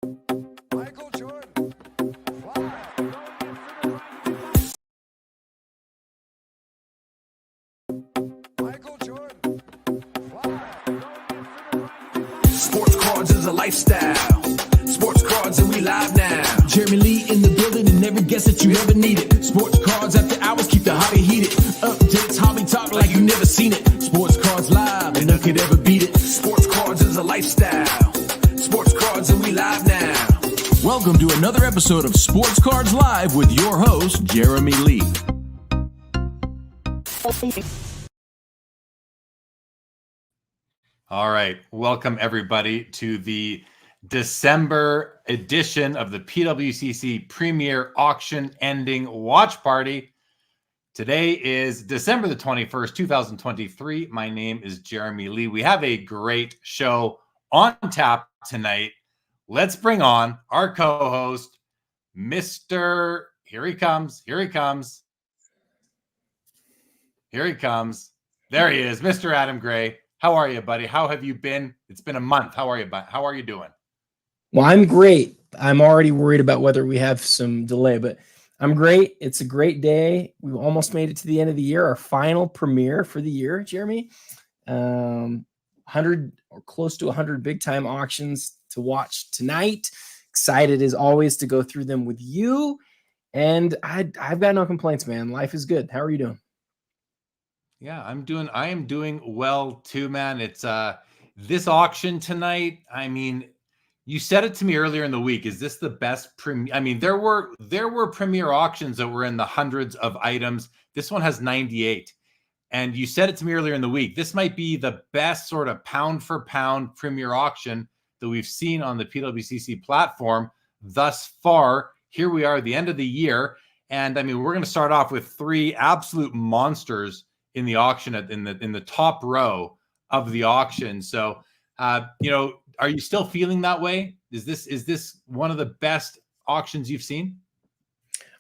Michael Jordan. Michael Jordan. Sports cards is a lifestyle. Sports cards and we live now. Jeremy Lee in the building and every guest that you ever needed. Sports cards after hours keep the hobby heated. Updates, hobby talk like you never seen it. Sports cards live and none could ever beat it. Sports cards is a lifestyle. Sports cards and we live now. Welcome to another episode of Sports Cards Live with your host, Jeremy Lee. All right. Welcome, everybody, to the December edition of the PWCC Premier Auction Ending Watch Party. Today is December the 21st, 2023. My name is Jeremy Lee. We have a great show on tap tonight. Let's bring on our co-host, Mr. Here he comes. There he is, Mr. Adam Gray. How are you, buddy? How have you been? It's been a month. How are you, bud? How are you doing? Well, I'm great. I'm already worried about whether we have some delay, but I'm great. It's a great day. We've almost made it to the end of the year, our final premiere for the year, Jeremy. 100 or close to 100 big-time auctions to watch tonight. Excited as always to go through them with you. And I've got no complaints, man. Life is good. How are you doing? Yeah, I am doing well too, man. It's this auction tonight. I mean, you said it to me earlier in the week. Is this the best premier? I mean, there were premier auctions that were in the hundreds of items. This one has 98. And you said it to me earlier in the week. This might be the best sort of pound for pound premier auction that we've seen on the PWCC platform thus far. Here we are at the end of the year. And I mean, we're going to start off with three absolute monsters in the auction in the top row of the auction. So, are you still feeling that way? Is this one of the best auctions you've seen?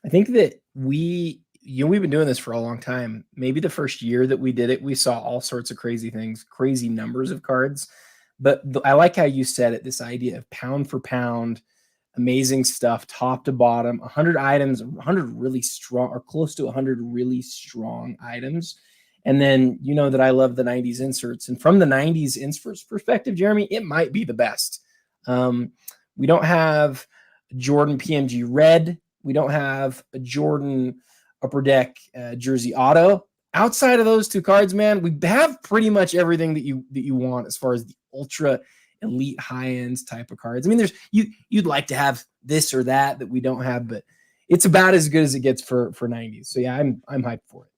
I think that we've been doing this for a long time. Maybe the first year that we did it, we saw all sorts of crazy things, crazy numbers of cards. But I like how you said it, this idea of pound for pound, amazing stuff, top to bottom, 100 items, 100 really strong, or close to 100 really strong items. And then, you know that I love the 90s inserts. And from the 90s inserts perspective, Jeremy, it might be the best. We don't have Jordan PMG Red. We don't have a Jordan Upper Deck Jersey Auto. Outside of those two cards, man, we have pretty much everything that you want as far as the ultra elite high-ends type of cards. I mean, you'd like to have this or that we don't have, but it's about as good as it gets for 90s. So yeah, I'm hyped for it.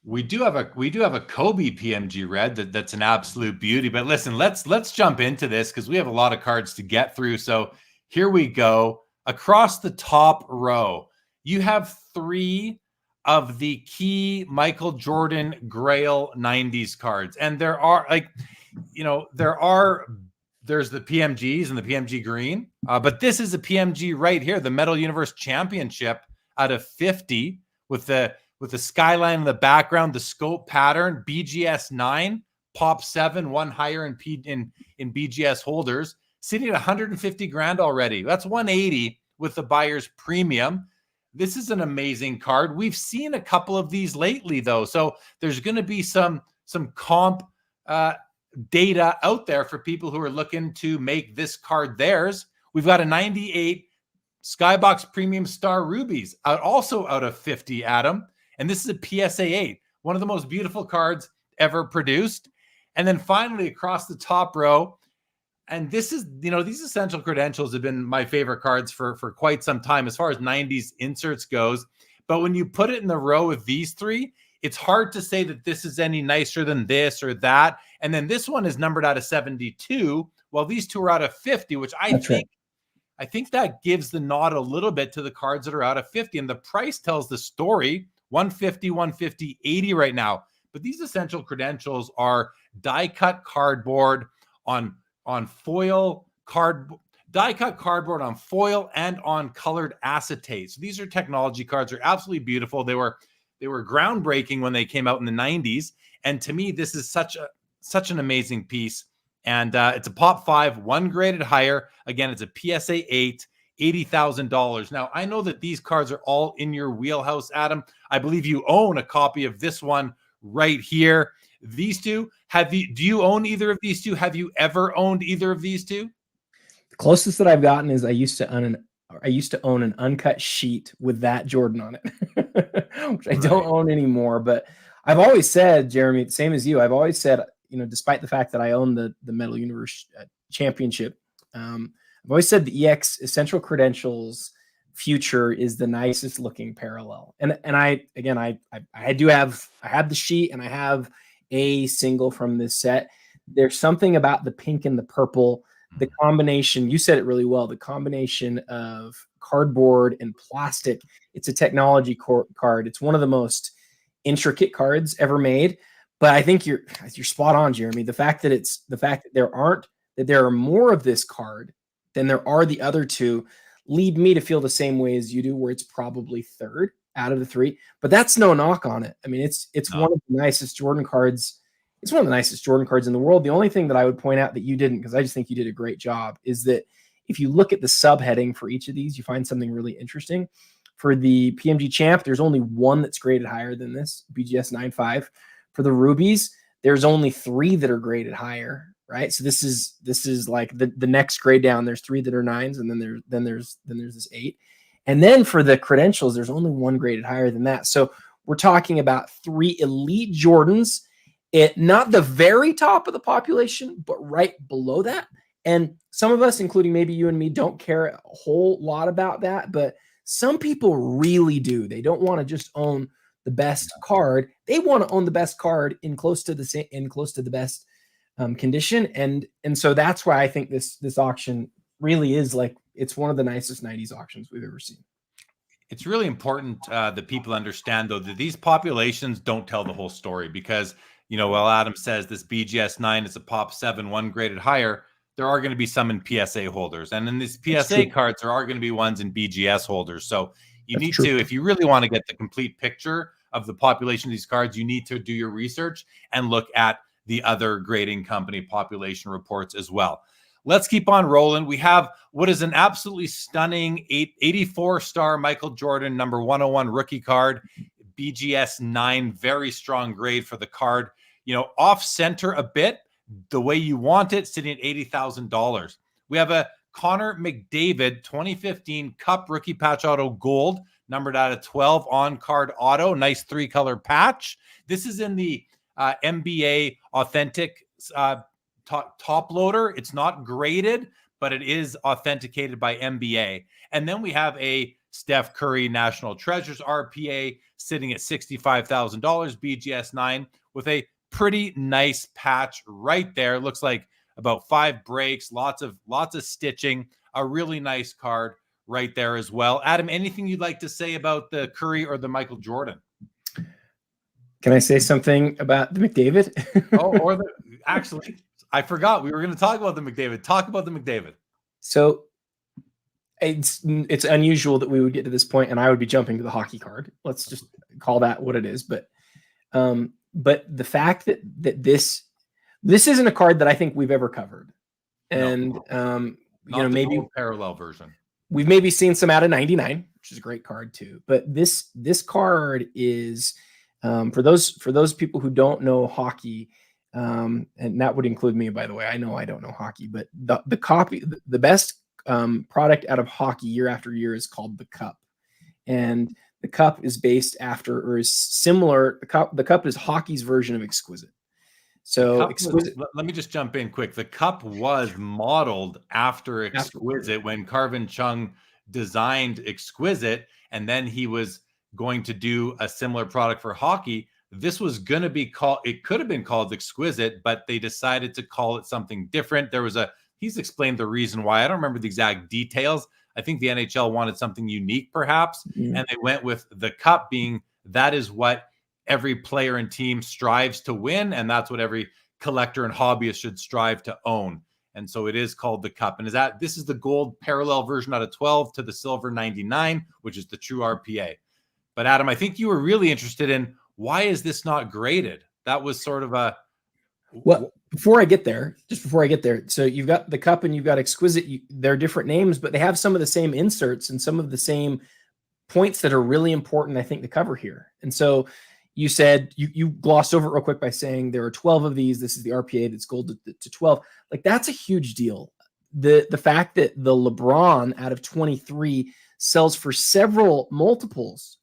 We do have a Kobe PMG Red that's an absolute beauty. But listen, let's jump into this because we have a lot of cards to get through. So here we go. Across the top row, you have three of the key Michael Jordan Grail 90s cards. And there are there's the PMGs and the PMG Green. But this is a PMG right here, the Metal Universe Championship out of 50 with the skyline in the background, the scope pattern, BGS 9, Pop 7, one higher in BGS holders, sitting at 150 grand already. That's 180 with the buyer's premium. This is an amazing card. We've seen a couple of these lately, though, so there's going to be some comp data out there for people who are looking to make this card theirs. We've got a 98 Skybox Premium Star Rubies, also out of 50, Adam. And this is a PSA 8, one of the most beautiful cards ever produced. And then finally, across the top row, and this is, these Essential Credentials have been my favorite cards for quite some time as far as 90s inserts goes. But when you put it in the row with these three, it's hard to say that this is any nicer than this or that. And then this one is numbered out of 72, while these two are out of 50, which I think that gives the nod a little bit to the cards that are out of 50. And the price tells the story. 150, 150, 80 right now. But these Essential Credentials are die-cut cardboard on foil die-cut cardboard on foil and on colored acetate. So these are technology cards. They're absolutely beautiful. They were groundbreaking when they came out in the 90s. And to me, this is such an amazing piece. And it's a Pop 5, 1 graded higher. Again, it's a PSA 8, $80,000. Now, I know that these cards are all in your wheelhouse, Adam. I believe you own a copy of this one right here. These two, do you own either of these two? Have you ever owned either of these two? The closest that I've gotten is I used to own an uncut sheet with that Jordan on it, which I don't own anymore. But I've always said, Jeremy, same as you, I've always said, despite the fact that I own the Metal Universe Championship, I've always said the EX Essential Credentials Future is the nicest looking parallel. And I have the sheet and I have a single from this set. There's something about the pink and the purple, the combination, you said it really well, the combination of cardboard and plastic. It's a technology card. It's one of the most intricate cards ever made. But I think you're spot on, Jeremy. The fact that there are more of this card than there are the other two lead me to feel the same way as you do, where it's probably third out of the three. But that's no knock on it. I mean, it's one of the nicest Jordan cards. It's one of the nicest Jordan cards in the world. The only thing that I would point out that you didn't, because I just think you did a great job, is that if you look at the subheading for each of these, you find something really interesting. For the PMG Champ, there's only one that's graded higher than this, BGS 9.5. For the Rubies, there's only 3 that are graded higher, right? So this is like the next grade down. There's 3 that are 9s, and then there's this 8. And then for the credentials, there's only 1 graded higher than that. So we're talking about 3 elite Jordans at not the very top of the population, but right below that. And some of us, including maybe you and me, don't care a whole lot about that, but some people really do. They don't want to just own the best card. They want to own the best card in close to the best condition. And so that's why I think this auction really is like, it's one of the nicest 90s auctions we've ever seen. It's really important that people understand, though, that these populations don't tell the whole story, because, while Adam says this BGS 9 is a Pop 7, 1 graded higher, there are going to be some in PSA holders. And in these PSA cards, there are going to be ones in BGS holders. So you need to, if you really want to get the complete picture of the population of these cards, you need to do your research and look at the other grading company population reports as well. Let's keep on rolling. We have what is an absolutely stunning 84-star Michael Jordan number 101 rookie card, BGS 9, very strong grade for the card. Off center a bit, the way you want it, sitting at $80,000. We have a Connor McDavid 2015 Cup Rookie Patch Auto Gold, numbered out of 12 on card auto, nice 3-color patch. This is in the NBA Authentic top loader. It's not graded, but it is authenticated by NBA. And then we have a Steph Curry National Treasures RPA sitting at $65,000, BGS 9, with a pretty nice patch right there. Looks like about 5 breaks, lots of stitching, a really nice card right there as well. Adam, anything you'd like to say about the Curry or the Michael Jordan? Can I say something about the McDavid? Actually, I forgot we were going to talk about the McDavid. Talk about the McDavid. So it's unusual that we would get to this point and I would be jumping to the hockey card. Let's just call that what it is. But the fact that this isn't a card that I think we've ever covered. And maybe parallel version. We've maybe seen some out of 99, which is a great card too. But this card is for those people who don't know hockey, and that would include me, by the way. I know I don't know hockey, but the best product out of hockey year after year is called the Cup, and the Cup is based after, or is similar. The Cup is hockey's version of Exquisite. So Exquisite. Let me just jump in quick. The Cup was modeled after Exquisite when Carvin Chung designed Exquisite, and then he was going to do a similar product for hockey. This was going to be called, it could have been called Exquisite, but they decided to call it something different. He's explained the reason why. I don't remember the exact details. I think the NHL wanted something unique perhaps, and they went with the Cup, being that is what every player and team strives to win, and that's what every collector and hobbyist should strive to own. And so it is called the Cup. And this is the gold parallel version out of 12 to the silver 99, which is the true RPA. But Adam, I think you were really interested in, why is this not graded? That was sort of a before I get there, so you've got the cup and you've got Exquisite. They're different names, but they have some of the same inserts and some of the same points that are really important, I think, to cover here. And so you said you glossed over it real quick by saying there are 12 of these. This is the RPA that's gold to 12. Like, that's a huge deal. The fact that the LeBron out of 23 sells for several multiples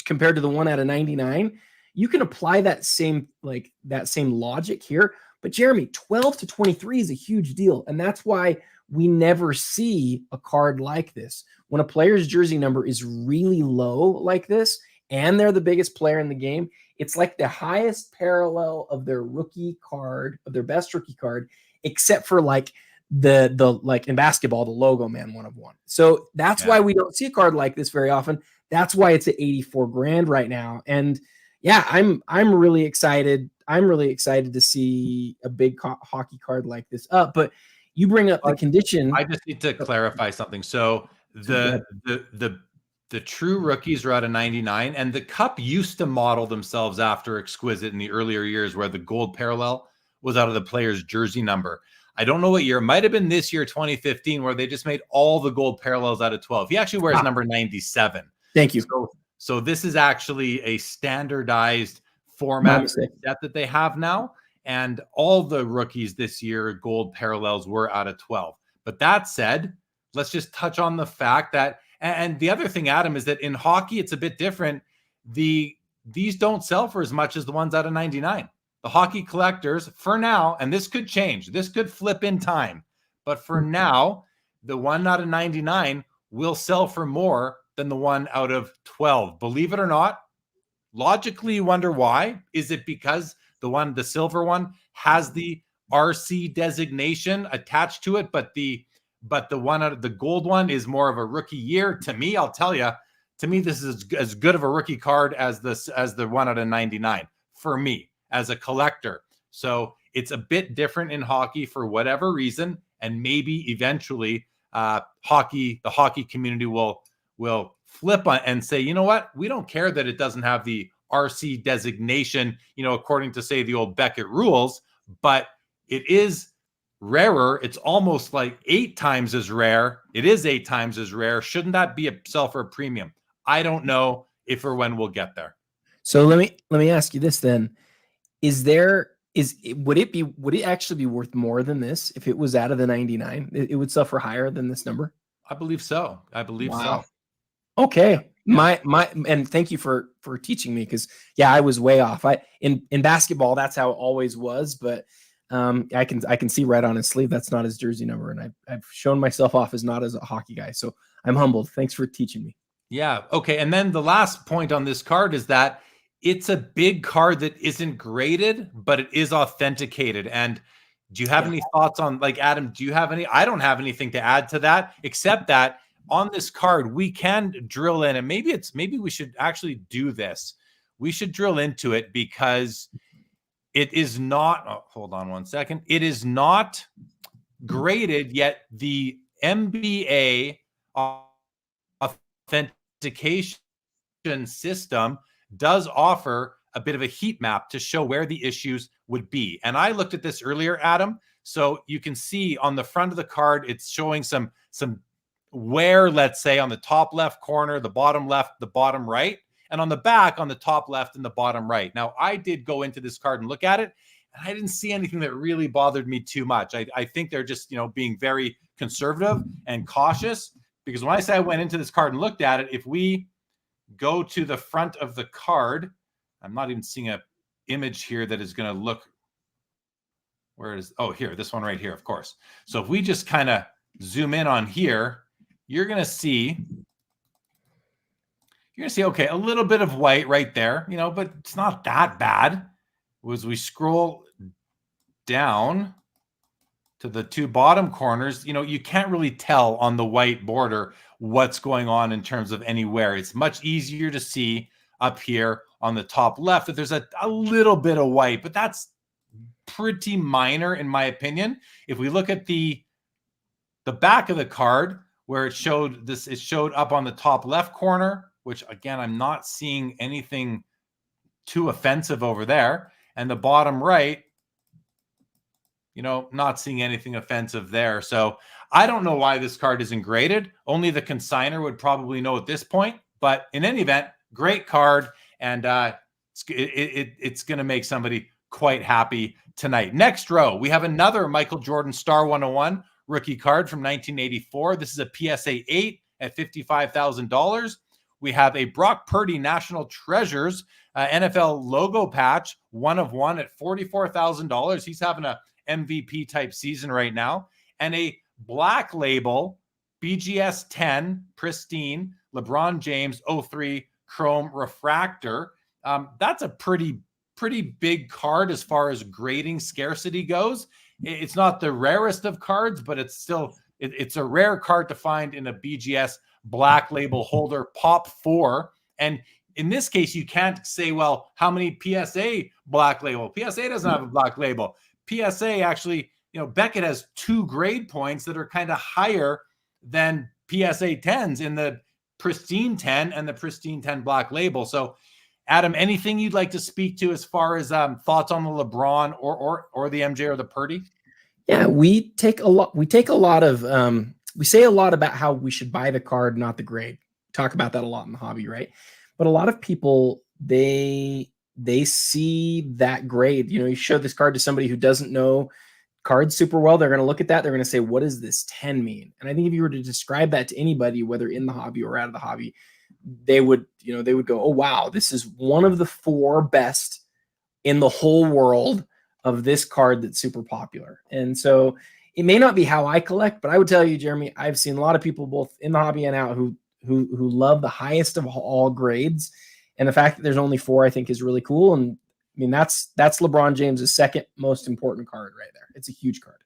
compared to the one out of 99, you can apply that same logic here. But Jeremy, 12 to 23 is a huge deal. And that's why we never see a card like this. When a player's jersey number is really low like this, and they're the biggest player in the game, it's like the highest parallel of their rookie card, of their best rookie card, except for like the like in basketball, the logo man 1/1. So that's why we don't see a card like this very often. That's why it's at 84 grand right now. And yeah, I'm really excited. I'm really excited to see a big hockey card like this up. But you bring up the condition. I just need to clarify something. So the true rookies are out of 99, and the cup used to model themselves after Exquisite in the earlier years, where the gold parallel was out of the player's jersey number. I don't know what year. It might have been this year, 2015, where they just made all the gold parallels out of 12. He actually wears number 97. Thank you. So this is actually a standardized format set that they have now. And all the rookies this year, gold parallels, were out of 12. But that said, let's just touch on the fact that, and the other thing, Adam, is that in hockey, it's a bit different. These don't sell for as much as the ones out of 99. The hockey collectors, for now, and this could change, this could flip in time, but for now, the one out of 99 will sell for more than the one out of 12. Believe it or not, logically, you wonder why. Is it because the silver one has the RC designation attached to it, but the one out of the gold one is more of a rookie year? To me, I'll tell you, to me, this is as good of a rookie card as the one out of 99 for me as a collector. So it's a bit different in hockey for whatever reason, and maybe eventually the hockey community will flip on and say, you know what, we don't care that it doesn't have the RC designation, according to, say, the old Beckett rules, but it is rarer. It's almost like 8 times as rare. It is 8 times as rare. Shouldn't that be a sell for a premium? I don't know if or when we'll get there. So let me ask you this then. Would it actually be worth more than this if it was out of the 99? It would sell for higher than this number? I believe so. So. Okay. And thank you for teaching me, because I was way off. In basketball, that's how it always was, but I can see right on his sleeve that's not his jersey number, and I've shown myself off as not as a hockey guy. So I'm humbled. Thanks for teaching me. Yeah. Okay. And then the last point on this card is that it's a big card that isn't graded, but it is authenticated. And do you have any thoughts on, like, Adam, do you have any? I don't have anything to add to that, except that on this card, we can drill in, and maybe we should actually do this. We should drill into it, because it is not, hold on one second. It is not graded yet. The MBA authentication system does offer a bit of a heat map to show where the issues would be. And I looked at this earlier, Adam. So you can see on the front of the card, it's showing some wear, let's say, on the top left corner, the bottom left, the bottom right, and on the back, on the top left and the bottom right. Now, I did go into this card and look at it, and I didn't see anything that really bothered me too much. I think they're just, being very conservative and cautious, because when I say I went into this card and looked at it, if we go to the front of the card, I'm not even seeing an image here that is going to look, where is, oh, here, this one right here, of course. So if we just kind of zoom in on here, you're going to see, okay, a little bit of white right there, but it's not that bad. As we scroll down to the 2 bottom corners, you can't really tell on the white border what's going on in terms of any wear. It's much easier to see up here on the top left that there's a little bit of white, but that's pretty minor in my opinion. If we look at the back of the card, where it showed up on the top left corner, which again, I'm not seeing anything too offensive over there. And the bottom right, not seeing anything offensive there. So I don't know why this card isn't graded. Only the consigner would probably know at this point. But in any event, great card, and it's going to make somebody quite happy tonight. Next row, we have another Michael Jordan Star 101 rookie card from 1984. This is a PSA 8 at $55,000. We have a Brock Purdy National Treasures NFL logo patch, 1 of 1 at $44,000. He's having a MVP type season right now. And a black label BGS 10 pristine LeBron James 03 chrome refractor. That's a pretty big card as far as grading scarcity goes. It's not the rarest of cards, but it's still it's a rare card to find in a BGS black label holder, pop 4. And in this case, you can't say, well, how many PSA black label? PSA doesn't have a black label. PSA actually, Beckett has 2 grade points that are kind of higher than PSA 10s in the pristine 10 and the pristine 10 black label. So Adam, anything you'd like to speak to as far as thoughts on the LeBron or the MJ or the Purdy? Yeah, we say a lot about how we should buy the card, not the grade. Talk about that a lot in the hobby, right? But a lot of people, they see that grade. You show this card to somebody who doesn't know cards super well. They're going to look at that. They're going to say, what does this 10 mean? And I think if you were to describe that to anybody, whether in the hobby or out of the hobby, they would go, oh, wow, this is one of the 4 best in the whole world of this card that's super popular. And so it may not be how I collect, but I would tell you, Jeremy, I've seen a lot of people both in the hobby and out who love the highest of all grades. And the fact that there's only 4, I think, is really cool. And I mean, that's LeBron James' second most important card right there. It's a huge card.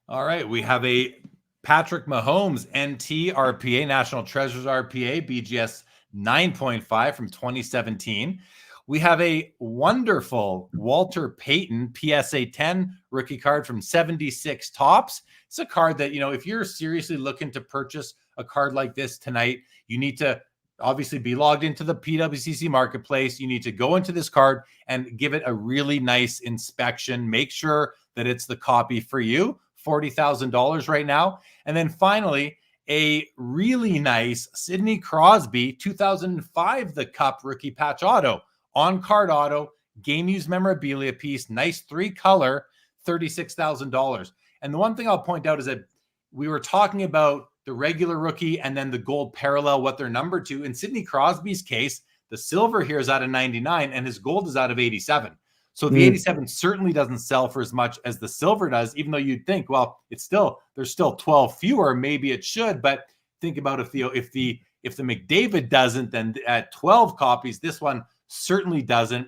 All right. We have a Patrick Mahomes NT RPA, National Treasures RPA, BGS 9.5 from 2017. We have a wonderful Walter Payton PSA 10 rookie card from 76 Tops. It's a card that, if you're seriously looking to purchase a card like this tonight, you need to obviously be logged into the PWCC Marketplace. You need to go into this card and give it a really nice inspection. Make sure that it's the copy for you. $40,000 right now. And then finally, a really nice Sidney Crosby 2005 The Cup rookie patch auto, on-card auto, game used memorabilia piece, nice 3-color, $36,000. And the one thing I'll point out is that we were talking about the regular rookie and then the gold parallel, what they're numbered to. In Sidney Crosby's case, the silver here is out of 99 and his gold is out of 87. So the 87 certainly doesn't sell for as much as the silver does, even though you'd think, well, there's still 12 fewer, maybe it should. But think about if the McDavid doesn't, then at 12 copies, this one certainly doesn't.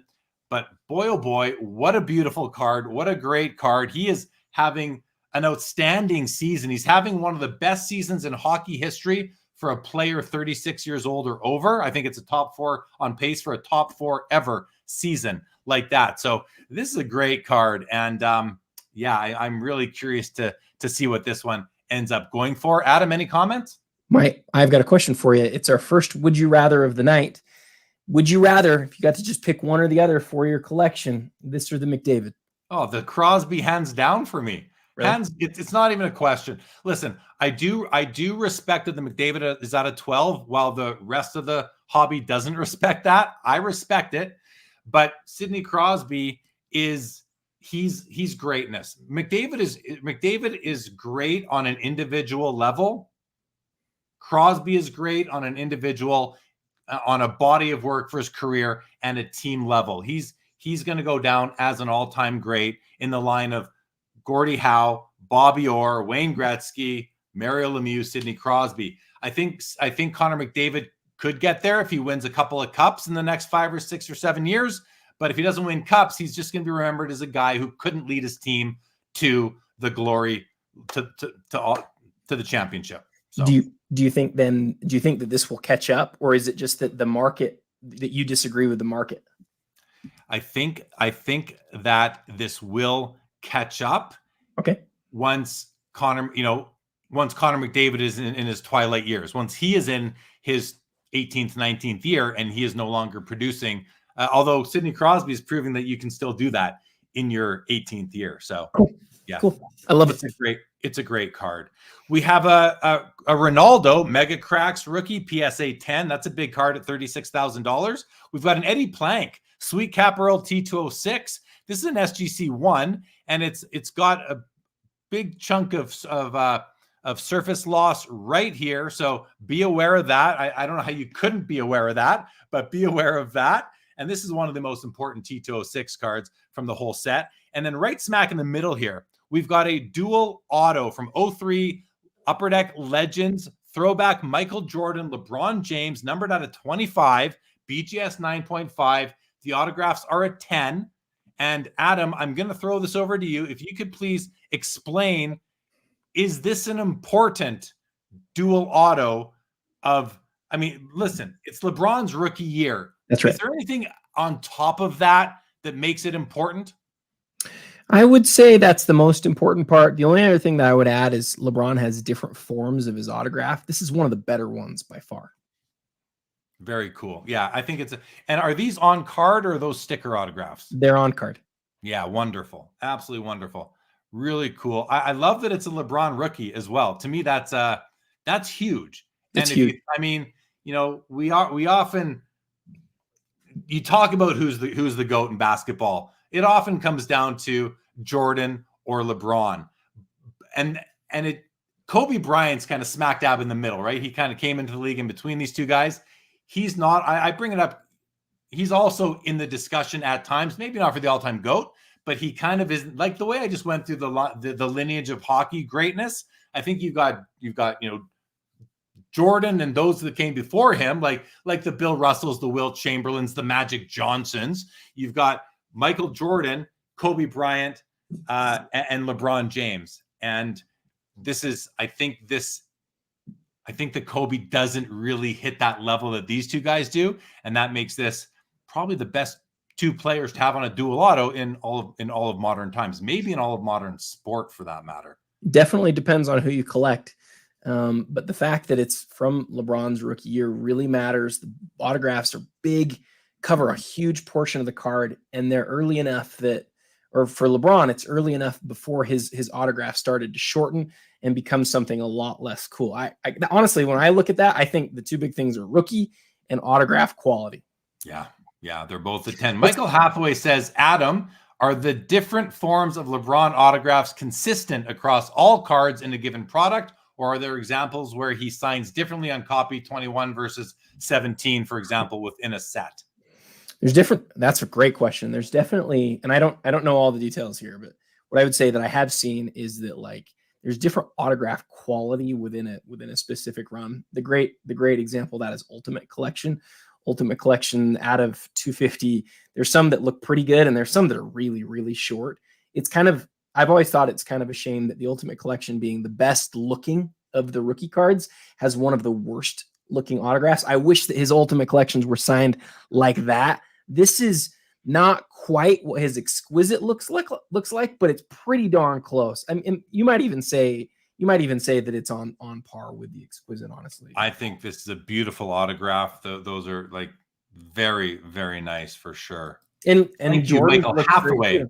But boy, oh boy, what a beautiful card. What a great card. He is having an outstanding season. He's having one of the best seasons in hockey history for a player 36 years old or over. I think it's a top 4 on pace for a top 4 ever season like that. So this is a great card. And I'm really curious to see what this one ends up going for. Adam, any comments? I've got a question for you. It's our first Would You Rather of the night. Would you rather, if you got to just pick one or the other for your collection, this or the McDavid? Oh, the Crosby, hands down for me. Really? It's not even a question. Listen, I do respect that the McDavid is out of 12, while the rest of the hobby doesn't respect that. I respect it, but Sidney Crosby he's greatness. McDavid is great on an individual level. Crosby is great on an individual, on a body of work for his career and a team level. He's going to go down as an all-time great in the line of Gordie Howe, Bobby Orr, Wayne Gretzky, Mario Lemieux, Sidney Crosby. I think Connor McDavid could get there if he wins a couple of cups in the next 5 or 6 or 7 years. But if he doesn't win cups, he's just going to be remembered as a guy who couldn't lead his team to the glory, to the championship. So. Do you think that this will catch up, or is it just that the market, that you disagree with the market? I think that this will catch up. Okay. Once Connor McDavid is in his twilight years, once he is in his 18th, 19th year and he is no longer producing, although Sidney Crosby is proving that you can still do that in your 18th year. So Cool. yeah, Cool. I love it. It's a great card. We have a Ronaldo Mega Cracks rookie PSA 10. That's a big card at $36,000. We've got an Eddie Plank Sweet Caparel T206. This is an SGC 1, and it's got a big chunk of surface loss right here. So be aware of that. I don't know how you couldn't be aware of that, but be aware of that. And this is one of the most important T206 cards from the whole set. And then right smack in the middle here, we've got a dual auto from 03 Upper Deck Legends throwback Michael Jordan, LeBron James, numbered out of 25, BGS 9.5. The autographs are a 10. And Adam, I'm going to throw this over to you. If you could please explain, is this an important dual auto of, I mean, listen, it's LeBron's rookie year. That's right. Is there anything on top of that that makes it important? I would say that's the most important part. The only other thing that I would add is LeBron has different forms of his autograph. This is one of the better ones by far. Very cool. Yeah, I think and are these on card or are those sticker autographs? They're on card. Yeah, wonderful. Absolutely wonderful. Really cool. I love that it's a LeBron rookie as well. To me, that's huge. It's huge. We often, you talk about who's the GOAT in basketball. It often comes down to Jordan or LeBron. And Kobe Bryant's kind of smack dab in the middle, right? He kind of came into the league in between these two guys. He's not, I bring it up, he's also in the discussion at times, maybe not for the all-time GOAT, but he kind of is, like the way I just went through the lineage of hockey greatness. I think you've got Jordan and those that came before him, like the Bill Russells, the Wilt Chamberlains, the Magic Johnsons. You've got Michael Jordan, Kobe Bryant, and LeBron James. And I think that Kobe doesn't really hit that level that these two guys do. And that makes this probably the best two players to have on a dual auto in all of modern times, maybe in all of modern sport for that matter. Definitely depends on who you collect. But the fact that it's from LeBron's rookie year really matters. The autographs are big, cover a huge portion of the card, and they're early enough that, or for LeBron, it's early enough before his autograph started to shorten and become something a lot less cool. I honestly, when I look at that, I think the two big things are rookie and autograph quality. Yeah, they're both a 10. Michael Hathaway says, Adam, are the different forms of LeBron autographs consistent across all cards in a given product, or are there examples where he signs differently on copy 21 versus 17, for example, within a set? That's a great question. There's definitely, and I don't know all the details here, but what I would say that I have seen is that like there's different autograph quality within a specific run. The great example of that is Ultimate Collection. Ultimate Collection out of 250, there's some that look pretty good and there's some that are really, really short. I've always thought it's kind of a shame that the Ultimate Collection, being the best looking of the rookie cards, has one of the worst looking autographs. I wish that his Ultimate Collections were signed like that. This is not quite what his Exquisite looks like, but it's pretty darn close. I mean, you might even say that it's on par with the Exquisite, honestly. I think this is a beautiful autograph. Those are like very, very nice for sure. And thank you, Michael Hathaway,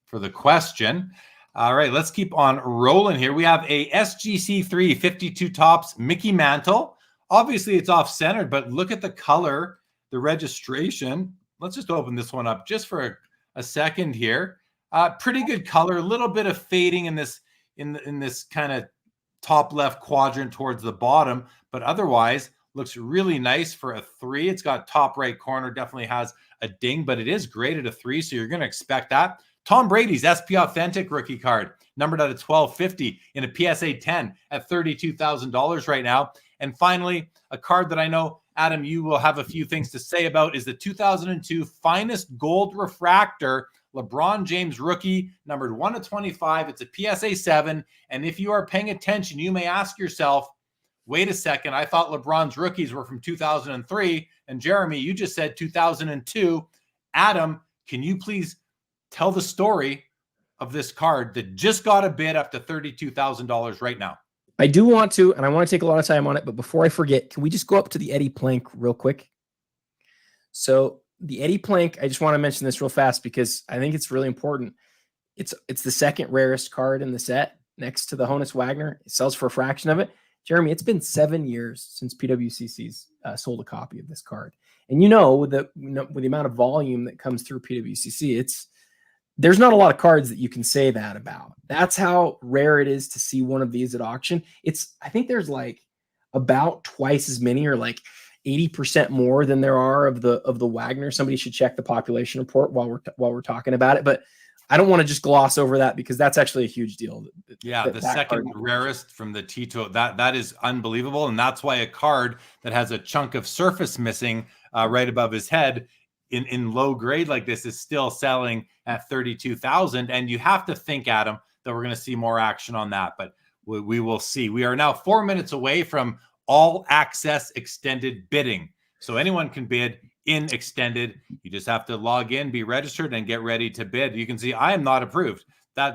for the question. All right, let's keep on rolling here. We have a SGC3 52 tops Mickey Mantle. Obviously, it's off-centered, but look at the color, the registration. Let's just open this one up just for a second here. Pretty good color, a little bit of fading in this kind of top left quadrant towards the bottom, but otherwise looks really nice for a 3. It's got top right corner, definitely has a ding, but it is graded a 3, so you're going to expect that. Tom Brady's SP Authentic rookie card, numbered out of 1250 in a PSA 10 at $32,000 right now. And finally, a card that I know, Adam, you will have a few things to say about is the 2002 Finest Gold Refractor LeBron James rookie, numbered 1/25. It's a PSA 7. And if you are paying attention, you may ask yourself, wait a second, I thought LeBron's rookies were from 2003. And Jeremy, you just said 2002. Adam, can you please tell the story of this card that just got a bid up to $32,000 right now? I do want to, and I want to take a lot of time on it, but before I forget, can we just go up to the Eddie Plank real quick? So the Eddie Plank, I just want to mention this real fast because I think it's really important. It's the second rarest card in the set next to the Honus Wagner. It sells for a fraction of it. Jeremy, it's been 7 years since PWCC's sold a copy of this card. And with the amount of volume that comes through PWCC, there's not a lot of cards that you can say that about. That's how rare it is to see one of these at auction. I think there's like about twice as many, or like 80% more than there are of the Wagner. Somebody should check the population report while we're talking about it. But I don't want to just gloss over that because that's actually a huge deal. The second rarest from the Tito, that is unbelievable. And that's why a card that has a chunk of surface missing right above his head in low grade like this is still selling at 32,000. And you have to think, Adam, that we're going to see more action on that, but we will see. We are now 4 minutes away from all access extended bidding. So anyone can bid in extended. You just have to log in, be registered, and get ready to bid. You can see I am not approved.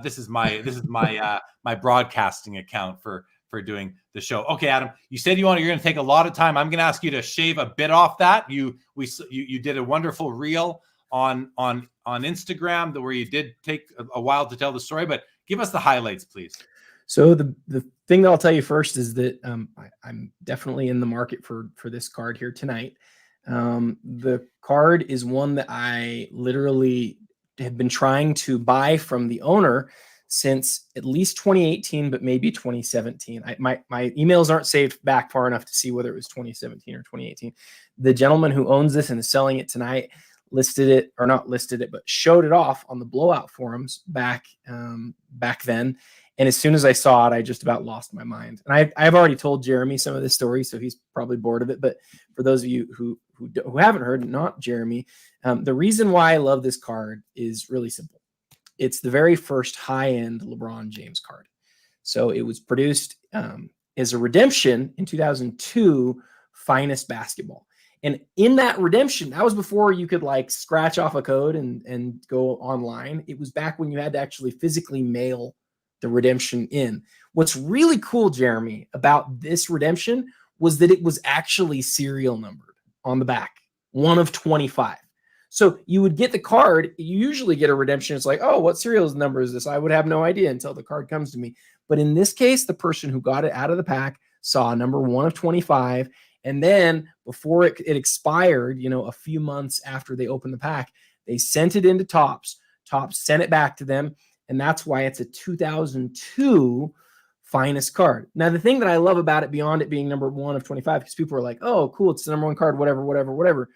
This is my my broadcasting account for doing the show. Okay, Adam, you said you're going to take a lot of time. I'm going to ask you to shave a bit off that. You did a wonderful reel on Instagram where you did take a while to tell the story, but give us the highlights, please. So the thing that I'll tell you first is that I'm definitely in the market for this card here tonight. The card is one that I literally have been trying to buy from the owner since at least 2018, but maybe 2017. My emails aren't saved back far enough to see whether it was 2017 or 2018. The gentleman who owns this and is selling it tonight listed it, or not listed it, but showed it off on the Blowout forums back then. And as soon as I saw it, I just about lost my mind. And I've already told Jeremy some of this story, so he's probably bored of it. But for those of you who haven't heard, not Jeremy, the reason why I love this card is really simple. It's the very first high-end LeBron James card. So it was produced as a redemption in 2002, Finest Basketball. And in that redemption, that was before you could like scratch off a code and go online. It was back when you had to actually physically mail the redemption in. What's really cool, Jeremy, about this redemption was that it was actually serial numbered on the back, 1 of 25. So you would get the card. You usually get a redemption. It's like, oh, what serial number is this? I would have no idea until the card comes to me. But in this case, the person who got it out of the pack saw number 1 of 25. And then before it expired, a few months after they opened the pack, they sent it into Topps. Topps sent it back to them. And that's why it's a 2002 Finest card. Now, the thing that I love about it, beyond it being number 1 of 25, because people are like, oh, cool, it's the number 1 card, whatever.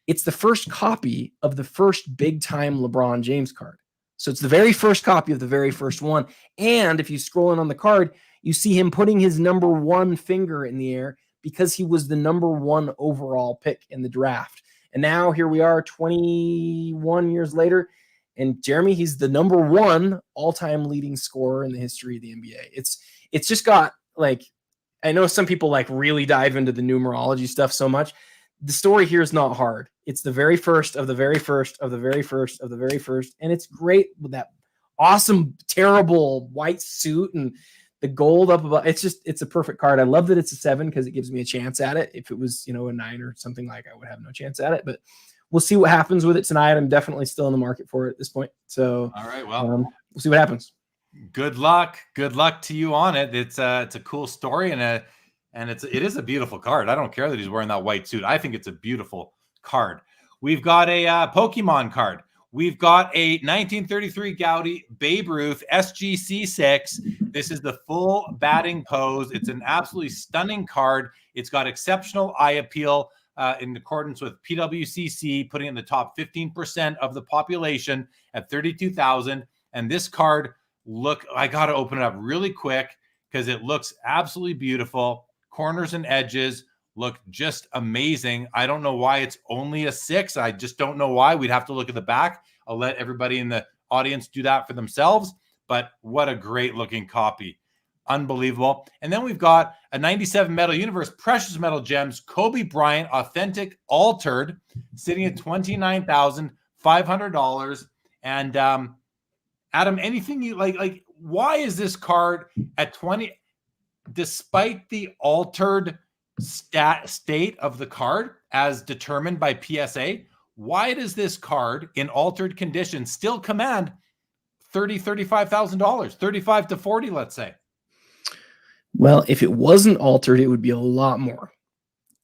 It's the first copy of the first big-time LeBron James card. So it's the very first copy of the very first one. And if you scroll in on the card, you see him putting his number 1 finger in the air because he was the number 1 overall pick in the draft. And now here we are 21 years later. And Jeremy, he's the number 1 all-time leading scorer in the history of the NBA. It's just got, like, I know some people like really dive into the numerology stuff so much. The story here is not hard. It's the very first of the very first of the very first of the very first. And it's great with that awesome, terrible white suit and the gold up above. It's a perfect card. I love that it's a 7 because it gives me a chance at it. If it was, a 9 or something, like, I would have no chance at it. But we'll see what happens with it tonight. I'm definitely still in the market for it at this point. So, all right, well, we'll see what happens. Good luck to you on it. It's a cool story, and it is a beautiful card. I don't care that he's wearing that white suit. I think it's a beautiful card. We've got a Pokemon card. We've got a 1933 Gaudy Babe Ruth SGC6. This is the full batting pose. It's an absolutely stunning card. It's got exceptional eye appeal in accordance with PWCC, putting it in the top 15% of the population at 32,000. And this card, I got to open it up really quick because it looks absolutely beautiful. Corners and edges look just amazing. I don't know why it's only a 6. I just don't know why. We'd have to look at the back. I'll let everybody in the audience do that for themselves. But what a great looking copy. Unbelievable. And then we've got a 97 Metal Universe Precious Metal Gems Kobe Bryant Authentic Altered, sitting at $29,500. And Adam, anything you like, why is this card at 20, despite the altered state of the card as determined by PSA? why does this card in altered condition still command $35,000, 35 to 40, let's say? Well, if it wasn't altered, it would be a lot more.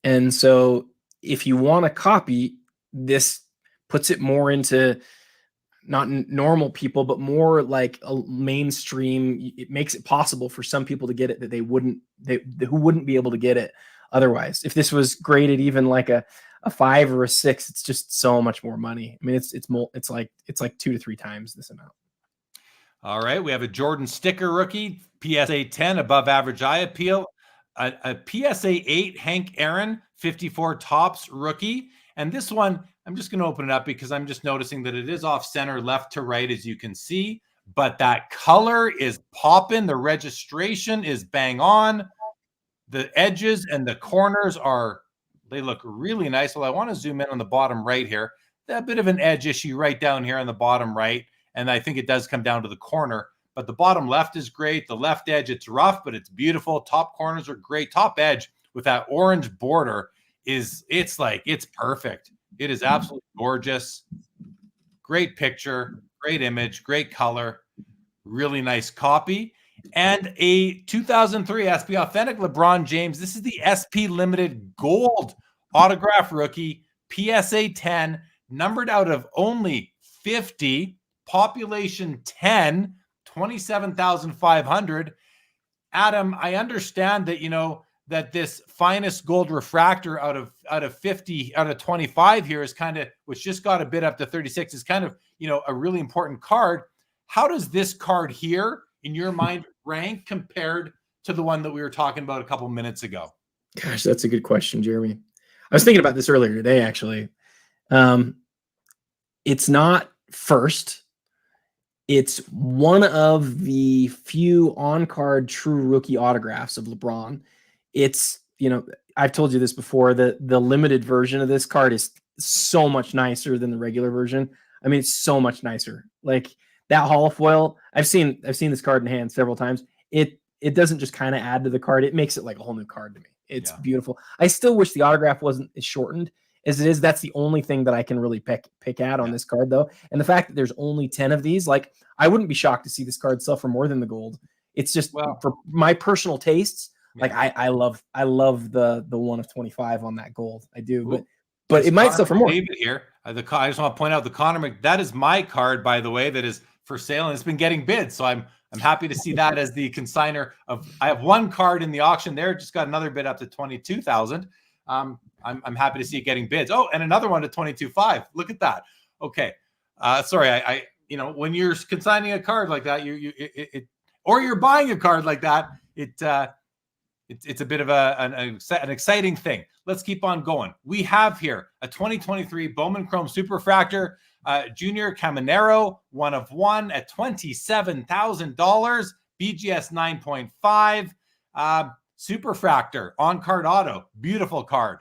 And so if you want a copy, this puts it more into not normal people, but more like a mainstream. It makes it possible for some people to get it that who wouldn't be able to get it otherwise. If this was graded even like a 5 or a 6, it's just so much more money. I mean, it's like 2 to 3 times this amount. All right, we have a Jordan sticker rookie, PSA 10, above average eye appeal, a PSA 8 Hank Aaron 54 tops rookie, and this one I'm just going to open it up because I'm just noticing that it is off center, left to right, as you can see, but that color is popping. The registration is bang on. The edges and the corners they look really nice. Well, I want to zoom in on the bottom right here. A bit of an edge issue right down here on the bottom right. And I think it does come down to the corner, but the bottom left is great. The left edge, it's rough, but it's beautiful. Top corners are great. Top edge with that orange border it's perfect. It is absolutely gorgeous. Great picture, great image, great color, really nice copy. And a 2003 SP Authentic LeBron James. This is the SP Limited Gold autograph rookie, PSA 10, numbered out of only 50, population 10, 27,500. Adam, I understand that, that this finest gold refractor out of 50, out of 25 here is kind of, which just got a bid up to 36, is kind of, a really important card. How does this card here, in your mind, rank compared to the one that we were talking about a couple minutes ago? Gosh, that's a good question, Jeremy. I was thinking about this earlier today, actually. It's not first. It's one of the few on-card true rookie autographs of LeBron. It's, I've told you this before, the limited version of this card is so much nicer than the regular version. I mean, it's so much nicer. Like that holo foil, I've seen this card in hand several times. It doesn't just kind of add to the card. It makes it like a whole new card to me. It's beautiful. I still wish the autograph wasn't as shortened as it is. That's the only thing that I can really pick at on this card, though. And the fact that there's only 10 of these, like, I wouldn't be shocked to see this card sell for more than the gold. It's just, for my personal tastes, like I love the one of 25 on that gold. I do, but it might sell for more. David here, I just want to point out the Connor that is my card, by the way, that is for sale, and it's been getting bids. So I'm happy to see that as the consigner of. I have one card in the auction there, just got another bid up to 22,000. I'm happy to see it getting bids. Oh, and another one to 22.5. Look at that. Okay, sorry, I when you're consigning a card like that, or you're buying a card like that, it's a bit of an exciting thing. Let's keep on going. We have here a 2023 Bowman Chrome Superfractor Junior Caminero, 1 of 1 at $27,000, BGS 9.5, Superfractor on-card auto, beautiful card.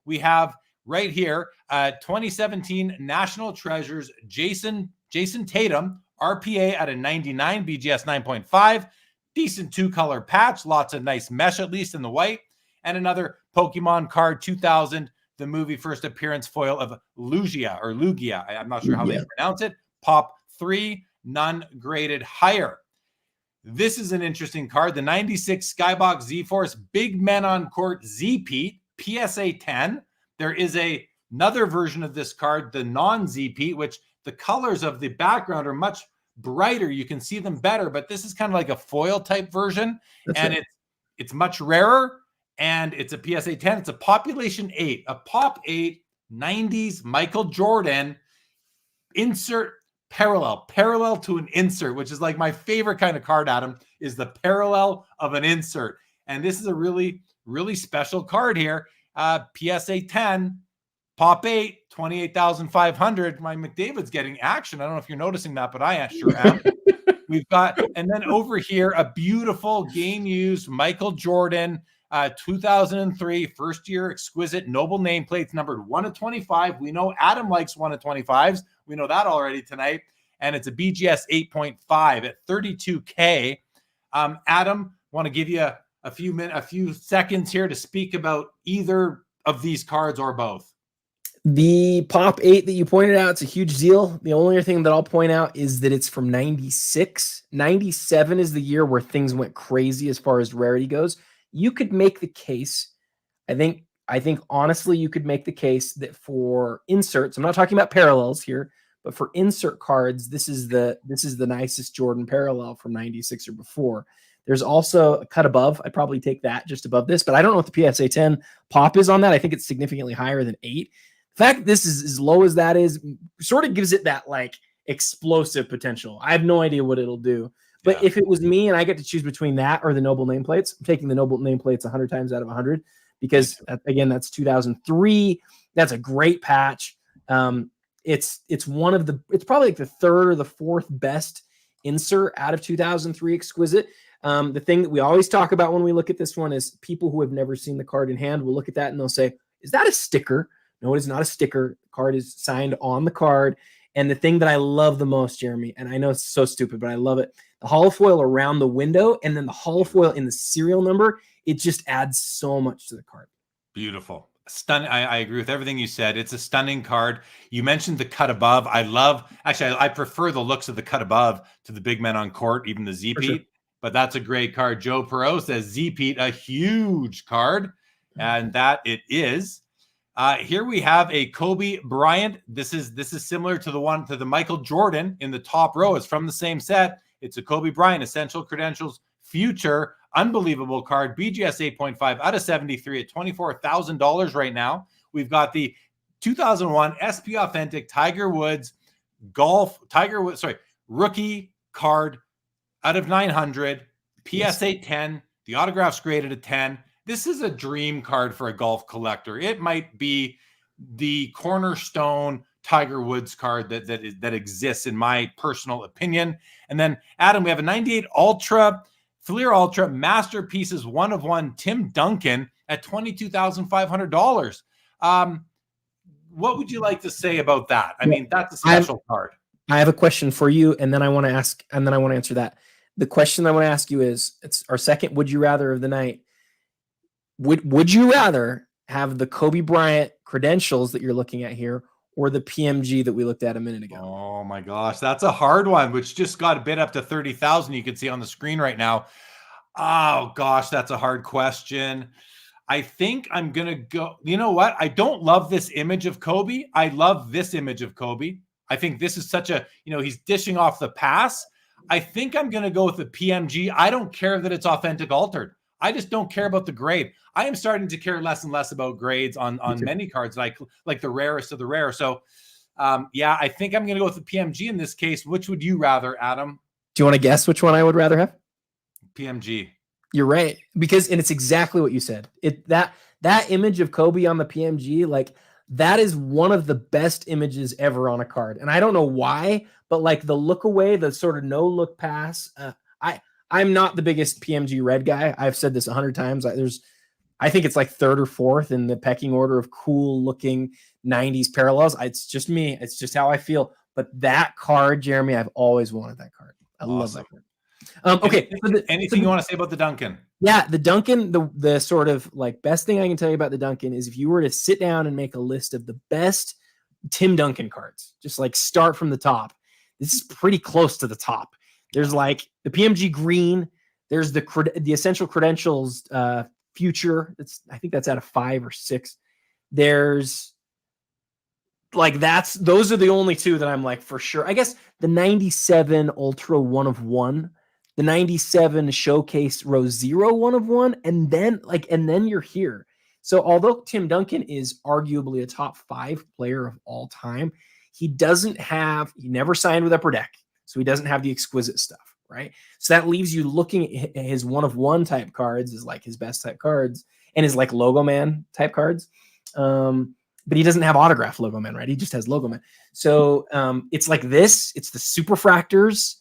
We have right here 2017 National Treasures Jason Tatum, RPA at a 99, BGS 9.5, decent 2-color patch, lots of nice mesh, at least in the white, and another Pokemon card 2000, the movie first appearance foil of Lugia. I'm not sure how they pronounce it. Pop 3, none graded higher. This is an interesting card. The 96 Skybox Z-Force Big Men on Court Z-Pete, PSA 10. There is another version of this card, the non-Z-Pete, which the colors of the background are much brighter. You can see them better, but this is kind of like a foil type version. It's much rarer, and it's a PSA 10. It's a population 8, a pop 8, 90s Michael Jordan insert parallel to an insert, which is like my favorite kind of card, Adam, is the parallel of an insert. And this is a really, really special card here. PSA 10, pop 8, 28,500. My McDavid's getting action. I don't know if you're noticing that, but I sure am. We've got, and then over here, a beautiful game used Michael Jordan 2003 first year Exquisite Noble nameplates, numbered 1 of 25. We know Adam likes 1 of 25s. We know that already tonight. And it's a BGS 8.5 at $32K. Adam, want to give you a few seconds here to speak about either of these cards or both. The Pop 8 that you pointed out, it's a huge deal. The only other thing that I'll point out is that it's from 96. 97 is the year where things went crazy as far as rarity goes. You could make the case, I think honestly you could make the case that for inserts, I'm not talking about parallels here, but for insert cards, this is the nicest Jordan parallel from 96 or before. There's also a cut above. I'd probably take that just above this, but I don't know what the PSA 10 pop is on that. I think it's significantly higher than 8. The fact that this is as low as that is sort of gives it that like explosive potential. I have no idea what it'll do. But if it was me and I get to choose between that or the Noble nameplates, I'm taking the Noble nameplates 100 times out of 100 because, again, that's 2003. That's a great patch. It's probably like the third or the fourth best insert out of 2003 Exquisite. The thing that we always talk about when we look at this one is people who have never seen the card in hand will look at that and they'll say, is that a sticker? No, it is not a sticker. The card is signed on the card. And the thing that I love the most, Jeremy, and I know it's so stupid, but I love it, the holofoil around the window and then the holofoil in the serial number, it just adds so much to the card. Beautiful. Stunning. I agree with everything you said. It's a stunning card. You mentioned the cut above. I prefer the looks of the cut above to the big men on court, even the Z-Pete, sure. But that's a great card. Joe Perot says Z-Pete, a huge card, and that it is. Here we have a Kobe Bryant. This is similar to the Michael Jordan in the top row. It's from the same set. It's a Kobe Bryant Essential Credentials Future. Unbelievable card. BGS 8.5 out of 73 at $24,000 right now. We've got the 2001 SP Authentic rookie card out of 900. PSA 10. The autograph's graded a 10. This is a dream card for a golf collector. It might be the cornerstone Tiger Woods card that exists in my personal opinion. And then, Adam, we have a 98 Fleer Ultra Masterpieces 1/1 Tim Duncan at $22,500. What would you like to say about that? I mean, that's a special card. I have a question for you, and then I want to answer that. The question I want to ask you is, it's our second would you rather of the night. Would you rather have the Kobe Bryant credentials that you're looking at here or the PMG that we looked at a minute ago? Oh my gosh, that's a hard one, which just got a bid up to 30,000. You can see on the screen right now. Oh gosh, that's a hard question. I think I'm going to go, you know what? I don't love this image of Kobe. I love this image of Kobe. I think this is such a, he's dishing off the pass. I think I'm going to go with the PMG. I don't care that it's authentic altered. I just don't care about the grade. I am starting to care less and less about grades on many cards, like the rarest of the rare. So, I think I'm going to go with the PMG in this case. Which would you rather, Adam? Do you want to guess which one I would rather have? PMG. You're right, and it's exactly what you said. That image of Kobe on the PMG, like that is one of the best images ever on a card. And I don't know why, but like the look away, the sort of no look pass. I'm not the biggest PMG red guy. I've said this 100 times. I think it's like third or fourth in the pecking order of cool looking 90s parallels. It's just me. It's just how I feel. But that card, Jeremy, I've always wanted that card. I love that card. Okay. Anything you want to say about the Duncan? Yeah, the Duncan, the sort of like best thing I can tell you about the Duncan is if you were to sit down and make a list of the best Tim Duncan cards, just like start from the top, this is pretty close to the top. There's like the PMG green. There's the Essential Credentials Future. I think that's out of 5 or 6. There's like those are the only two that I'm like for sure. I guess the 97 Ultra 1/1, the 97 Showcase Row 0 1/1, and then you're here. So although Tim Duncan is arguably a top 5 player of all time, he never signed with Upper Deck. So he doesn't have the exquisite stuff, right? So that leaves you looking at his 1/1 type cards as like his best type cards and his like Logo Man type cards. But he doesn't have autograph Logo Man, right? He just has Logo Man. So it's like this. It's the Superfractors.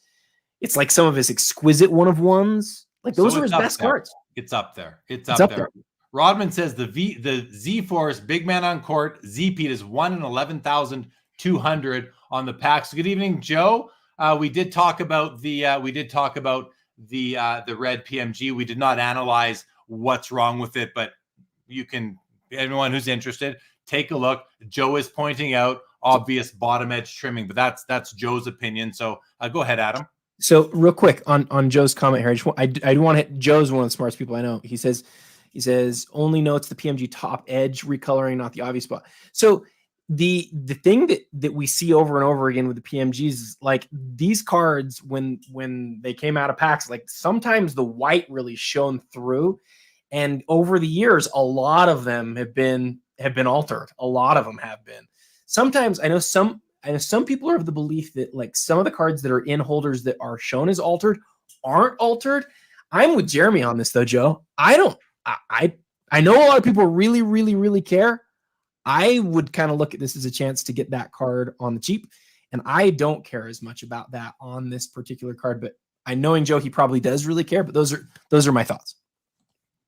It's like some of his exquisite 1/1s. Like those are his best cards. It's up there. It's up there. Rodman says the Z-Force Big Man on Court Z-Pete is 1 in 11,200 on the packs. Good evening, Joe. We did talk about the red PMG. We did not analyze what's wrong with it, but anyone who's interested, take a look. Joe is pointing out obvious bottom edge trimming, but that's Joe's opinion. So go ahead, Adam. So real quick on Joe's comment here, I do want to hit. Joe's one of the smartest people I know. He says only notes the PMG top edge recoloring, not the obvious spot. So the thing that we see over and over again with the PMGs is like these cards when they came out of packs, like sometimes the white really shone through, and over the years a lot of them have been altered. A lot of them have been. Sometimes I know some people are of the belief that like some of the cards that are in holders that are shown as altered aren't altered. I'm with Jeremy on this though, Joe. I know a lot of people really, really, really care. I would kind of look at this as a chance to get that card on the cheap. And I don't care as much about that on this particular card, but I knowing Joe, he probably does really care, but those are my thoughts.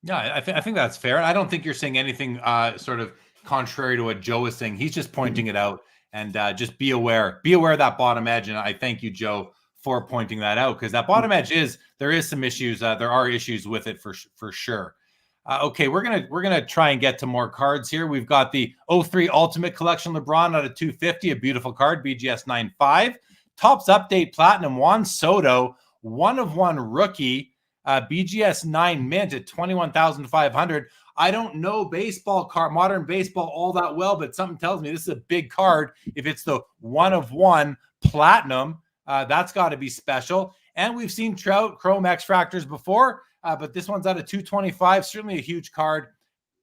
Yeah, I think that's fair. I don't think you're saying anything sort of contrary to what Joe is saying. He's just pointing it out, and just be aware of that bottom edge. And I thank you, Joe, for pointing that out, because that bottom edge there is some issues. There are issues with it for sure. Okay, we're gonna try and get to more cards here. We've got the 03 Ultimate Collection LeBron out of 250, a beautiful card, BGS 9.5. Topps Update Platinum Juan Soto, 1/1 rookie, BGS 9 mint at 21,500. I don't know baseball card, modern baseball all that well, but something tells me this is a big card. If it's the 1/1 platinum, that's got to be special. And we've seen Trout Chrome X Fractors before, but this one's out of 225. Certainly a huge card.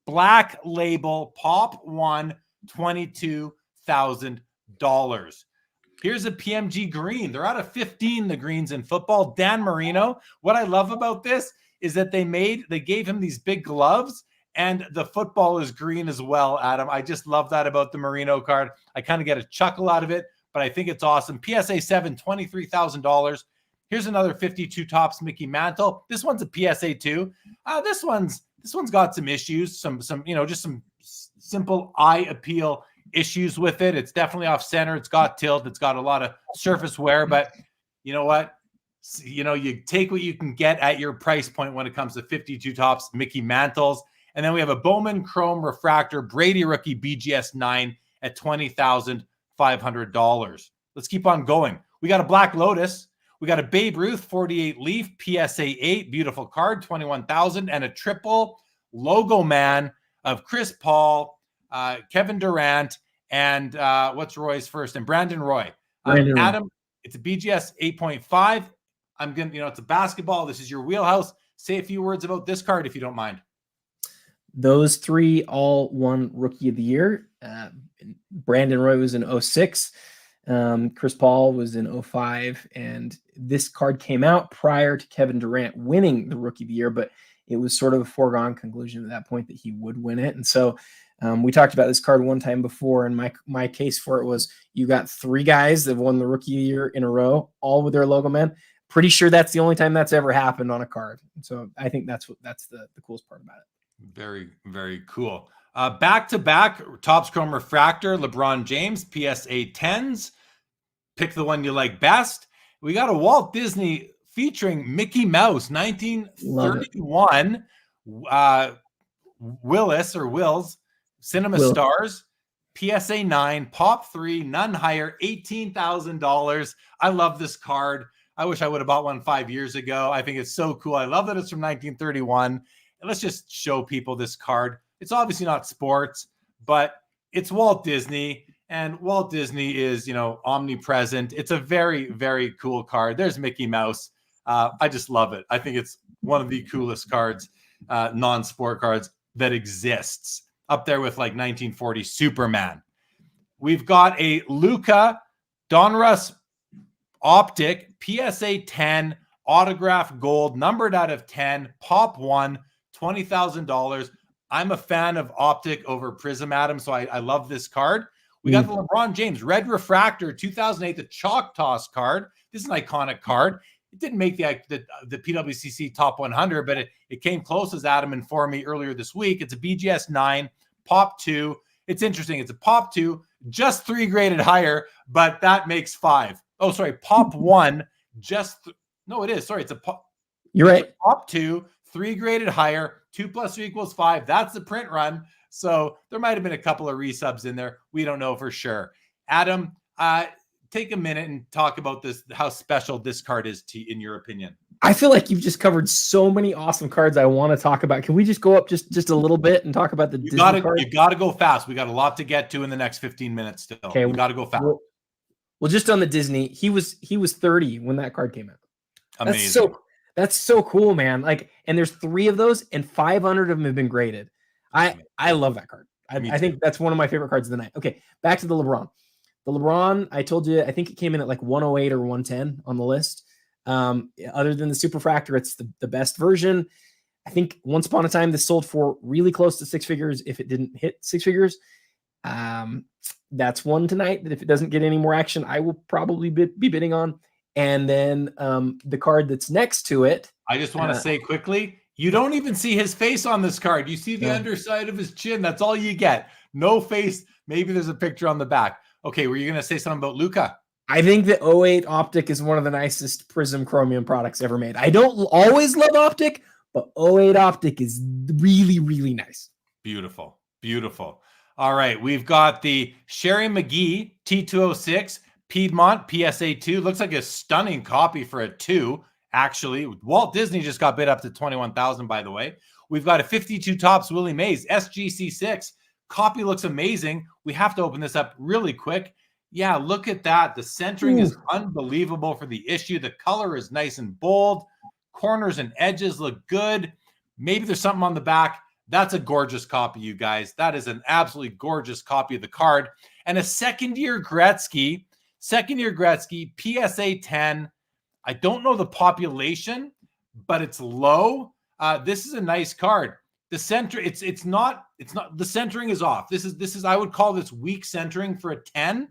Black label, pop 1, $22,000. Here's a PMG green. They're out of 15, the greens in football. Dan Marino. What I love about this is that they gave him these big gloves, and the football is green as well, Adam. I just love that about the Marino card. I kind of get a chuckle out of it, but I think it's awesome. PSA 7, $23,000. Here's another 52 Topps Mickey Mantle. This one's a PSA 2. This one's got some issues, some just some simple eye appeal issues with it. It's definitely off center. It's got tilt. It's got a lot of surface wear, but you know what? You take what you can get at your price point when it comes to 52 Topps Mickey Mantles. And then we have a Bowman Chrome Refractor Brady Rookie BGS 9 at $20,500. Let's keep on going. We got a Black Lotus. We got a Babe Ruth 48 Leaf PSA 8, beautiful card, 21,000, and a triple logo man of Chris Paul, Kevin Durant, and what's Roy's first? And Brandon Roy. Adam, it's a BGS 8.5. I'm gonna, it's a basketball. This is your wheelhouse. Say a few words about this card if you don't mind. Those three all won Rookie of the Year. Brandon Roy was in 06. Chris Paul was in 05. And this card came out prior to Kevin Durant winning the Rookie of the Year, but it was sort of a foregone conclusion at that point that he would win it. And so we talked about this card one time before, and my case for it was you got three guys that won the Rookie of the Year in a row, all with their logo man. Pretty sure that's the only time that's ever happened on a card. So I think that's the coolest part about it. Very, very cool. Back-to-back Topps Chrome Refractor, LeBron James, PSA 10s. Pick the one you like best. We got a Walt Disney featuring Mickey Mouse, 1931. Wills, Cinema Stars, PSA 9, Pop 3, none higher, $18,000. I love this card. I wish I would have bought one 5 years ago. I think it's so cool. I love that it's from 1931. And let's just show people this card. It's obviously not sports, but it's Walt Disney, and Walt Disney is, omnipresent. It's a very, very cool card. There's Mickey Mouse. I just love it. I think it's one of the coolest cards, non-sport cards that exists, up there with like 1940 Superman. We've got a Luka Donruss Optic PSA 10 autograph gold, numbered out of 10, Pop 1, $20,000. I'm a fan of Optic over Prism, Adam, so I love this card. We got the LeBron James Red Refractor 2008, the Choctaws card. This is an iconic card. It didn't make the PWCC Top 100, but it came close, as Adam informed me earlier this week. It's a BGS 9, Pop 2. It's interesting. It's a Pop 2, just 3 graded higher, but that makes 5. Oh, sorry, Pop 1, no, it is. Sorry, it's a Pop. You're right. Pop 2, 3 graded higher, 2 + 3 = 5. That's the print run. So there might have been a couple of resubs in there. We don't know for sure. Adam, take a minute and talk about this, how special this card is in your opinion. I feel like you've just covered so many awesome cards I want to talk about. Can we just go up just a little bit and talk about the Disney card? You got to go fast. We got a lot to get to in the next 15 minutes still. Okay, we got to go fast. Well, just on the Disney, he was 30 when that card came out. Amazing. That's so cool, man. Like, and there's 3 of those, and 500 of them have been graded. I love that card. I think that's one of my favorite cards of the night. Okay, back to the LeBron. The LeBron, I told you, I think it came in at like 108 or 110 on the list. Other than the Superfractor, it's the best version. I think once upon a time this sold for really close to 6 figures if it didn't hit 6 figures. That's one tonight that if it doesn't get any more action, I will probably be bidding on. And then the card that's next to it. I just want to say quickly, you don't even see his face on this card. You see the underside of his chin. That's all you get. No face. Maybe there's a picture on the back. Okay, were you going to say something about Luka? I think the 08 Optic is one of the nicest Prism Chromium products ever made. I don't always love Optic, but 08 Optic is really, really nice. Beautiful. Beautiful. All right, we've got the Sherry McGee T206 Piedmont PSA 2. Looks like a stunning copy for a 2, actually. Walt Disney just got bid up to $21,000, by the way. We've got a 52 Topps Willie Mays SGC 6. Copy looks amazing. We have to open this up really quick. Yeah, look at that. The centering is unbelievable for the issue. The color is nice and bold. Corners and edges look good. Maybe there's something on the back. That's a gorgeous copy, you guys. That is an absolutely gorgeous copy of the card. And a second-year Gretzky PSA 10. I don't know the population, but it's low. This is a nice card. The center, it's not the centering is off. This is I would call this weak centering for a 10.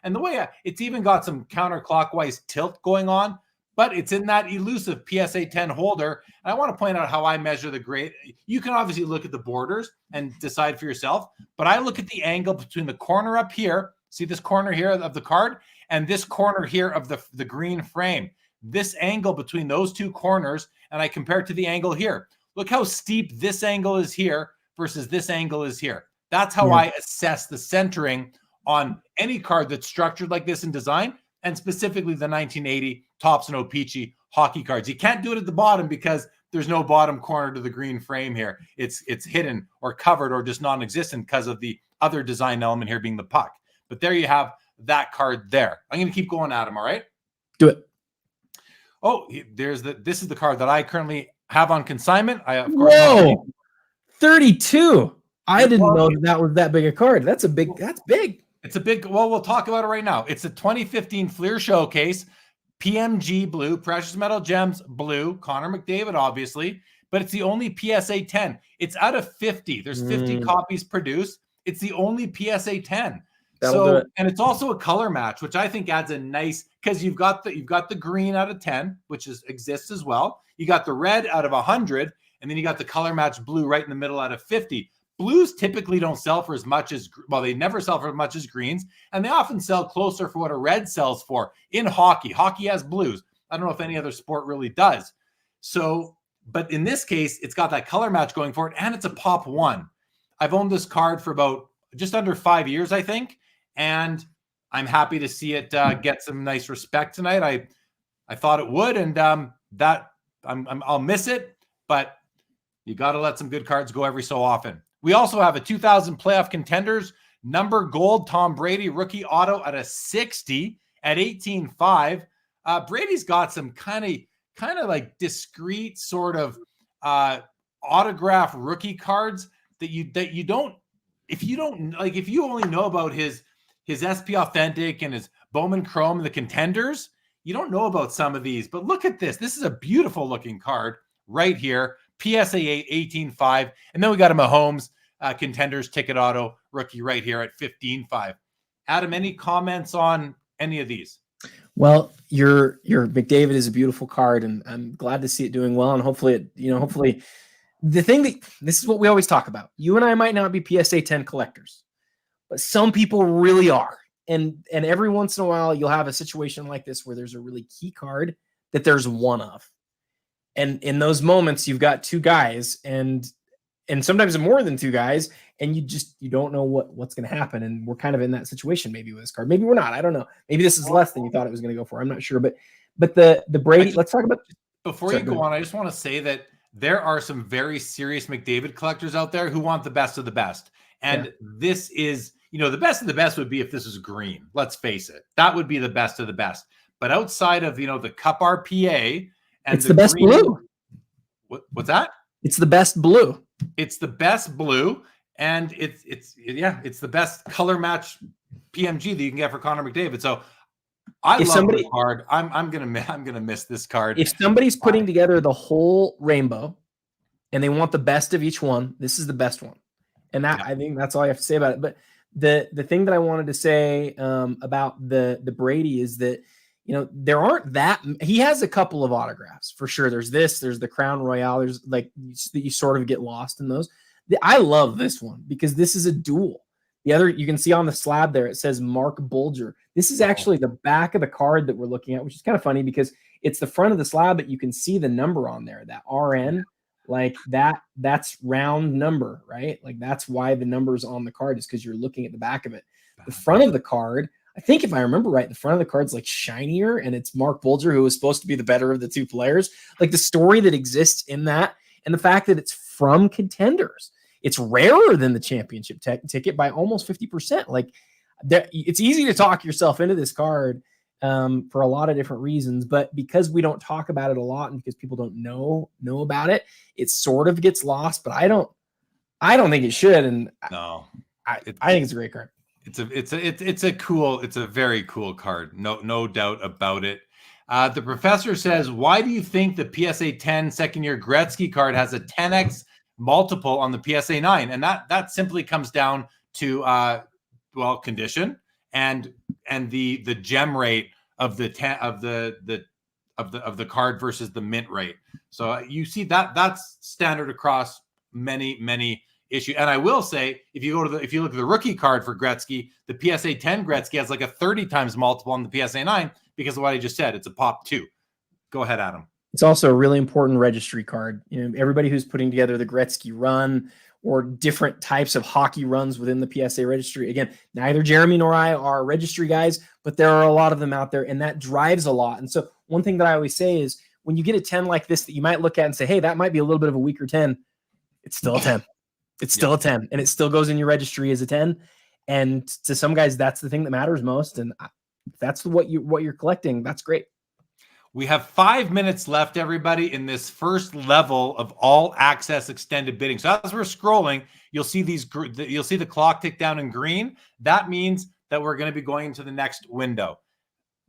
And the way it's even got some counterclockwise tilt going on, but it's in that elusive PSA 10 holder. And I want to point out how I measure the grade. You can obviously look at the borders and decide for yourself, but I look at the angle between the corner up here. See this corner here of the card and this corner here of the green frame. This angle between those two corners, and I compare it to the angle here. Look how steep this angle is here versus this angle is here. That's how I assess the centering on any card that's structured like this in design, and specifically the 1980 Topps and O-Pee-Chee hockey cards. You can't do it at the bottom because there's no bottom corner to the green frame here. It's hidden or covered or just non-existent because of the other design element here being the puck. But there you have that card there. I'm going to keep going, Adam, all right? Do it. Oh, this is the card that I currently have on consignment. I of course. Whoa, 32. I didn't know that was that big a card. That's big. It's a big, well, we'll talk about it right now. It's a 2015 Fleer Showcase, PMG blue, Precious Metal Gems blue, Connor McDavid, obviously, but it's the only PSA 10. It's out of 50. There's 50 copies produced. It's the only PSA 10. And it's also a color match, which I think adds a nice, because you've got the green out of 10, which exists as well. You got the red out of 100, and then you got the color match blue right in the middle out of 50. Blues typically don't sell for as much as, well, they never sell for as much as greens, and they often sell closer for what a red sells for in hockey. Hockey has blues. I don't know if any other sport really does. So, but in this case, it's got that color match going for it, and it's a pop 1. I've owned this card for about just under 5 years, I think, and I'm happy to see it get some nice respect tonight. I thought it would, and I'll miss it, but you got to let some good cards go every so often. We also have a 2000 playoff contenders number gold Tom Brady rookie auto at a 60 at 18.5. Brady's got some kind of like discreet sort of autograph rookie cards that you don't, if you only know about his SP Authentic and his Bowman Chrome and the contenders, you don't know about some of these. But look at this. This is a beautiful looking card right here. PSA 8, 18.5. And then we got a Mahomes contenders ticket auto rookie right here at 15.5. Adam, any comments on any of these? Well, your McDavid is a beautiful card, and I'm glad to see it doing well. And hopefully the thing that this is what we always talk about. You and I might not be PSA 10 collectors, but some people really are. And every once in a while, you'll have a situation like this where there's a really key card that there's one of. And in those moments, you've got two guys, and and sometimes more than 2 guys, and you don't know what's going to happen. And we're kind of in that situation maybe with this card. Maybe we're not. I don't know. Maybe this is less than you thought it was going to go for. I'm not sure. But the Brady, let's talk about before you go on. I just want to say that there are some very serious McDavid collectors out there who want the best of the best. And this is, the best of the best would be if this was green. Let's face it. That would be the best of the best. But outside of, the Cup RPA and it's the best green, blue. What's that? It's the best blue. It's the best blue. And it's the best color match PMG that you can get for Connor McDavid. So I love the card. I'm gonna miss this card. If somebody's putting together the whole rainbow and they want the best of each one, this is the best one. And I think that's all I have to say about it. But the thing that I wanted to say about the Brady is that there aren't that. He has a couple of autographs for sure. There's the Crown Royale. There's like you sort of get lost in those. I love this one because this is a duel. The other, you can see on the slab there, it says Mark Bulger. This is actually the back of the card that we're looking at, which is kind of funny because it's the front of the slab, but you can see the number on there, that RN, like that's round number, right? Like that's why the number's on the card is because you're looking at the back of it. The front of the card, I think if I remember right, the front of the card's like shinier and it's Mark Bulger, who was supposed to be the better of the 2 players. Like the story that exists in that and the fact that it's from Contenders. It's rarer than the championship ticket by almost 50%. Like it's easy to talk yourself into this card for a lot of different reasons, but because we don't talk about it a lot and because people don't know about it, it sort of gets lost. But I don't think it should. And no, I think it's a great card. It's a very cool card. No doubt about it. The professor says, why do you think the PSA 10 second year Gretzky card has a 10x multiple on the PSA 9? And that simply comes down to condition and the gem rate of the card versus the mint rate. So you see that's standard across many issues. And I will say, if you look at the rookie card for Gretzky, the PSA 10 Gretzky has like a 30 times multiple on the PSA 9 because of what I just said. It's a pop 2. Go ahead, Adam. It's also a really important registry card. Everybody who's putting together the Gretzky run or different types of hockey runs within the PSA registry. Again, neither Jeremy nor I are registry guys, but there are a lot of them out there, and that drives a lot. And so one thing that I always say is when you get a 10 like this that you might look at and say, hey, that might be a little bit of a weaker 10, it's still a 10. It's still a 10, and it still goes in your registry as a 10. And to some guys, that's the thing that matters most. And if that's what you're collecting, that's great. We have 5 minutes left, everybody, in this first level of all access extended bidding. So as we're scrolling, you'll see the clock tick down in green. That means that we're going to be going into the next window.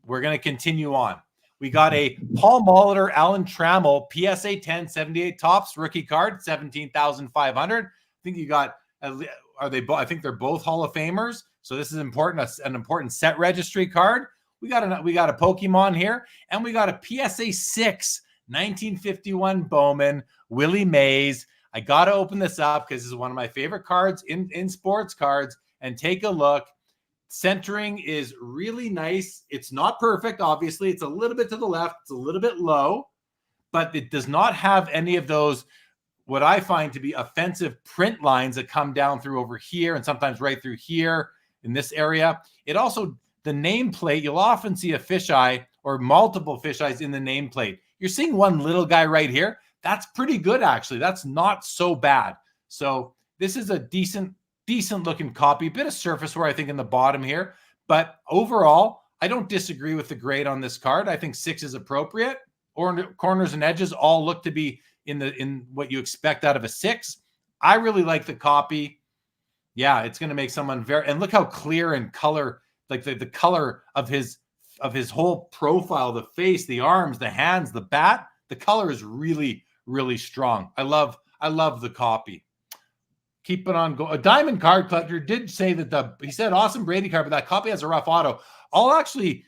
We're going to continue on. We got a Paul Molitor, Alan Trammell, PSA 10, 78 tops rookie card, 17,500. I think you got. Are they both? I think they're both Hall of Famers. So this is important. An important set registry card. We got a Pokemon here, and we got a PSA 6 1951 Bowman Willie Mays. I got to open this up because this is one of my favorite cards in sports cards. And take a look. Centering is really nice. It's not perfect, obviously. It's a little bit to the left. It's a little bit low, but it does not have any of those what I find to be offensive print lines that come down through over here and sometimes right through here in this area. It also, the nameplate, you'll often see a fisheye or multiple fisheyes in the nameplate. You're seeing one little guy right here. That's pretty good, actually. That's not so bad. So this is a decent looking copy. Bit of surface wear, I think, in the bottom here. But overall, I don't disagree with the grade on this card. I think 6 is appropriate. Or corners and edges all look to be in what you expect out of a 6. I really like the copy. Yeah, it's going to make someone very, and look how clear and color, like the color of his whole profile, the face, the arms, the hands, the bat, the color is really, really strong. I love the copy. Keep it on go. A diamond card collector did say that he said awesome Brady card, but that copy has a rough auto. I'll actually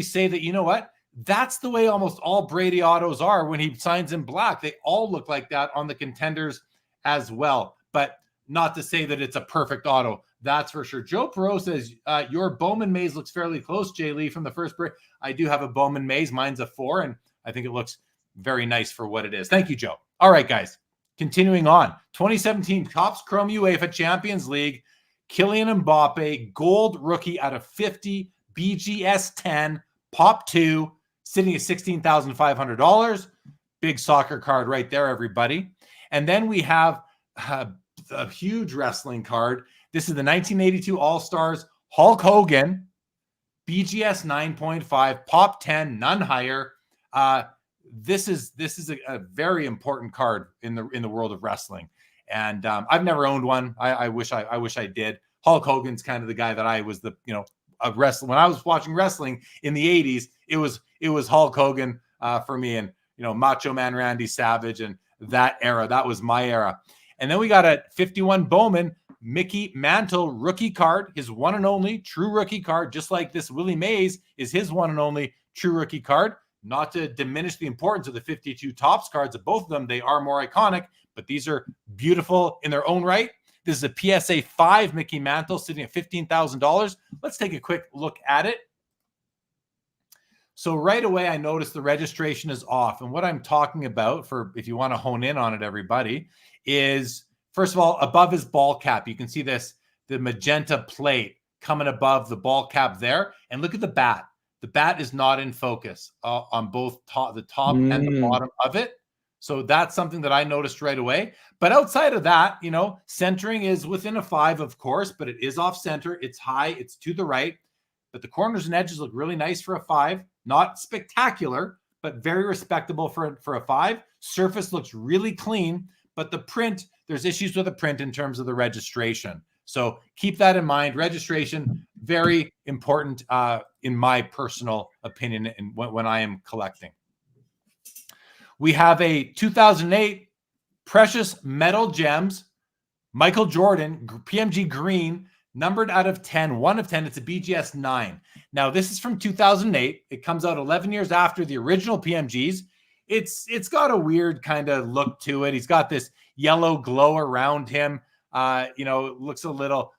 say that, you know what? That's the way almost all Brady autos are when he signs in black. They all look like that on the Contenders as well. But not to say that it's a perfect auto. That's for sure. Joe Perot says, your Bowman Maze looks fairly close, Jay Lee, from the first break. I do have a Bowman Maze. Mine's a 4, and I think it looks very nice for what it is. Thank you, Joe. All right, guys. Continuing on, 2017 Topps Chrome UEFA Champions League, Kylian Mbappe, gold rookie out of 50, BGS 10, Pop 2, sitting at $16,500. Big soccer card right there, everybody. And then we have a huge wrestling card. This is the 1982 All-Stars Hulk Hogan, BGS 9.5, Pop 10, none higher. This is a very important card in the world of wrestling, and I've never owned one. I wish I did. Hulk Hogan's kind of the guy that I was of wrestling when I was watching wrestling in the 80s. It was Hulk Hogan for me, and Macho Man Randy Savage and that era. That was my era. And then we got a 51 Bowman Mickey Mantle rookie card, his one and only true rookie card, just like this Willie Mays is his one and only true rookie card. Not to diminish the importance of the 52 Topps cards of both of them. They are more iconic, but these are beautiful in their own right. This is a PSA 5 Mickey Mantle sitting at $15,000. Let's take a quick look at it. So right away, I noticed the registration is off. And what I'm talking about, for if you want to hone in on it, everybody, is first of all, above his ball cap, you can see the magenta plate coming above the ball cap there. And look at the bat. The bat is not in focus on both the top and the bottom of it. So that's something that I noticed right away. But outside of that, centering is within a 5, of course, but it is off center. It's high. It's to the right. But the corners and edges look really nice for a 5. Not spectacular, but very respectable for a 5. Surface looks really clean, but the print, there's issues with the print in terms of the registration. So keep that in mind. Registration, very important in my personal opinion and when I am collecting. We have a 2008 Precious Metal Gems, Michael Jordan, PMG green, numbered out of 10, 1 of 10. It's a BGS 9. Now, this is from 2008. It comes out 11 years after the original PMGs. It's got a weird kind of look to it. He's got this yellow glow around him. Looks a little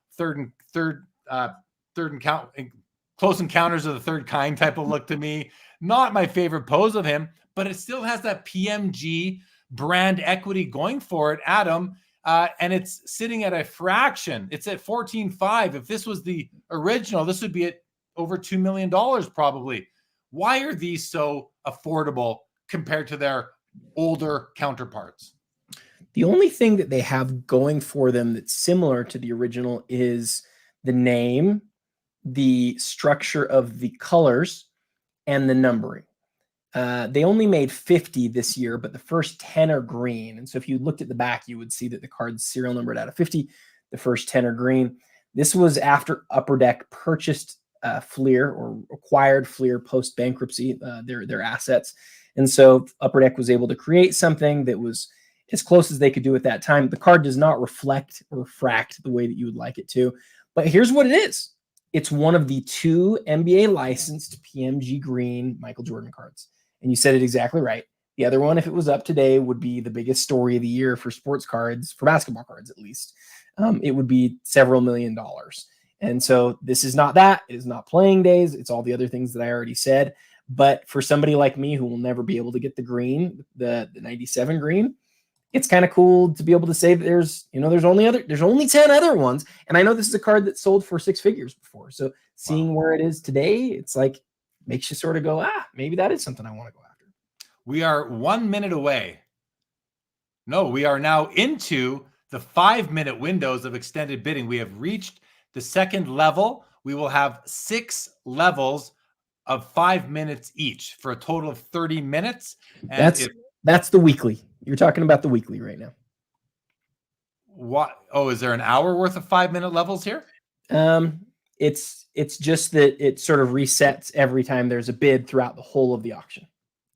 Close Encounters of the Third Kind type of look to me. Not my favorite pose of him, but it still has that PMG brand equity going for it, Adam. And it's sitting at a fraction. It's at 14.5. If this was the original, this would be at over $2 million probably. Why are these so affordable compared to their older counterparts? The only thing that they have going for them that's similar to the original is the name, the structure of the colors, and the numbering. They only made 50 this year, but the first 10 are green. And so if you looked at the back, you would see that the card's serial numbered out of 50. The first 10 are green. This was after Upper Deck purchased Fleer or acquired Fleer post bankruptcy, their assets. And so Upper Deck was able to create something that was as close as they could do at that time. The card does not reflect or refract the way that you would like it to. But here's what it is. It's one of the 2 NBA licensed PMG green Michael Jordan cards. And you said it exactly right. The other one, if it was up today, would be the biggest story of the year for sports cards, for basketball cards at least. It would be several $1 million. And so this is not that. It is not playing days. It's all the other things that I already said. But for somebody like me who will never be able to get the green, the 97 green, it's kind of cool to be able to say that there's only 10 other ones. And I know this is a card that sold for 6 figures before. So seeing where it is today, it's like, makes you sort of go, maybe that is something I want to go after. We are 1 minute away. No, we are now into the 5-minute windows of extended bidding. We have reached the second level. We will have 6 levels of 5 minutes each for a total of 30 minutes. And that's the weekly. You're talking about the weekly right now. What? Oh, is there an hour worth of 5-minute levels here? It's just that it sort of resets every time there's a bid throughout the whole of the auction.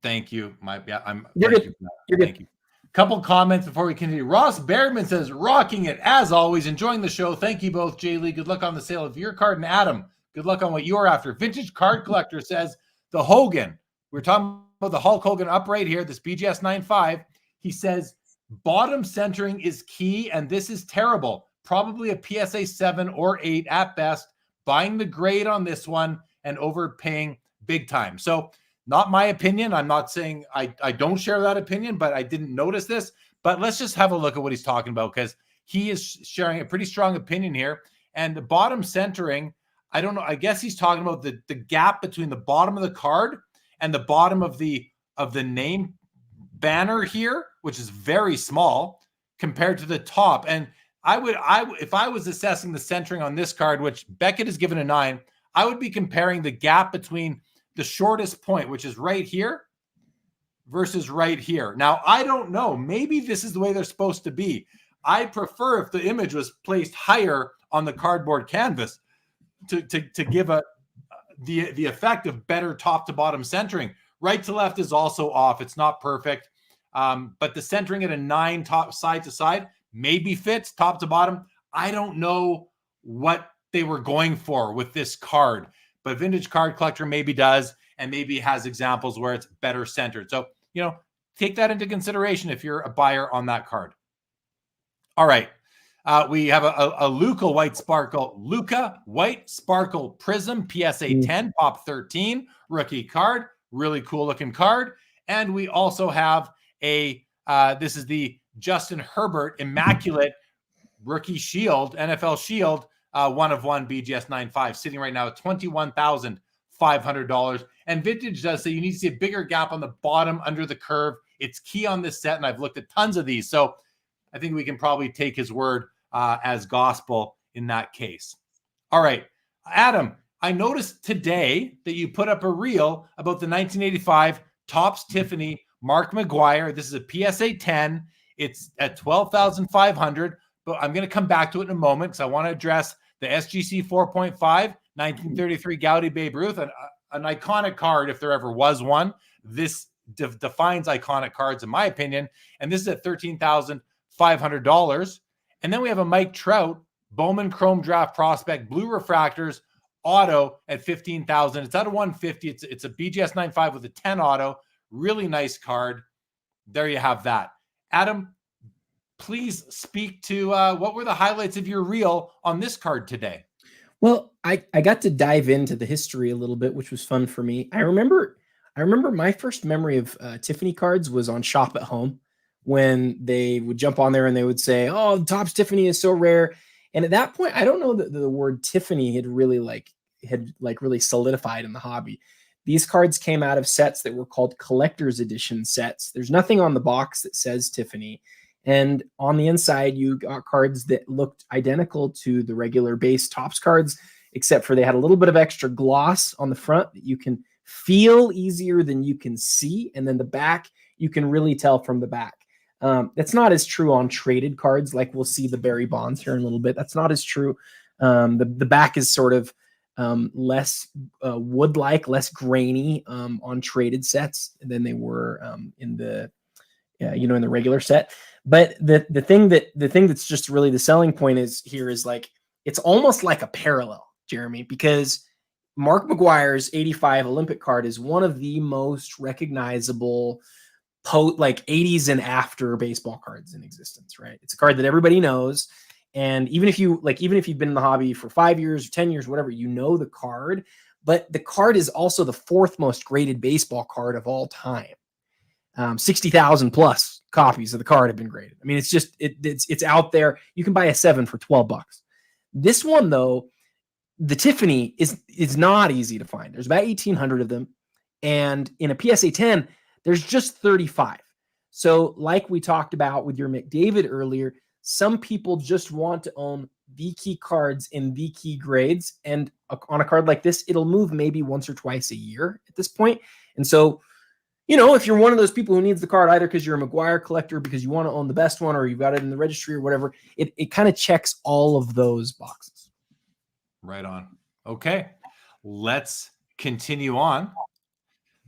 Thank you. You're good. Thank you. Couple comments before we continue. Ross Behrman says, rocking it as always, enjoying the show. Thank you both, Jay Lee. Good luck on the sale of your card. And Adam, good luck on what you're after. Vintage Card Collector says, the Hogan. We're talking about the Hulk Hogan up right here, this BGS 9.5. He says, bottom centering is key, and this is terrible. Probably a PSA 7 or 8 at best. Buying the grade on this one and overpaying big time. So not my opinion. I'm not saying I don't share that opinion, but I didn't notice this. But let's just have a look at what he's talking about, because he is sharing a pretty strong opinion here. And the bottom centering, I don't know. I guess he's talking about the gap between the bottom of the card and the bottom of the name banner here, which is very small compared to the top. And if I was assessing the centering on this card, which Beckett has given a 9, I would be comparing the gap between the shortest point, which is right here, versus right here. Now, I don't know. Maybe this is the way they're supposed to be. I prefer if the image was placed higher on the cardboard canvas to give the effect of better top to bottom centering. Right to left is also off. It's not perfect. But the centering at a 9 top side to side maybe fits top to bottom. I don't know what they were going for with this card, but Vintage Card Collector maybe does, and maybe has examples where it's better centered. So, take that into consideration if you're a buyer on that card. All right. We have a Luca White Sparkle Prism PSA 10 Pop 13 rookie card. Really cool looking card. And we also have this is the Justin Herbert Immaculate Rookie Shield, NFL Shield, 1 of 1 BGS 9.5, sitting right now at $21,500. And Vintage does say you need to see a bigger gap on the bottom under the curve. It's key on this set, and I've looked at tons of these. So I think we can probably take his word as gospel in that case. All right, Adam, I noticed today that you put up a reel about the 1985 Topps Tiffany Mark McGuire. This is a PSA 10. It's at $12,500, but I'm going to come back to it in a moment because I want to address the SGC 4.5 1933 Gaudy Babe Ruth, an iconic card if there ever was one. This defines iconic cards in my opinion, and this is at $13,500. And then we have a Mike Trout Bowman Chrome Draft Prospect Blue Refractors auto at $15,000. It's out of 150. It's a BGS 9.5 with a 10 auto. Really nice card. There you have that. Adam, please speak to what were the highlights of your reel on this card today? Well, I got to dive into the history a little bit, which was fun for me. I remember my first memory of Tiffany cards was on Shop at Home, when they would jump on there and they would say, "Oh, Topps Tiffany is so rare." And at that point, I don't know that the word Tiffany had really really solidified in the hobby. These cards came out of sets that were called collector's edition sets. There's nothing on the box that says Tiffany. And on the inside, you got cards that looked identical to the regular base Topps cards, except for they had a little bit of extra gloss on the front that you can feel easier than you can see. And then the back, you can really tell from the back. That's not as true on traded cards. Like we'll see the Barry Bonds here in a little bit. That's not as true. The back is sort of less wood-like, less grainy on traded sets than they were in the regular set. But the thing that's just really the selling point is like it's almost like a parallel, Jeremy, because Mark McGuire's 85 Olympic card is one of the most recognizable 80s and after baseball cards in existence, right? It's a card that everybody knows. And even if you've been in the hobby for 5 years or 10 years, whatever, you know the card, but the card is also the 4th most graded baseball card of all time. 60,000 plus copies of the card have been graded. I mean, it's out there. You can buy a 7 for $12. This one though, the Tiffany is not easy to find. There's about 1,800 of them. And in a PSA 10, there's just 35. So like we talked about with your McDavid earlier, some people just want to own the key cards in the key grades. And on a card like this, it'll move maybe once or twice a year at this point. And so, if you're one of those people who needs the card, either because you're a McGuire collector, because you want to own the best one, or you've got it in the registry or whatever, it kind of checks all of those boxes. Right on. Okay. Let's continue on.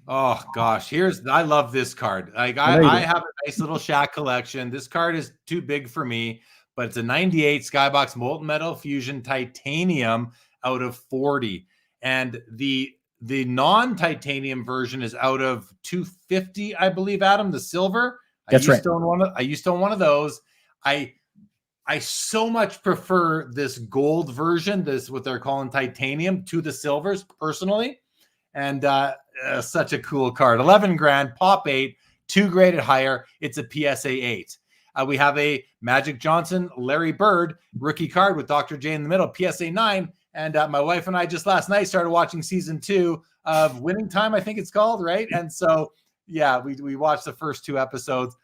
Oh gosh, I love this card. I have a nice little Shaq collection. This card is too big for me, but it's a 98 Skybox Molten Metal Fusion Titanium out of 40. And the non-titanium version is out of 250, I believe, Adam, the silver. That's right. I used to own one of those. I so much prefer this gold version, this what they're calling titanium, to the silvers personally. And such a cool card. 11 grand, pop 8, 2 graded higher. It's a PSA 8. We have a Magic Johnson, Larry Bird rookie card with Dr. J in the middle, PSA 9. And my wife and I just last night started watching season 2 of Winning Time, I think it's called, right? And so, yeah, we watched the first 2 episodes.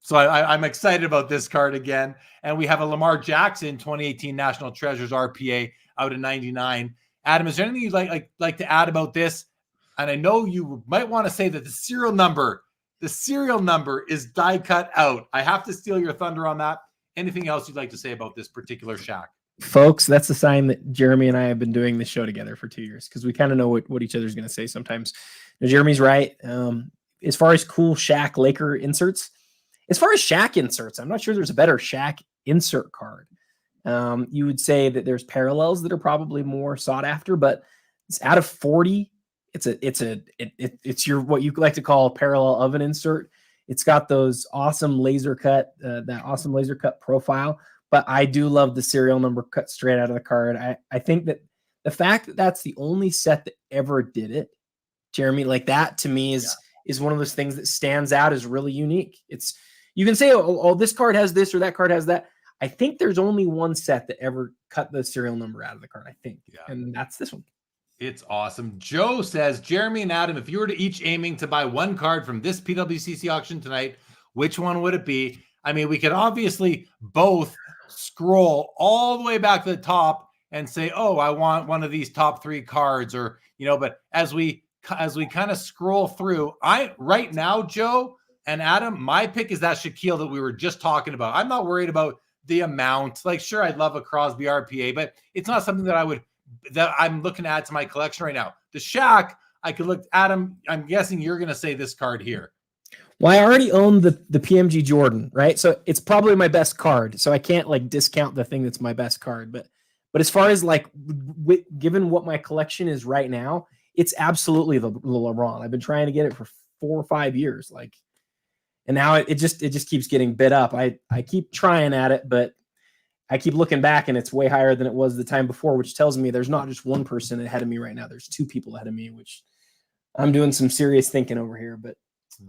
So I'm excited about this card again. And we have a Lamar Jackson 2018 National Treasures RPA out of 99. Adam, is there anything you'd like to add about this? And I know you might want to say that the serial number is die cut out. I have to steal your thunder on that. Anything else you'd like to say about this particular Shaq? Folks, that's a sign that Jeremy and I have been doing this show together for 2 years, because we kind of know what each other's going to say sometimes. Now, Jeremy's right. As far as cool Shaq Laker inserts, I'm not sure there's a better Shaq insert card. You would say that there's parallels that are probably more sought after, but it's out of 40. It's your what you like to call parallel of an insert. It's got those awesome laser cut profile. But I do love the serial number cut straight out of the card. I think that the fact that that's the only set that ever did it, Jeremy, like that to me is one of those things that stands out as really unique. You can say, oh, this card has this or that card has that. I think there's only one set that ever cut the serial number out of the card, I think. Yeah. And that's this one. It's awesome. Joe says, Jeremy and Adam, if you were to each aiming to buy one card from this PWCC auction tonight, which one would it be? I mean, we could obviously both scroll all the way back to the top and say, oh, I want one of these top 3 cards, or, but as we kind of scroll through, right now, Joe and Adam, my pick is that Shaquille that we were just talking about. I'm not worried about the amount. Like, sure, I'd love a Crosby RPA, but it's not something that I'm looking to add to my collection right now. The Shaq, I could look. Adam, I'm guessing you're going to say this card here. Well, I already own the PMG Jordan, right? So it's probably my best card. So I can't discount the thing that's my best card. But as far as given what my collection is right now, it's absolutely the LeBron. I've been trying to get it for 4 or 5 years. And now it just keeps getting bid up. I keep trying at it, but I keep looking back and it's way higher than it was the time before, which tells me there's not just one person ahead of me right now. There's 2 people ahead of me, which I'm doing some serious thinking over here, but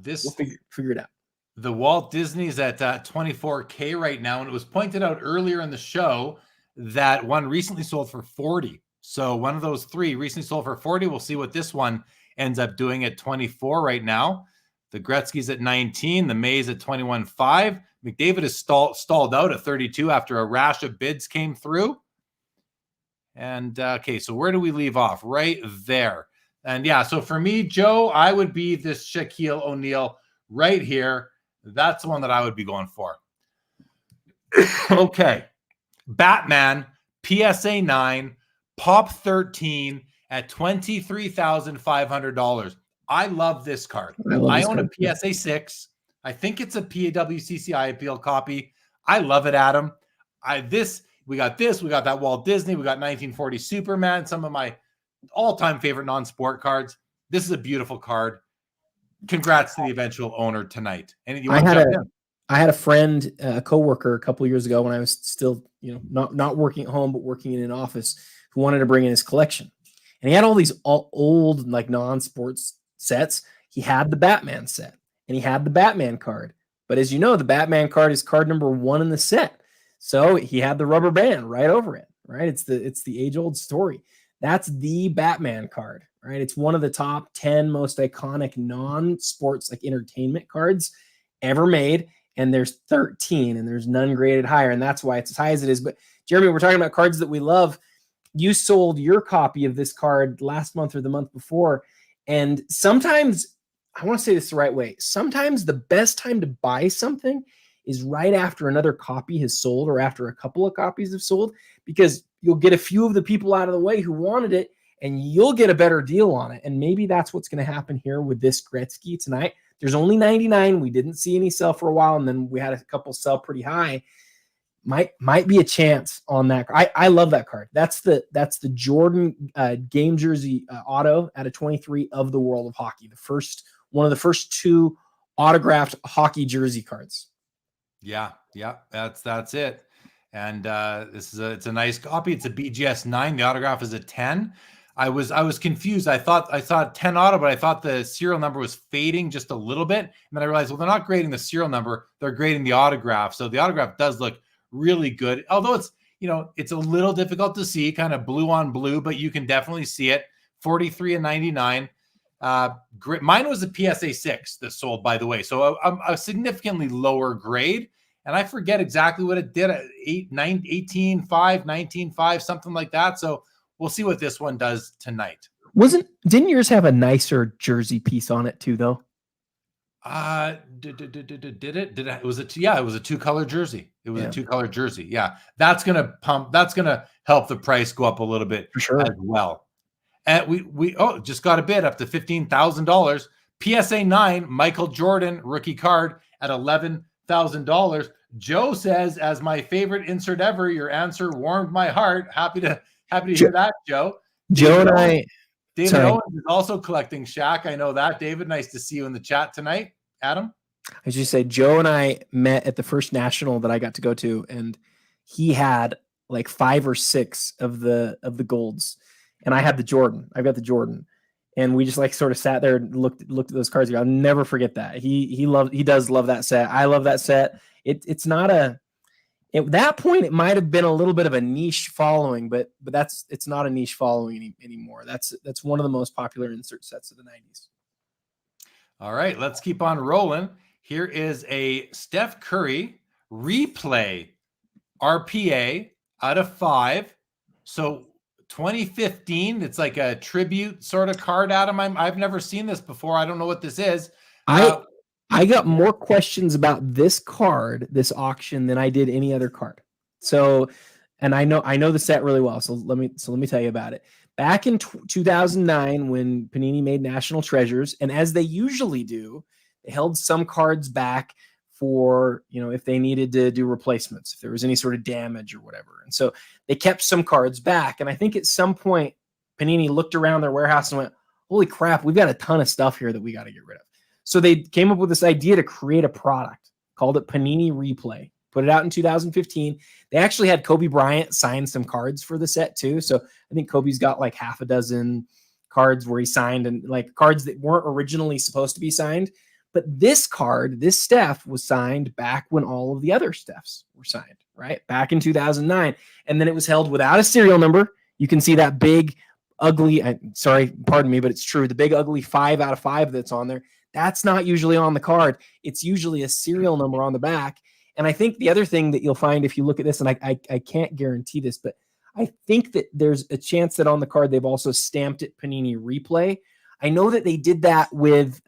we'll figure it out. The Walt Disney's at $24K right now. And it was pointed out earlier in the show that one recently sold for $40. So one of those 3 recently sold for $40. We'll see what this one ends up doing at $24 right now. The Gretzky's at $19, the Mays at $21.5. McDavid is stalled out at $32 after a rash of bids came through. And okay, so where do we leave off? Right there. And yeah, so for me, Joe, I would be this Shaquille O'Neal right here. That's the one that I would be going for. Okay. Batman, PSA 9, Pop 13 at $23,500. I love this card. I own a PSA 6. I think it's a PWCC IPL copy. I love it, Adam. We got that Walt Disney. We got 1940 Superman, some of my all-time favorite non-sport cards. This is a beautiful card. Congrats to the eventual owner tonight. And you want to jump in? I had a friend, a coworker a couple of years ago when I was still, not working at home, but working in an office, who wanted to bring in his collection. And he had all these old, non-sports sets. He had the Batman set and he had the Batman card. But as you know, the Batman card is card number 1 in the set. So he had the rubber band right over it, right? It's the age-old story. That's the Batman card, right? It's one of the top 10 most iconic non-sports entertainment cards ever made. And there's 13 and there's none graded higher. And that's why it's as high as it is. But Jeremy, we're talking about cards that we love. You sold your copy of this card last month or the month before. And sometimes, I want to say this the right way, sometimes the best time to buy something is right after another copy has sold or after a couple of copies have sold, because you'll get a few of the people out of the way who wanted it and you'll get a better deal on it. And maybe that's what's going to happen here with this Gretzky tonight. There's only 99. We didn't see any sell for a while, and then we had a couple sell pretty high. Might be a chance on that. I love that card. That's the Jordan game jersey auto out of 23 of the world of hockey. One of the first 2 autographed hockey jersey cards. Yeah, that's it. And it's a nice copy. It's a BGS 9. The autograph is a 10. I was confused. I thought I saw 10 auto, but I thought the serial number was fading just a little bit. And then I realized, well, they're not grading the serial number, they're grading the autograph. So the autograph does look really good. Although it's, it's a little difficult to see, kind of blue on blue, but you can definitely see it. 43 and 99. Mine was a PSA 6 that sold, by the way. So a significantly lower grade. And I forget exactly what it did, 18.5, 19.5, something like that. So we'll see what this one does tonight. Didn't yours have a nicer jersey piece on it too, though? Did it? It was a two-color jersey. It was a two-color jersey. Yeah. That's gonna help the price go up a little bit for sure as well. And we just got a bid up to $15,000. PSA 9 Michael Jordan rookie card at $11,000. Joe says, as my favorite insert ever, your answer warmed my heart. Happy to hear that, Joe. David Owens is also collecting Shaq. I know that. David, nice to see you in the chat tonight. Adam? I should say, Joe and I met at the first national that I got to go to, and he had like 5 or 6 of the golds, and I had the Jordan. I've got the Jordan. And we just like sort of sat there and looked at those cards. I'll never forget that. He does love that set. I love that set. It's not at that point, it might have been a little bit of a niche following, but it's not a niche following anymore. That's one of the most popular insert sets of the 90s. All right, let's keep on rolling. Here is a Steph Curry replay RPA out of 5. So 2015, it's like a tribute sort of card, Adam. I've never seen this before. I don't know what this is. I got more questions about this card, this auction, than I did any other card. So, and I know the set really well. So let me tell you about it. Back in 2009, when Panini made National Treasures, and as they usually do, they held some cards back for, if they needed to do replacements, if there was any sort of damage or whatever. And so they kept some cards back. And I think at some point, Panini looked around their warehouse and went, holy crap, we've got a ton of stuff here that we got to get rid of. So they came up with this idea to create a product, called it Panini Replay, put it out in 2015. They actually had Kobe Bryant sign some cards for the set too. So I think Kobe's got like half a dozen cards where he signed, and like cards that weren't originally supposed to be signed. But this card, this Steph, was signed back when all of the other Stephs were signed, right? Back in 2009. And then it was held without a serial number. You can see that big, ugly, pardon me, but it's true. The big, ugly 5 out of 5 that's on there. That's not usually on the card. It's usually a serial number on the back. And I think the other thing that you'll find if you look at this, and I can't guarantee this, but I think that there's a chance that on the card they've also stamped it Panini Replay. I know that they did that with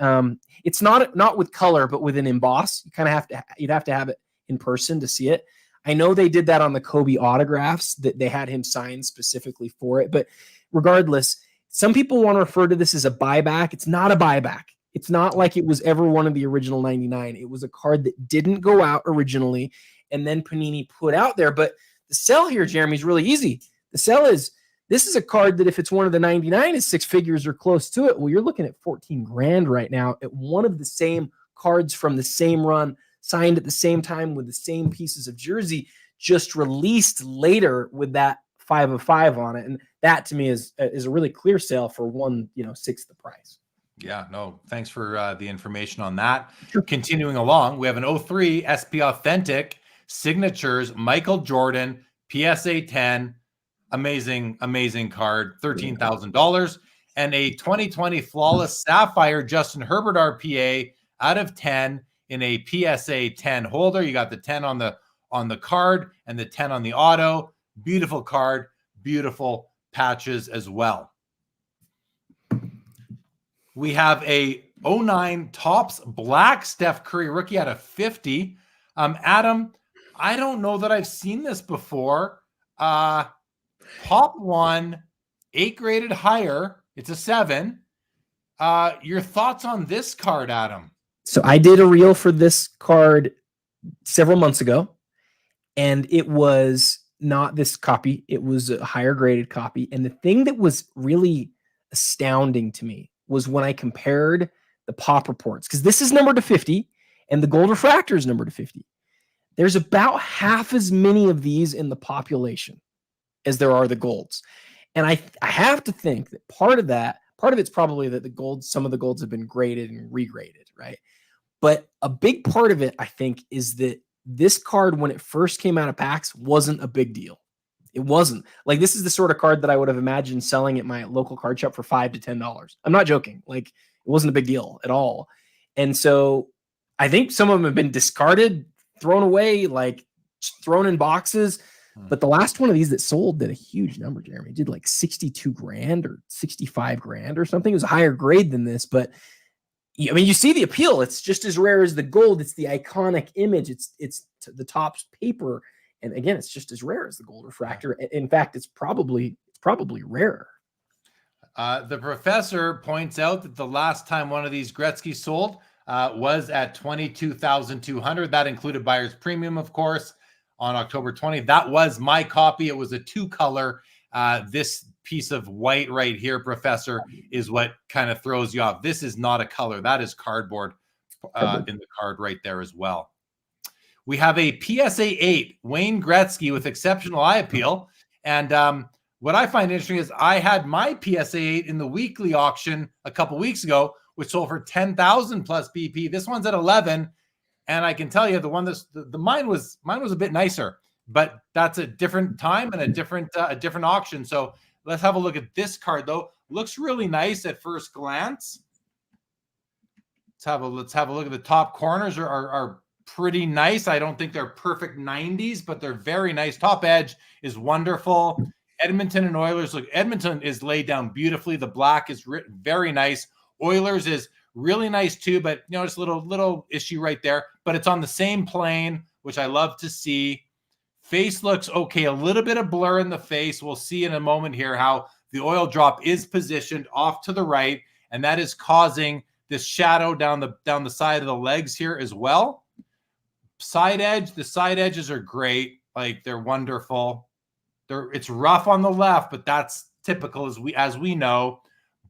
it's not with color, but with an emboss. You'd have to have it in person to see it. I know they did that on the Kobe autographs, that they had him sign specifically for it. But regardless, some people want to refer to this as a buyback. It's not a buyback. It's not like it was ever one of the original 99. It was a card that didn't go out originally, and then Panini put out there. But the sell here, Jeremy, is really easy. The sell is, this is a card that if it's one of the 99 is 6 figures or close to it. Well, you're looking at 14 grand right now at one of the same cards from the same run, signed at the same time with the same pieces of jersey, just released later with that 5 of 5 on it. And that to me is a really clear sale for 1/6 the price. Yeah, no, thanks for the information on that. Sure. Continuing along, we have an 03 SP Authentic Signatures Michael Jordan PSA 10. Amazing card, $13,000. And a 2020 Flawless Sapphire Justin Herbert RPA out of 10 in a PSA 10 holder. You got the 10 on the card and the 10 on the auto. Beautiful card, beautiful patches as well. We have a 09 Topps Black Steph Curry rookie out of 50. Adam, I don't know that I've seen this before. Pop 1, 8 graded higher. It's a 7. Your thoughts on this card, Adam? So I did a reel for this card several months ago, and it was not this copy. It was a higher graded copy. And the thing that was really astounding to me was when I compared the pop reports, because this is numbered to 50 and the gold refractor is numbered to 50. There's about half as many of these in the population as there are the golds. And I have to think that part of it's probably that some of the golds have been graded and regraded, right? But a big part of it, I think, is that this card, when it first came out of packs, wasn't a big deal. It wasn't. Like, this is the sort of card that I would have imagined selling at my local card shop for $5 to $10. I'm not joking. Like, it wasn't a big deal at all. And so I think some of them have been discarded, thrown away, like thrown in boxes. But the last one of these that sold did a huge number, Jeremy. It did like 62 grand or 65 grand or something. It was a higher grade than this, but I mean, you see the appeal. It's just as rare as the gold. It's the iconic image. It's the Topps paper. And again, it's just as rare as the gold refractor. In fact, it's probably rarer. The professor points out that the last time one of these Gretzky sold was at $22,200. That included buyer's premium, of course, on October 20th. That was my copy. It was a 2-color. This piece of white right here, professor, is what kind of throws you off. This is not a color. That is cardboard in the card right there as well. We have a PSA 8 Wayne Gretzky with exceptional eye appeal. And what I find interesting is I had my PSA 8 in the weekly auction a couple weeks ago, which sold for 10,000 plus BP. This one's at 11. And I can tell you mine was a bit nicer, but that's a different time and a different auction. So let's have a look at this card though. Looks really nice at first glance. Let's have a look at the top corners are pretty nice. I don't think they're perfect 90s, but they're very nice. Top edge is wonderful. Edmonton and Oilers. Look, Edmonton is laid down beautifully. The black is very nice. Oilers is really nice too, but just a little issue right there. But it's on the same plane, which I love to see. Face looks okay. A little bit of blur in the face. We'll see in a moment here how the oil drop is positioned off to the right, and that is causing this shadow down the side of the legs here as well. Side edge, the side edges are great. Like, they're wonderful. It's rough on the left, but that's typical as we know.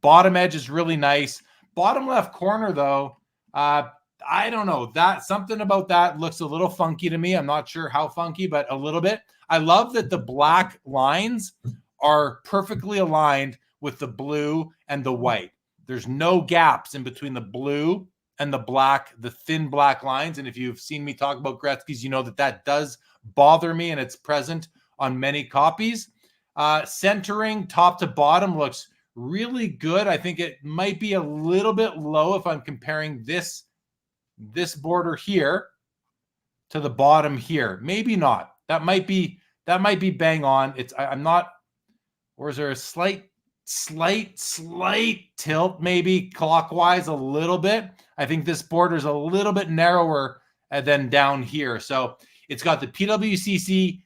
Bottom edge is really nice. Bottom left corner though, I don't know, that something about that looks a little funky to me. I'm not sure how funky, but a little bit. I love that the black lines are perfectly aligned with the blue and the white. There's no gaps in between the blue and the black, the thin black lines. And if you've seen me talk about Gretzky's, you know that does bother me, and it's present on many copies. Centering top to bottom looks really good. I think it might be a little bit low if I'm comparing this border here to the bottom here. Maybe not. That might be bang on. I'm not, or is there a slight tilt, maybe clockwise a little bit? I think this border is a little bit narrower than down here. So it's got the PWCC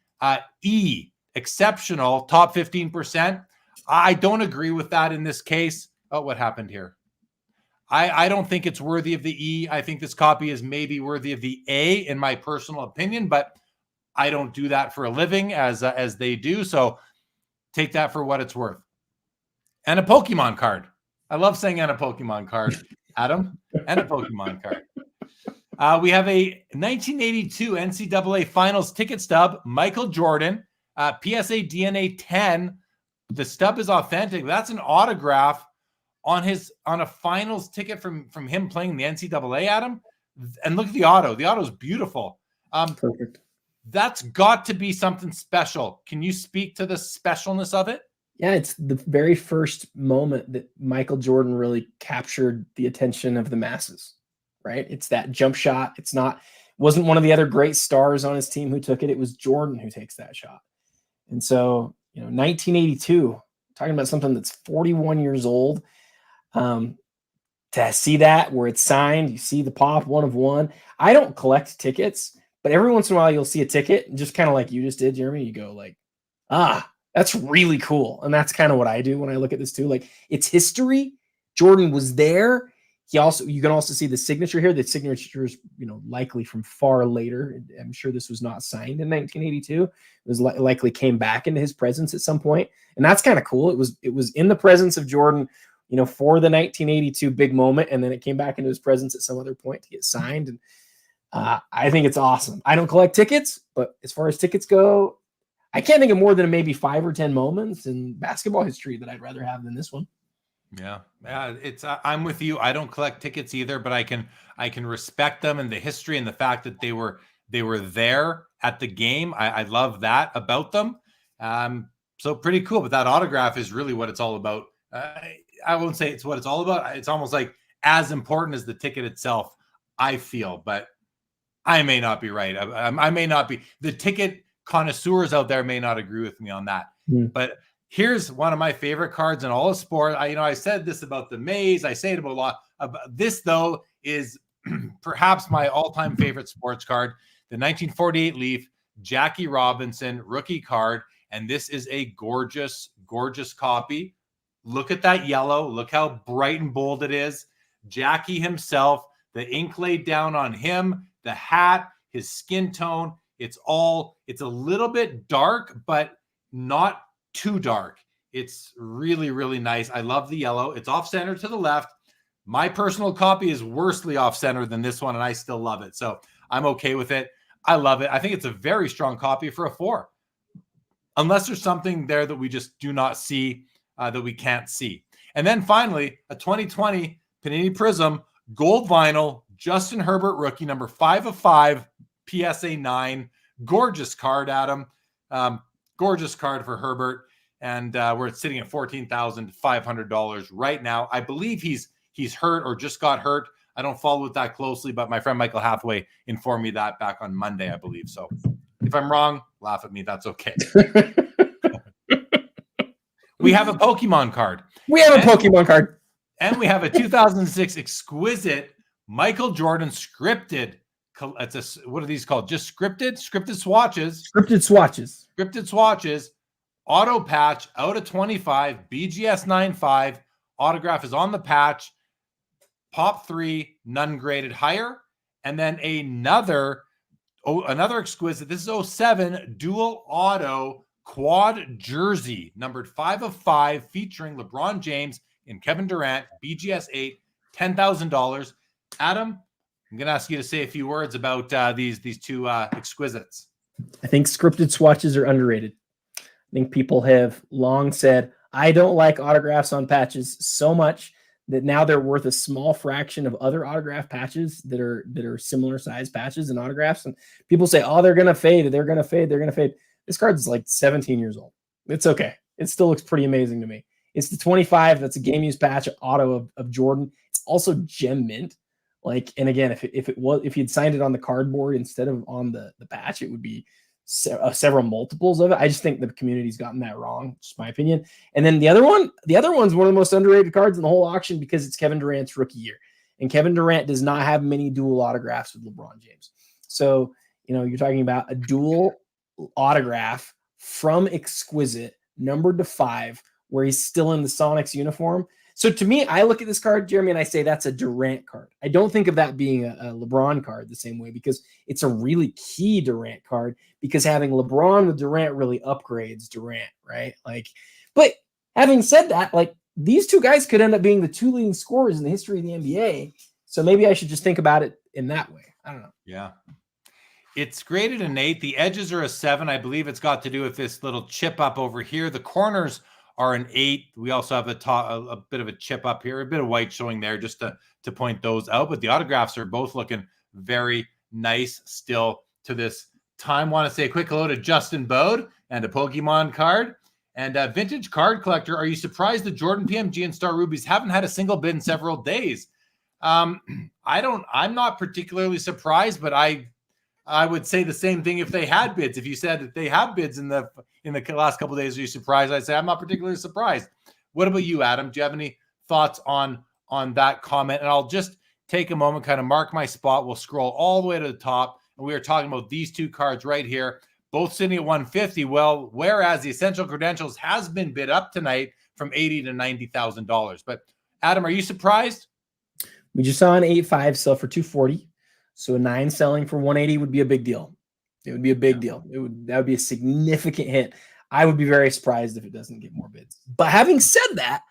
E exceptional top 15%. I don't agree with that in this case. Oh, what happened here? I don't think it's worthy of the E. I think this copy is maybe worthy of the A in my personal opinion, but I don't do that for a living as they do. So take that for what it's worth. And a Pokemon card. I love saying and a Pokemon card, Adam. And a Pokemon card. We have a 1982 NCAA Finals ticket stub, Michael Jordan, PSA DNA 10. The stub is authentic. That's an autograph on a finals ticket from him playing the NCAA, Adam. And look at the auto. The auto is beautiful. Perfect. That's got to be something special. Can you speak to the specialness of it? Yeah, it's the very first moment that Michael Jordan really captured the attention of the masses, right? It's that jump shot. Wasn't one of the other great stars on his team who took it. It was Jordan who takes that shot. And so, 1982, talking about something that's 41 years old, to see that where it's signed, you see the pop 1 of 1. I don't collect tickets, but every once in a while you'll see a ticket, and just kind of like you just did, Jeremy, you go like, that's really cool. And that's kind of what I do when I look at this too. Like, it's history. Jordan was there. You can also see the signature here. The signature is, likely from far later. I'm sure this was not signed in 1982. It was likely came back into his presence at some point. And that's kind of cool. It was in the presence of Jordan, for the 1982 big moment. And then it came back into his presence at some other point to get signed. And I think it's awesome. I don't collect tickets, but as far as tickets go, I can't think of more than maybe 5 or 10 moments in basketball history that I'd rather have than this one. Yeah, it's I'm with you. I don't collect tickets either, but I can respect them and the history and the fact that they were there at the game. I love that about them. So pretty cool. But that autograph is really what it's all about. I won't say it's what it's all about. It's almost like as important as the ticket itself, I feel, but I may not be right. I may not be. The ticket connoisseurs out there may not agree with me on that. But here's one of my favorite cards in all of sport. I said this about the Maze. I say it about a lot. This, though, is perhaps my all-time favorite sports card, the 1948 Leaf Jackie Robinson rookie card. And this is a gorgeous, gorgeous copy. Look at that yellow. Look how bright and bold it is. Jackie himself, the ink laid down on him, the hat, his skin tone. It's a little bit dark, but not too dark. It's really, really nice. I love the yellow. It's off center to the left. My personal copy is worsely off center than this one, and I still love it. So I'm okay with it. I love it. I think it's a very strong copy for a 4. Unless there's something there that we just do not see, that we can't see. And then finally, a 2020 Panini Prism gold vinyl Justin Herbert rookie, number 5 of 5, PSA 9. Gorgeous card, Adam. Gorgeous card for Herbert. And we're sitting at $14,500 right now. I believe he's hurt or just got hurt. I don't follow it that closely, but my friend Michael Hathaway informed me that back on Monday, I believe. So if I'm wrong, laugh at me. That's okay. We have a Pokemon card. Pokemon card. And we have a 2006 Exquisite Michael Jordan scripted. What are these called? Just scripted swatches. Scripted swatches. Auto patch out of 25. BGS 95. Autograph is on the patch. Pop 3, none graded higher. And then another Exquisite. This is 07 dual auto quad jersey, numbered 5 of 5, featuring LeBron James and Kevin Durant, BGS 8, $10,000. Adam, I'm going to ask you to say a few words about these two Exquisites. I think scripted swatches are underrated. I think people have long said, I don't like autographs on patches so much that now they're worth a small fraction of other autograph patches that are similar size patches and autographs. And people say, oh, they're going to fade. They're going to fade. This card's like 17 years old. It's okay. It still looks pretty amazing to me. It's the 25. That's a game used patch auto of Jordan. It's also gem mint. And again, if you'd signed it on the cardboard instead of on the patch, it would be several multiples of it. I just think the community's gotten that wrong. Just my opinion. And then the other one's one of the most underrated cards in the whole auction because it's Kevin Durant's rookie year, and Kevin Durant does not have many dual autographs with LeBron James. So you're talking about a dual autograph from Exquisite, numbered to 5, where he's still in the Sonics uniform. So to me, I look at this card, Jeremy, and I say that's a Durant card. I don't think of that being a LeBron card the same way, because it's a really key Durant card, because having LeBron with Durant really upgrades Durant, right? But having said that, these two guys could end up being the 2 leading scorers in the history of the NBA. So maybe I should just think about it in that way. I don't know. Yeah. It's graded an 8. The edges are a 7. I believe it's got to do with this little chip up over here. The corners are an 8. We also have a bit of a chip up here, a bit of white showing there just to point those out. But the autographs are both looking very nice still to this time. Want to say a quick hello to Justin Bode and a Pokemon card. And Vintage Card Collector, are you surprised the Jordan PMG and Star Rubies haven't had a single bid in several days? I'm not particularly surprised, but I would say the same thing if they had bids. If you said that they have bids in the last couple of days, are you surprised? I'd say I'm not particularly surprised. What about you, Adam? Do you have any thoughts on that comment? And I'll just take a moment, kind of mark my spot. We'll scroll all the way to the top. And we are talking about these two cards right here, both sitting at 150. Well, whereas the Essential Credentials has been bid up tonight from $80,000 to $90,000. But Adam, are you surprised? We just saw an 8.5 sell for $240. So a 9 selling for $180 would be a big deal. It would be a big deal. That would be a significant hit. I would be very surprised if it doesn't get more bids. But having said that,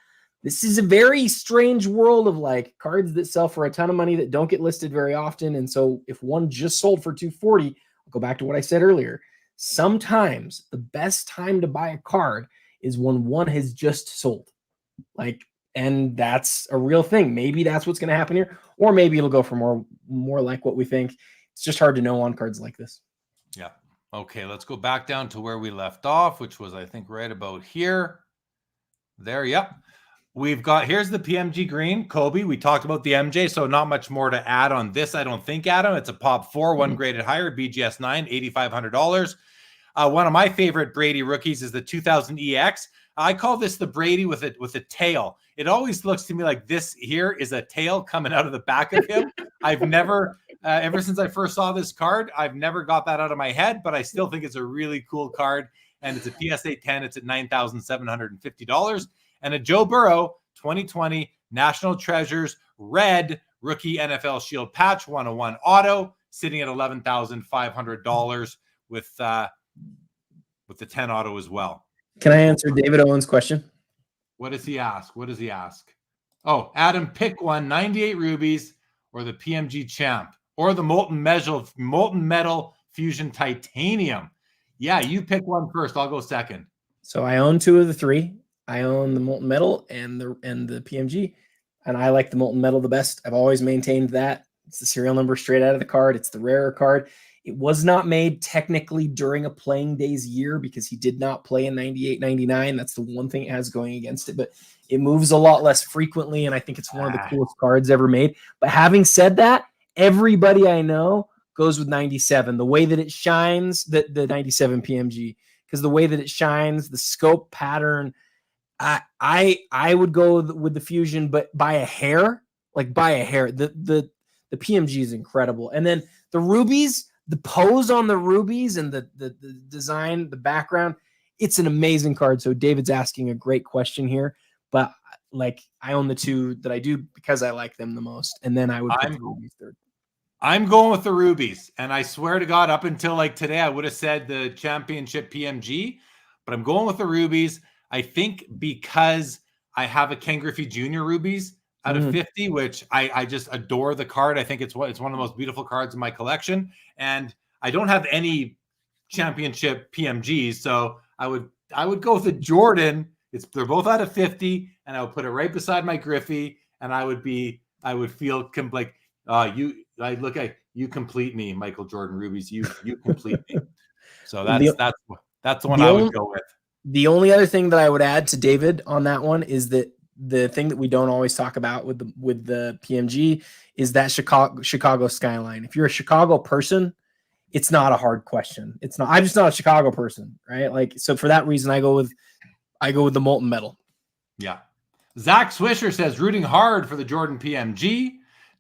this is a very strange world of cards that sell for a ton of money that don't get listed very often. And so if one just sold for $240, I'll go back to what I said earlier. sometimes the best time to buy a card is when one has just sold. Like, and that's a real thing. Maybe that's what's going to happen here, or maybe it'll go for more like what we think. It's just hard to know on cards like this. Yeah. Okay, let's go back down to where we left off, which was, I think, right about here. There, yep. We've got, here's the PMG green, Kobe. We talked about the MJ, so not much more to add on this, I don't think, Adam. It's a pop 4, one graded higher, BGS 9, $8,500. One of my favorite Brady rookies is the 2000 EX. I call this the Brady with a tail. It always looks to me like this here is a tail coming out of the back of him. I've never, ever since I first saw this card, I've never got that out of my head, but I still think it's a really cool card. And it's a PSA 10. It's at $9,750. And a Joe Burrow 2020 National Treasures red rookie NFL Shield patch 101 auto sitting at $11,500 with the 10 auto as well. Can I answer David Owen's question? What does he ask? Oh, Adam, pick one, 98 rubies or the PMG champ or the molten metal fusion titanium. Yeah, you pick one first. I'll go second. So I own 2 of the 3. I own the molten metal and the PMG, and I like the molten metal the best. I've always maintained that. It's the serial number straight out of the card. It's the rarer card. It was not made technically during a playing days year because he did not play in 98, 99. That's the one thing it has going against it, but it moves a lot less frequently, and I think it's one of the coolest cards ever made. But having said that, everybody I know goes with 97. The way that it shines, the 97 PMG, because the way that it shines, the scope pattern, I would go with the fusion, but by a hair, like by a hair. The PMG is incredible, and then the rubies, the pose on the rubies, and the design, the background. It's an amazing card. So David's asking a great question here, but like I own the 2 that I do because I like them the most, and then I would put the rubies third. I'm going with the rubies, and I swear to God, up until like today, I would have said the championship PMG, but I'm going with the rubies. I think because I have a Ken Griffey Jr. rubies out of 50, which I just adore the card. I think it's one of the most beautiful cards in my collection, and I don't have any championship PMGs, so I would go with the Jordan. They're both out of 50, and I would put it right beside my Griffey, and I would feel like you complete me, Michael Jordan rubies. You complete me. So that's the one I would go with. The only other thing that I would add to David on that one is that the thing that we don't always talk about with the PMG is that Chicago skyline. If you're a Chicago person, it's not a hard question. It's not. I'm just not a Chicago person, right? Like, so for that reason, I go with the molten metal. Yeah. Zach Swisher says rooting hard for the Jordan PMG.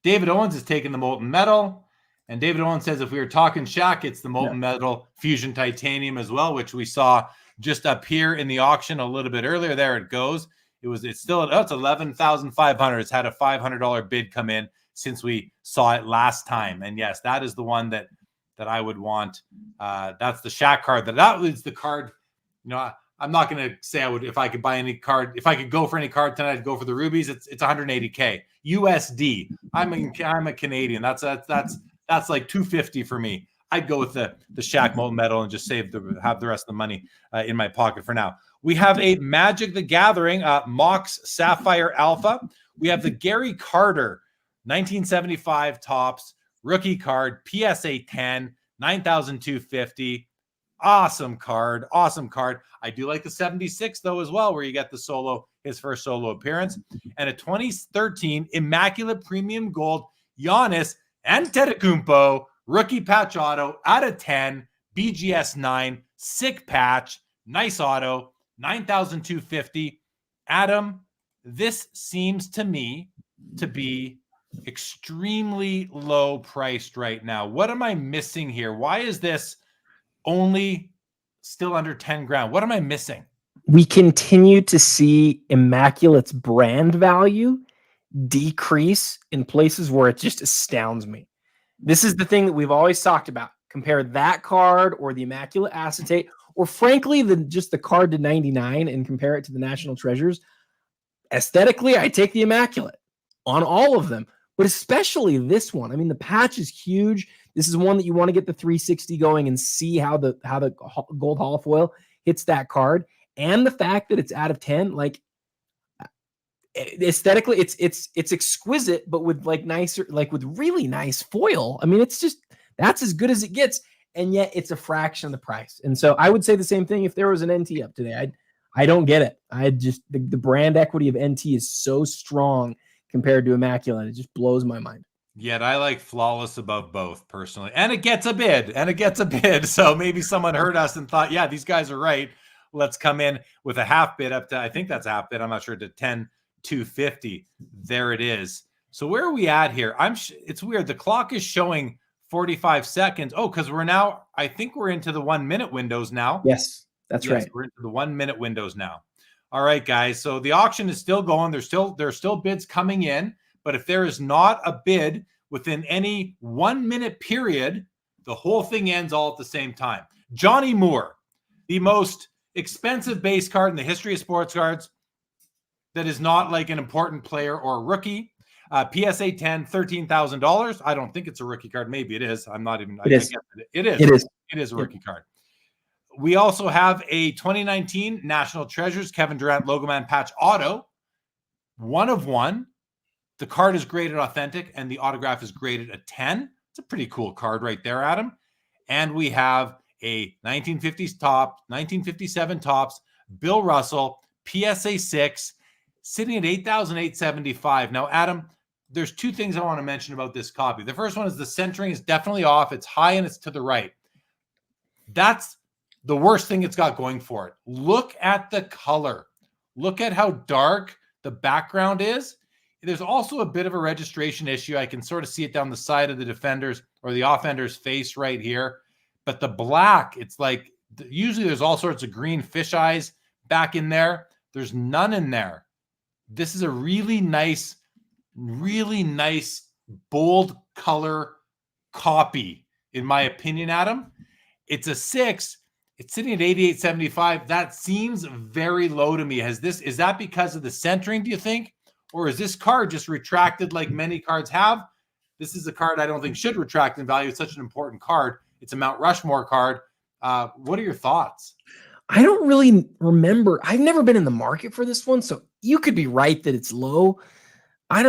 David Owens is taking the molten metal. And David Owens says if we were talking Shaq, it's the molten metal fusion titanium as well, which we saw just up here in the auction a little bit earlier. There it goes. It's still it's $11,500. It's had a $500 bid come in since we saw it last time. And yes, that is the one that I would want. That's the Shaq card. That was the card. You know, I'm not going to say I would, if I could buy any card, if I could go for any card tonight, I'd go for the rubies. It's $180K USD. I'm a Canadian. That's like $250 for me. I'd go with the Shaq molten metal and just have the rest of the money in my pocket for now. We have a Magic the Gathering Mox Sapphire Alpha. We have the Gary Carter 1975 Topps rookie card, PSA 10, $9,250. Awesome card. I do like the 76 though as well, where you get his first solo appearance, and a 2013 Immaculate Premium Gold Giannis Antetokounmpo rookie patch auto out of 10, BGS 9, sick patch, nice auto, $9,250. Adam, this seems to me to be extremely low priced right now. What am I missing here? Why is this only still under 10 grand? What am I missing? We continue to see Immaculate's brand value decrease in places where it just astounds me. This is the thing that we've always talked about. Compare that card or the Immaculate Acetate, or frankly, just the card to 99 and compare it to the National Treasures. Aesthetically, I take the Immaculate on all of them, but especially this one. I mean, the patch is huge. This is one that you want to get the 360 going and see how the gold hollow foil hits that card. And the fact that it's out of 10, like aesthetically, it's exquisite, but with like nicer, like with really nice foil. I mean, it's just, that's as good as it gets. And yet it's a fraction of the price. And so I would say the same thing if there was an NT up today. I don't get it. I just, the brand equity of NT is so strong compared to Immaculate. It just blows my mind. Yet I like Flawless above both personally. And it gets a bid. So maybe someone heard us and thought, yeah, these guys are right. Let's come in with a half bid up to, I think that's a half bid. I'm not sure, to 10,250. There it is. So where are we at here? It's weird. The clock is showing 45 seconds. Oh, because I think we're into the 1 minute windows now. Yes, that's right. We're into the 1 minute windows now. All right, guys. So the auction is still going. There's still bids coming in. But if there is not a bid within any 1 minute period, the whole thing ends all at the same time. Johnny Moore, the most expensive base card in the history of sports cards that is not like an important player or a rookie. PSA 10, $13,000. I don't think it's a rookie card. Maybe it is. I'm not even. It is. It is. It is a rookie card. We also have a 2019 National Treasures Kevin Durant Logoman patch auto. 1 of 1. The card is graded authentic and the autograph is graded a 10. It's a pretty cool card right there, Adam. And we have a 1950s top, 1957 tops, Bill Russell, PSA 6, sitting at $8,875. Now, Adam, there's 2 things I want to mention about this copy. The first one is the centering is definitely off. It's high and it's to the right. That's the worst thing it's got going for it. Look at the color. Look at how dark the background is. There's also a bit of a registration issue. I can sort of see it down the side of the defender's or the offender's face right here. But the black, it's like, usually there's all sorts of green fish eyes back in there. There's none in there. This is a really nice, bold color copy, in my opinion, Adam. It's a 6. It's sitting at 88.75. That seems very low to me. Is that because of the centering, do you think? Or is this card just retracted like many cards have? This is a card I don't think should retract in value. It's such an important card. It's a Mount Rushmore card. What are your thoughts? I don't really remember. I've never been in the market for this one, so you could be right that it's low. I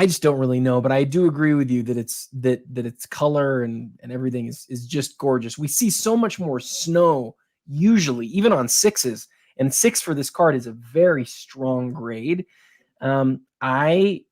just don't really know, but I do agree with you that its color and everything is just gorgeous. We see so much more snow usually, even on 6s, and 6 for this card is a very strong grade. I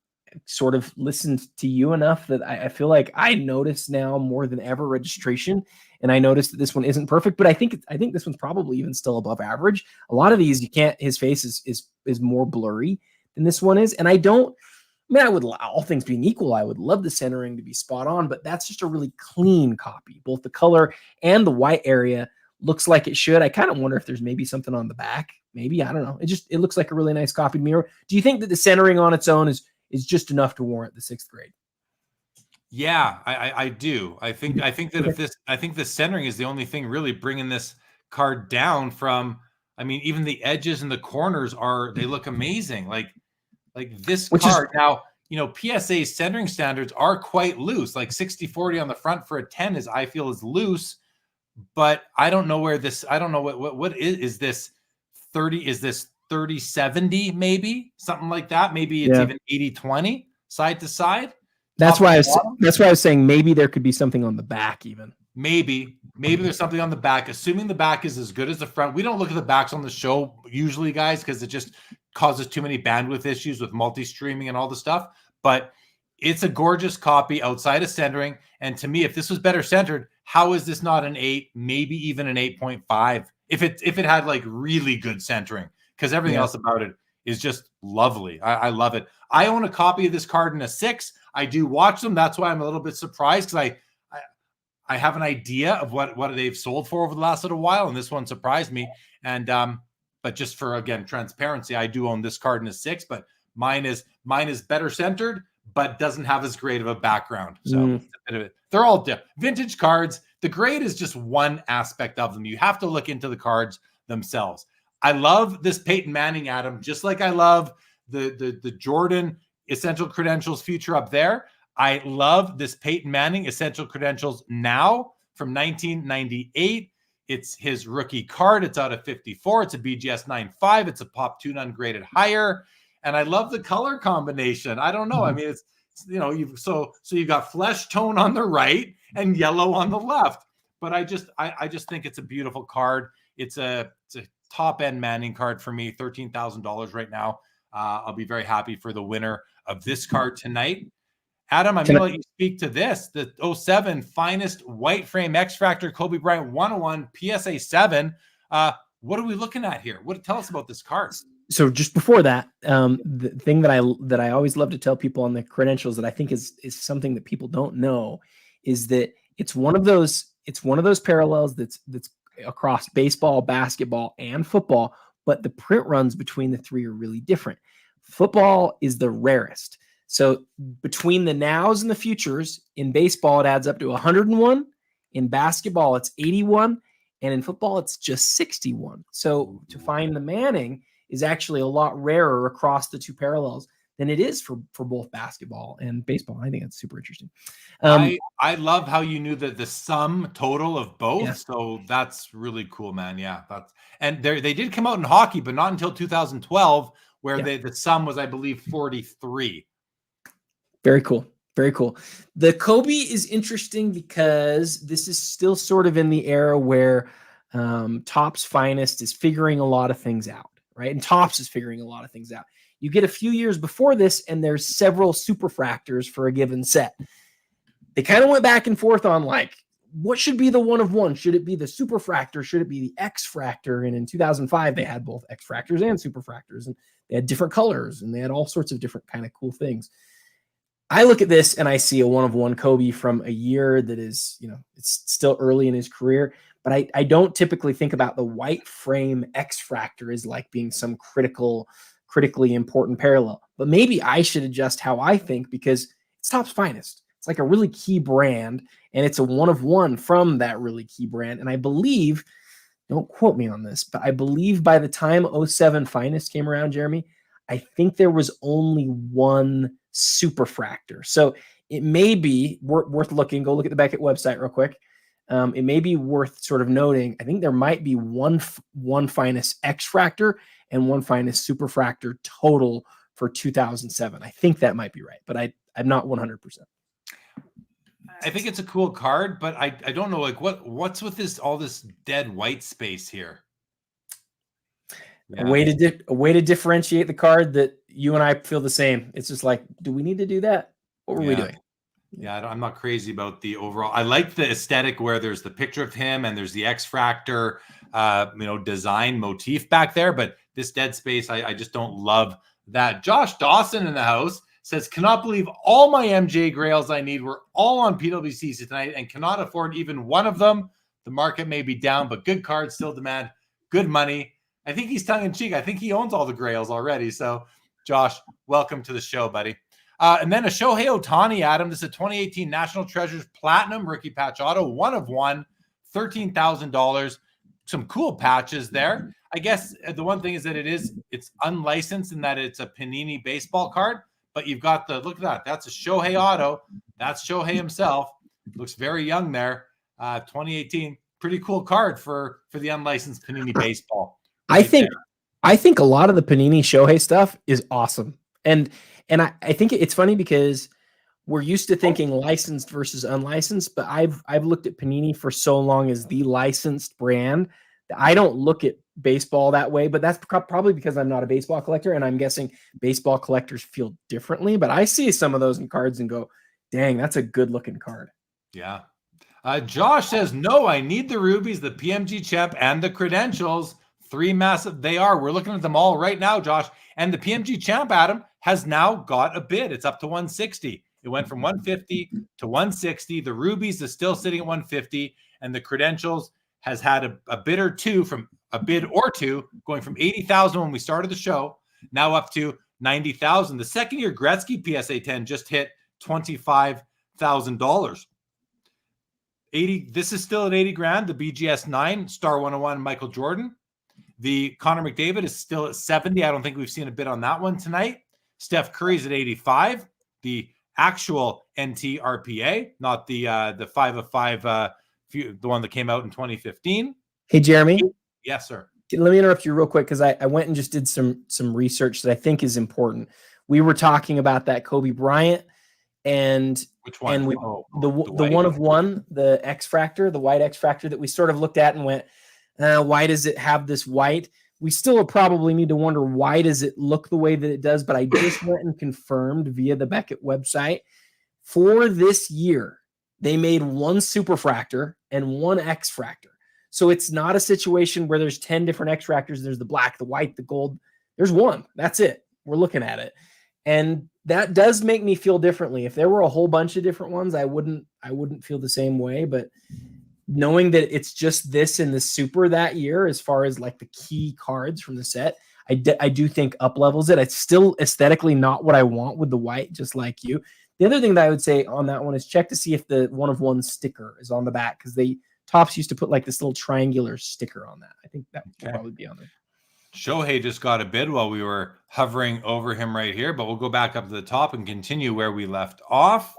sort of listened to you enough that I feel like I notice now more than ever registration, and I noticed that this one isn't perfect, but I think this one's probably even still above average. A lot of these his face is more blurry than this one is, and I would, all things being equal, I would love the centering to be spot on, but that's just a really clean copy. Both the color and the white area looks like it should. I kind of wonder if there's maybe something on the back. Maybe, I don't know. It looks like a really nice copied mirror. Do you think that the centering on its own is just enough to warrant the 6th grade? Yeah, I do. I think that the centering is the only thing really bringing this card down from. I mean, even the edges and the corners they look amazing. Like this card now. You know, PSA centering standards are quite loose. Like 60-40 on the front for a 10 I feel is loose. But I don't know where this. I don't know what is this 30? Is this 30-70? Maybe something like that. Maybe it's even 80-20 side to side. That's why I was saying maybe there could be something on the back even. Maybe there's something on the back. Assuming the back is as good as the front. We don't look at the backs on the show usually, guys, because it just causes too many bandwidth issues with multi-streaming and all the stuff. But it's a gorgeous copy outside of centering. And to me, if this was better centered, how is this not an 8? Maybe even an 8.5 if it had like really good centering, because everything else about it is just lovely. I love it. I own a copy of this card in a 6. I do watch them. That's why I'm a little bit surprised, because I have an idea of what they've sold for over the last little while, and this one surprised me. And but just for, again, transparency, I do own this card in a 6, but mine is better centered, but doesn't have as great of a background. So they're all different. Vintage cards, the grade is just one aspect of them. You have to look into the cards themselves. I love this Peyton Manning, Adam, just like I love the Jordan Essential Credentials future up there. I love this Peyton Manning Essential Credentials now from 1998. It's his rookie card. It's out of 54. It's a BGS 9.5. It's a Pop 2 ungraded higher. And I love the color combination. I don't know. I mean, it's you've got flesh tone on the right and yellow on the left. But I just think it's a beautiful card. It's a top end Manning card for me, $13,000 right now. I'll be very happy for the winner of this card tonight. Adam, I'm going to let you speak to this. The 07 finest white frame X-Fractor Kobe Bryant 101 PSA 7. What are we looking at here? Tell us about this card. So just before that, the thing that I always love to tell people on the credentials that I think is something that people don't know is that it's one of those parallels that's across baseball, basketball, and football, but the print runs between the three are really different. Football is the rarest. So between the nows and the futures, in baseball, it adds up to 101. In basketball, it's 81. And in football, it's just 61. So to find the Manning is actually a lot rarer across the two parallels than it is for both basketball and baseball. I think that's super interesting. I love how you knew the sum total of both. Yeah. So that's really cool, man. Yeah. And they did come out in hockey, but not until 2012, where the sum was, I believe, 43. Very cool. Very cool. The Kobe is interesting because this is still sort of in the era where Topps Finest is figuring a lot of things out, right? And Topps is figuring a lot of things out. You get a few years before this, and there's several superfractors for a given set. They kind of went back and forth on like, what should be the one of one? Should it be the superfractor? Should it be the X-Fractor? And in 2005, they had both X-Fractors and superfractors, and they had different colors, and they had all sorts of different kind of cool things. I look at this and I see a one of one Kobe from a year that is, it's still early in his career, but I don't typically think about the white frame X-Fractor as like being some critically important parallel. But maybe I should adjust how I think because it's Topps Finest. It's like a really key brand, and it's a one of one from that really key brand. And I believe, don't quote me on this, but I believe by the time 07 Finest came around, Jeremy, I think there was only one superfractor. So it may be worth looking. Go look at the Beckett website real quick. It may be worth sort of noting. I think there might be one Finest X-Fractor and one Finest superfractor total for 2007. I think that might be right, but I'm not 100%. I think it's a cool card, but I don't know like what's with all this dead white space here. Yeah. A way to differentiate the card that you and I feel the same. It's just like, do we need to do that? What were we doing? Yeah, I'm not crazy about the overall. I like the aesthetic where there's the picture of him and there's the X-Fractor, design motif back there. But this dead space, I just don't love that. Josh Dawson in the house says, cannot believe all my MJ Grails I need were all on PWCC tonight and cannot afford even one of them. The market may be down, but good cards still demand good money. I think he's tongue in cheek. I think he owns all the Grails already. So, Josh, welcome to the show, buddy. And then a Shohei Ohtani, Adam. This is a 2018 National Treasures Platinum Rookie Patch Auto, one of one, $13,000. Some cool patches there. I guess the one thing is that it's unlicensed in that it's a Panini baseball card, but you've got look at that. That's a Shohei auto. That's Shohei himself. Looks very young there. 2018, pretty cool card for the unlicensed Panini baseball. I think a lot of the Panini Shohei stuff is awesome. And I think it's funny because we're used to thinking licensed versus unlicensed, but I've looked at Panini for so long as the licensed brand that I don't look at baseball that way, but that's probably because I'm not a baseball collector, and I'm guessing baseball collectors feel differently, but I see some of those in cards and go, dang, that's a good looking card. Yeah. Josh says, no, I need the rubies, the PMG Champ, and the credentials. 3 massive. They are. We're looking at them all right now, Josh. And the PMG Champ, Adam, has now got a bid. It's up to 160. It went from 150 to 160. The rubies is still sitting at 150, and the credentials has had a bid or two going from 80,000 when we started the show, now up to 90,000. The second year Gretzky PSA 10 just hit $25,000. 80. This is still at 80 grand. The BGS 9 Star 101 Michael Jordan. The Connor McDavid is still at 70. I don't think we've seen a bid on that one tonight. Steph Curry's at 85. The actual NT RPA, not the 5 of 5, the one that came out in 2015. Hey, Jeremy. Yes, sir. Let me interrupt you real quick because I went and just did some research that I think is important. We were talking about that Kobe Bryant and which one? And the white? one of one, the X Fractor, the white X Fractor that we sort of looked at and went, why does it have this white? We still probably need to wonder why does it look the way that it does, but I just went and confirmed via the Beckett website for this year, they made one Superfractor and one X Fractor. So it's not a situation where there's 10 different X Fractors. There's the black, the white, the gold. There's one. That's it. We're looking at it. And that does make me feel differently. If there were a whole bunch of different ones, I wouldn't feel the same way. But knowing that it's just this and the super that year, as far as like the key cards from the set, I do think up levels it. It's still aesthetically not what I want with the white, just like you. The other thing that I would say on that one is check to see if the one of one sticker is on the back, because Topps used to put like this little triangular sticker on that. I think that would probably be on there. Shohei just got a bid while we were hovering over him right here, but we'll go back up to the top and continue where we left off,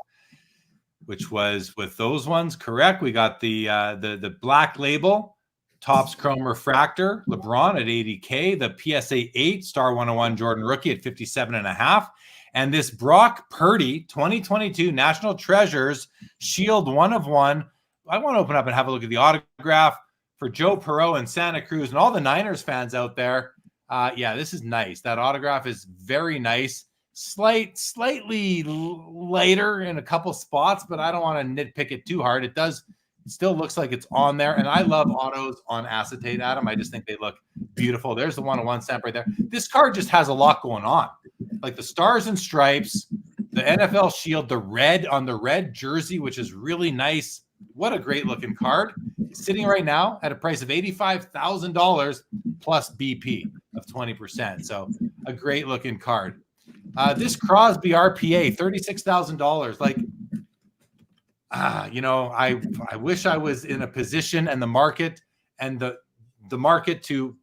which was with those ones. Correct. We got the black label, Topps Chrome Refractor, LeBron at 80K, the PSA 8 Star 101 Jordan Rookie at 57.5, and this Brock Purdy 2022 National Treasures Shield 1 of 1. I want to open up and have a look at the autograph for Joe Perreault and Santa Cruz and all the Niners fans out there. Yeah, this is nice. That autograph is very nice. Slightly lighter in a couple spots, but I don't want to nitpick it too hard. It still looks like it's on there. And I love autos on acetate, Adam. I just think they look beautiful. There's the 101 stamp right there. This card just has a lot going on. Like the stars and stripes, the NFL shield, the red on the red jersey, which is really nice. What a great looking card. It's sitting right now at a price of $85,000 plus BP of 20%. So a great looking card. This Crosby RPA, $36,000. Like, I wish I was in a position and the market and the market to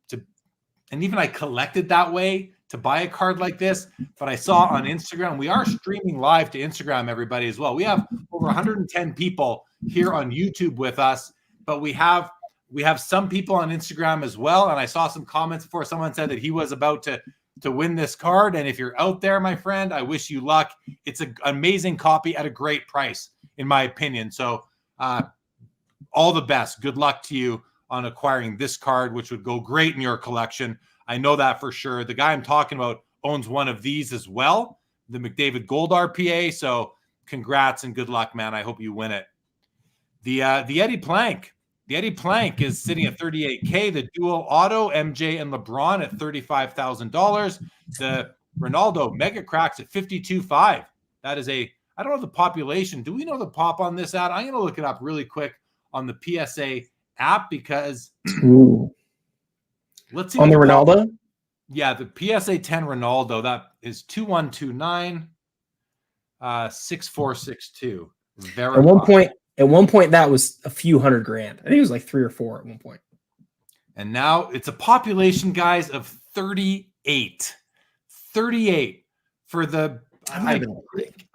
and even I collected that way to buy a card like this. But I saw on Instagram, we are streaming live to Instagram, everybody, as well. We have over 110 people here on YouTube with us, but we have some people on Instagram as well. And I saw some comments before someone said that he was about to win this card. And if you're out there, my friend, I wish you luck. It's an amazing copy at a great price, in my opinion. So all the best. Good luck to you on acquiring this card, which would go great in your collection. I know that for sure. The guy I'm talking about owns one of these as well, the McDavid Gold RPA. So congrats and good luck, man. I hope you win it. The Eddie Plank. The Eddie Plank is sitting at $38K. The dual auto MJ and LeBron at $35,000. The Ronaldo Mega Cracks at $52,500. That is I don't know the population. Do we know the pop on this ad? I'm going to look it up really quick on the PSA app because let's see. On the Ronaldo? Yeah, the PSA 10 Ronaldo. That is 2129 6462. Very At one point, that was a few $100,000. I think it was like 3 or 4 at one point. And now it's a population, guys, of 38. 38 for the.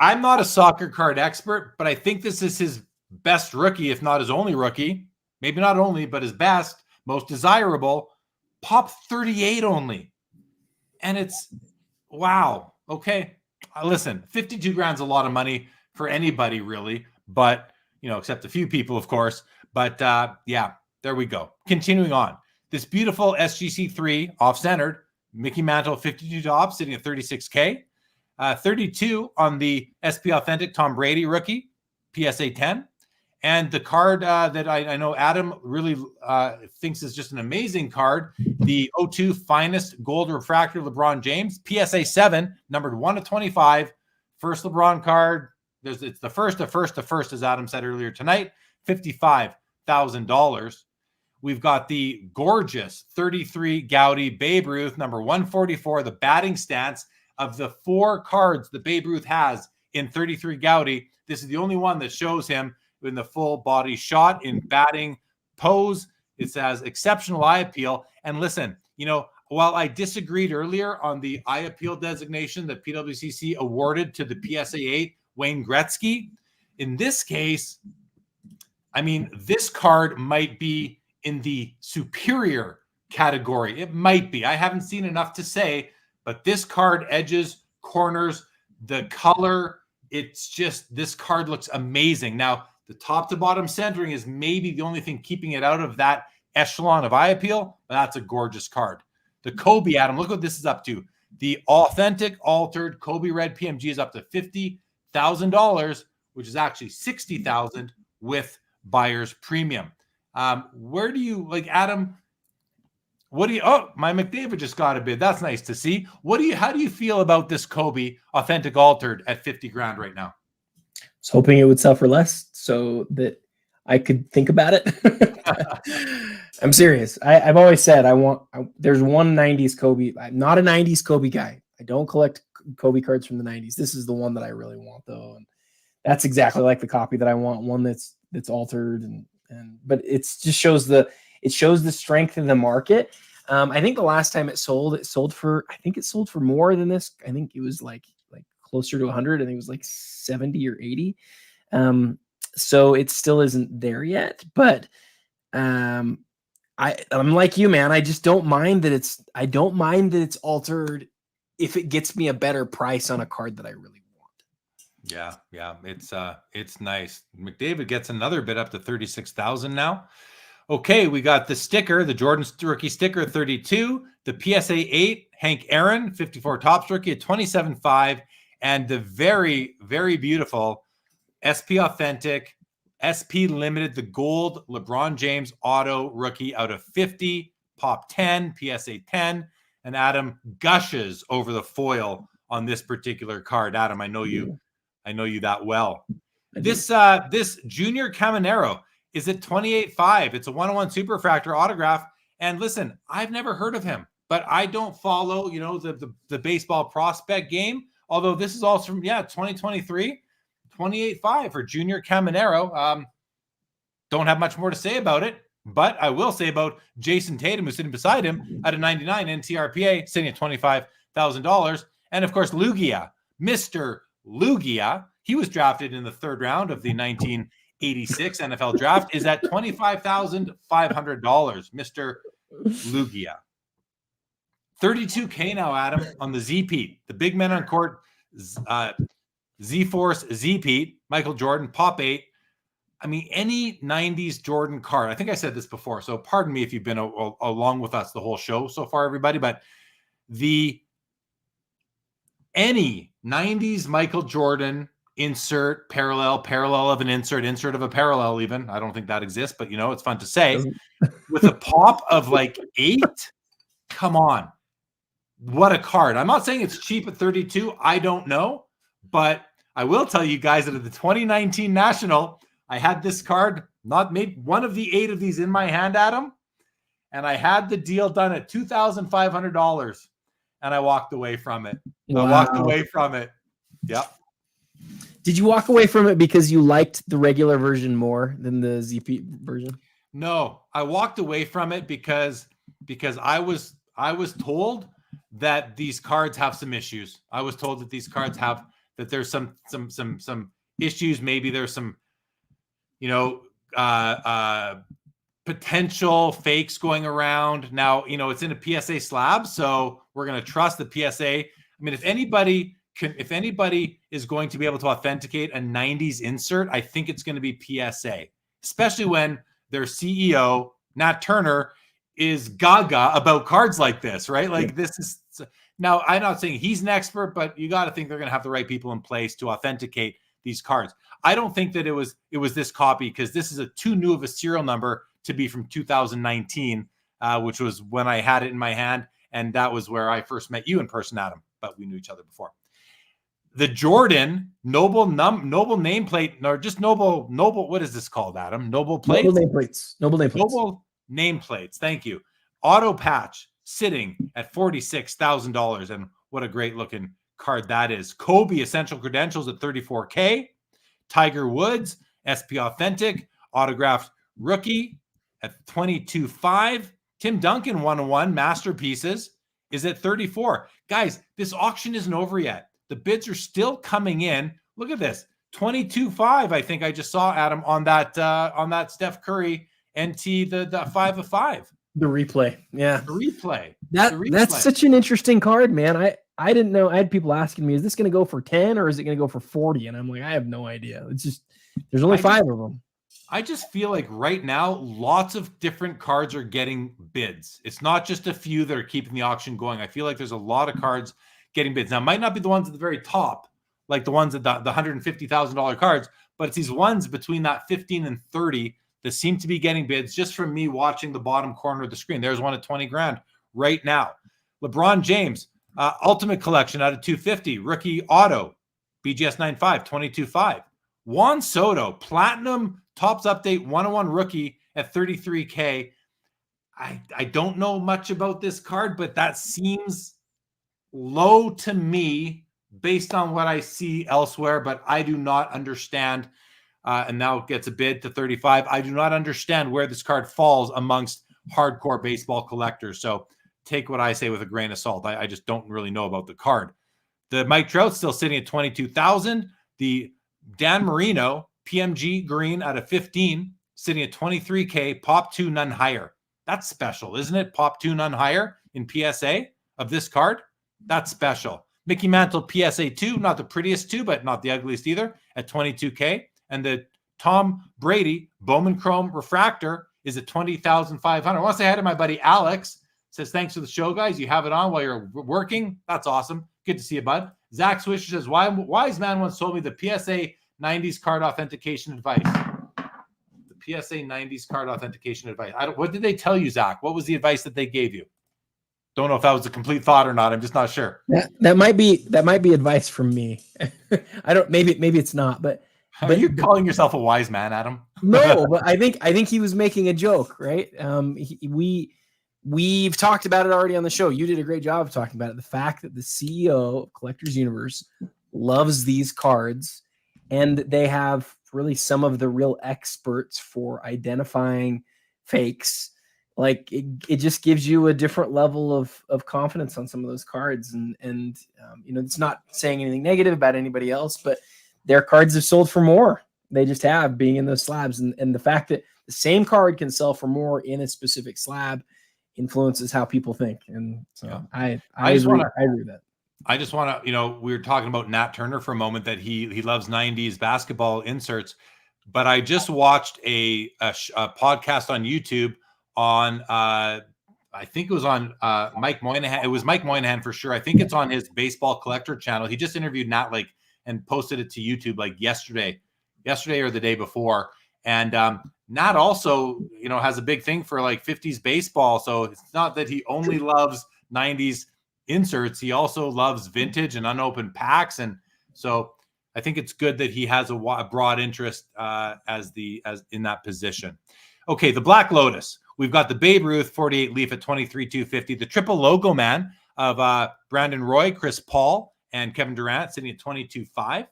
I'm not a soccer card expert, but I think this is his best rookie, if not his only rookie. Maybe not only, but his best, most desirable. Pop 38 only. And it's, wow. Okay. Listen, 52 grand's a lot of money for anybody, really. But, except a few people, of course. But, yeah, there we go. Continuing on. This beautiful SGC3 off-centered Mickey Mantle 52 top sitting at $36K. 32 on the SP Authentic Tom Brady rookie, PSA 10. And the card that I know Adam really thinks is just an amazing card, the 02 Finest Gold Refractor LeBron James, PSA 7, numbered 1/25. First LeBron card. It's the first, as Adam said earlier tonight, $55,000. We've got the gorgeous 33 Gaudy Babe Ruth, number 144, the batting stance. Of the 4 cards that Babe Ruth has in 33 Gaudy, this is the only one that shows him in the full body shot in batting pose. It says exceptional eye appeal. And listen, while I disagreed earlier on the eye appeal designation that PWCC awarded to the PSA 8 Wayne Gretzky. In this case, I mean, this card might be in the superior category. It might be. I haven't seen enough to say, but this card, edges, corners, the color, it's just, this card looks amazing. Now, the top to bottom centering is maybe the only thing keeping it out of that echelon of eye appeal, but that's a gorgeous card. The Kobe, Adam, look what this is up to. The authentic altered Kobe Red PMG is up to $50,000, which is actually $60,000 with buyer's premium. Where do you, like, Adam, what do you, oh, my McDavid just got a bid. That's nice to see. How do you feel about this Kobe authentic altered at 50 grand right now? I was hoping it would sell for less so that I could think about it. I'm serious. I've always said there's one 90s Kobe. I'm not a 90s Kobe guy. I don't collect Kobe cards from the 90s. This is the one that I really want, though. And that's exactly like the copy that I want, one that's altered but it's just shows the strength of the market. I think the last time it sold for more than this. I think it was like closer to 100. I think it was like 70 or 80. So it still isn't there yet, but I'm like you, man. I just don't mind that it's altered if it gets me a better price on a card that I really want. Yeah, it's nice. McDavid gets another bid up to 36,000 now. Okay, we got the sticker, the Jordan rookie sticker, 32, the PSA 8, Hank Aaron, 54 Topps rookie at 27.5, and the very, very beautiful SP Authentic, SP Limited, the gold LeBron James auto rookie out of 50, Pop 10, PSA 10, and Adam gushes over the foil on this particular card. Adam, I know you that well. This Junior Caminero is at 28.5. It's a 101 Superfractor autograph. And listen, I've never heard of him, but I don't follow, the baseball prospect game. Although this is also from 2023, 28.5 for Junior Caminero. Don't have much more to say about it, but I will say about Jason Tatum, who's sitting beside him at a 99 NTRPA, sitting at $25,000. And of course, Lugia, Mr. Lugia, he was drafted in the third round of the 1986 NFL draft, is at $25,500, Mr. Lugia. 32K now, Adam, on the Z-Pete, the big men on court, Z-Force Z-Pete, Michael Jordan, Pop 8. I mean, any 90s Jordan card. I think I said this before, so pardon me if you've been along with us the whole show so far, everybody, but any 90s Michael Jordan insert, parallel of an insert of a parallel even. I don't think that exists, but it's fun to say. With a pop of like 8, come on. What a card. I'm not saying it's cheap at 32. I don't know, but I will tell you guys that at the 2019 National, I had this card, not made one of the 8 of these in my hand, Adam, and I had the deal done at $2,500, and I walked away from it. Wow. I walked away from it. Yep. Did you walk away from it because you liked the regular version more than the ZP version? No, I walked away from it because I was told that these cards have some issues. I was told that these cards that there's some issues. Maybe there's some, potential fakes going around. Now, it's in a PSA slab, so we're going to trust the PSA. I mean, if anybody is going to be able to authenticate a 90s insert, I think it's going to be PSA, especially when their CEO, Nat Turner, is gaga about cards like this, right? Like this is, now I'm not saying he's an expert, but you got to think they're going to have the right people in place to authenticate these cards. I don't think that it was this copy, because this is too new of a serial number to be from 2019, which was when I had it in my hand. And that was where I first met you in person, Adam, but we knew each other before. The Jordan Noble nameplate, or just Noble, what is this called, Adam? Noble plates? Noble nameplates. Thank you. Auto patch sitting at $46,000. And what a great looking card that is. Kobe Essential Credentials at $34K. Tiger Woods, SP Authentic, autographed rookie at $22,500. Tim Duncan 101 Masterpieces is at $34,000. Guys, this auction isn't over yet. The bids are still coming in. Look at this. 22.5. I think I just saw Adam on that Steph Curry NT, the 5 of 5. The replay. Yeah. The replay. That's such an interesting card, man. I didn't know. I had people asking me, is this going to go for 10 or is it going to go for 40? And I'm like, I have no idea. It's just, there's only 5 of them. I just feel like right now, lots of different cards are getting bids. It's not just a few that are keeping the auction going. I feel like there's a lot of cards getting bids. Now, it might not be the ones at the very top, like the ones at the $150,000 cards, but it's these ones between that 15 and 30 that seem to be getting bids just from me watching the bottom corner of the screen. There's one at 20 grand right now. LeBron James, Ultimate Collection out of 250, rookie auto, BGS 95, 22.5. Juan Soto, Platinum Tops Update 101 rookie at 33K. I don't know much about this card, but that seems low to me based on what I see elsewhere, but I do not understand. And now it gets a bid to 35. I do not understand where this card falls amongst hardcore baseball collectors. So take what I say with a grain of salt. I just don't really know about the card. The Mike Trout's still sitting at 22,000. The Dan Marino PMG green out of 15 sitting at 23K. Pop 2, none higher. That's special, isn't it? Pop 2, none higher in PSA of this card. That's special. Mickey Mantle PSA 2, not the prettiest 2, but not the ugliest either, at 22K. And the Tom Brady Bowman Chrome Refractor is at 20,500. I want to say hi to my buddy Alex. Says, thanks for the show, guys. You have it on while you're working. That's awesome. Good to see you, bud. Zach Swisher says, wise man once told me the PSA 90s card authentication advice. The PSA 90s card authentication advice. What did they tell you, Zach? What was the advice that they gave you? Don't know if that was a complete thought or not. I'm just not sure. That might be advice from me. I don't. Maybe it's not. But are you calling yourself a wise man, Adam? No, but I think he was making a joke, right? We've talked about it already on the show. You did a great job of talking about it. The fact that the CEO of Collectors Universe loves these cards, and they have really some of the real experts for identifying fakes. Like it just gives you a different level of confidence on some of those cards. And it's not saying anything negative about anybody else, but their cards have sold for more. They just have, being in those slabs. And the fact that the same card can sell for more in a specific slab influences how people think. And so yeah. I agree with that. I just want to, we were talking about Nat Turner for a moment, that he loves 90s basketball inserts, but I just watched a podcast on YouTube on, I think it was on Mike Moynihan. It was Mike Moynihan for sure. I think it's on his baseball collector channel. He just interviewed Nat and posted it to YouTube yesterday or the day before. And Nat also, has a big thing for 50s baseball. So it's not that he only loves 90s inserts. He also loves vintage and unopened packs. And so I think it's good that he has a broad interest as in that position. Okay, the Black Lotus. We've got the Babe Ruth 48 Leaf at 23,250. The triple logo man of Brandon Roy, Chris Paul, and Kevin Durant sitting at 22.5.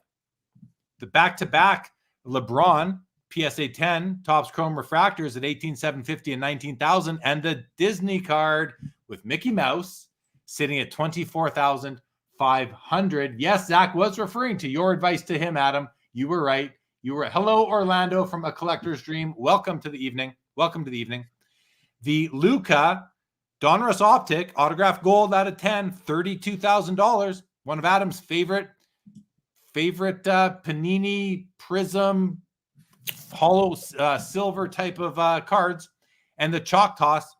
The back-to-back LeBron PSA 10 Topps Chrome Refractors at 18,750 and 19,000. And the Disney card with Mickey Mouse sitting at 24,500. Yes, Zach was referring to your advice to him, Adam. You were right. Hello, Orlando from A Collector's Dream. Welcome to the evening. The Luca Donruss Optic Autograph Gold out of 10, $32,000. One of Adam's favorite Panini Prism hollow silver type of cards. And the Chalk Toss,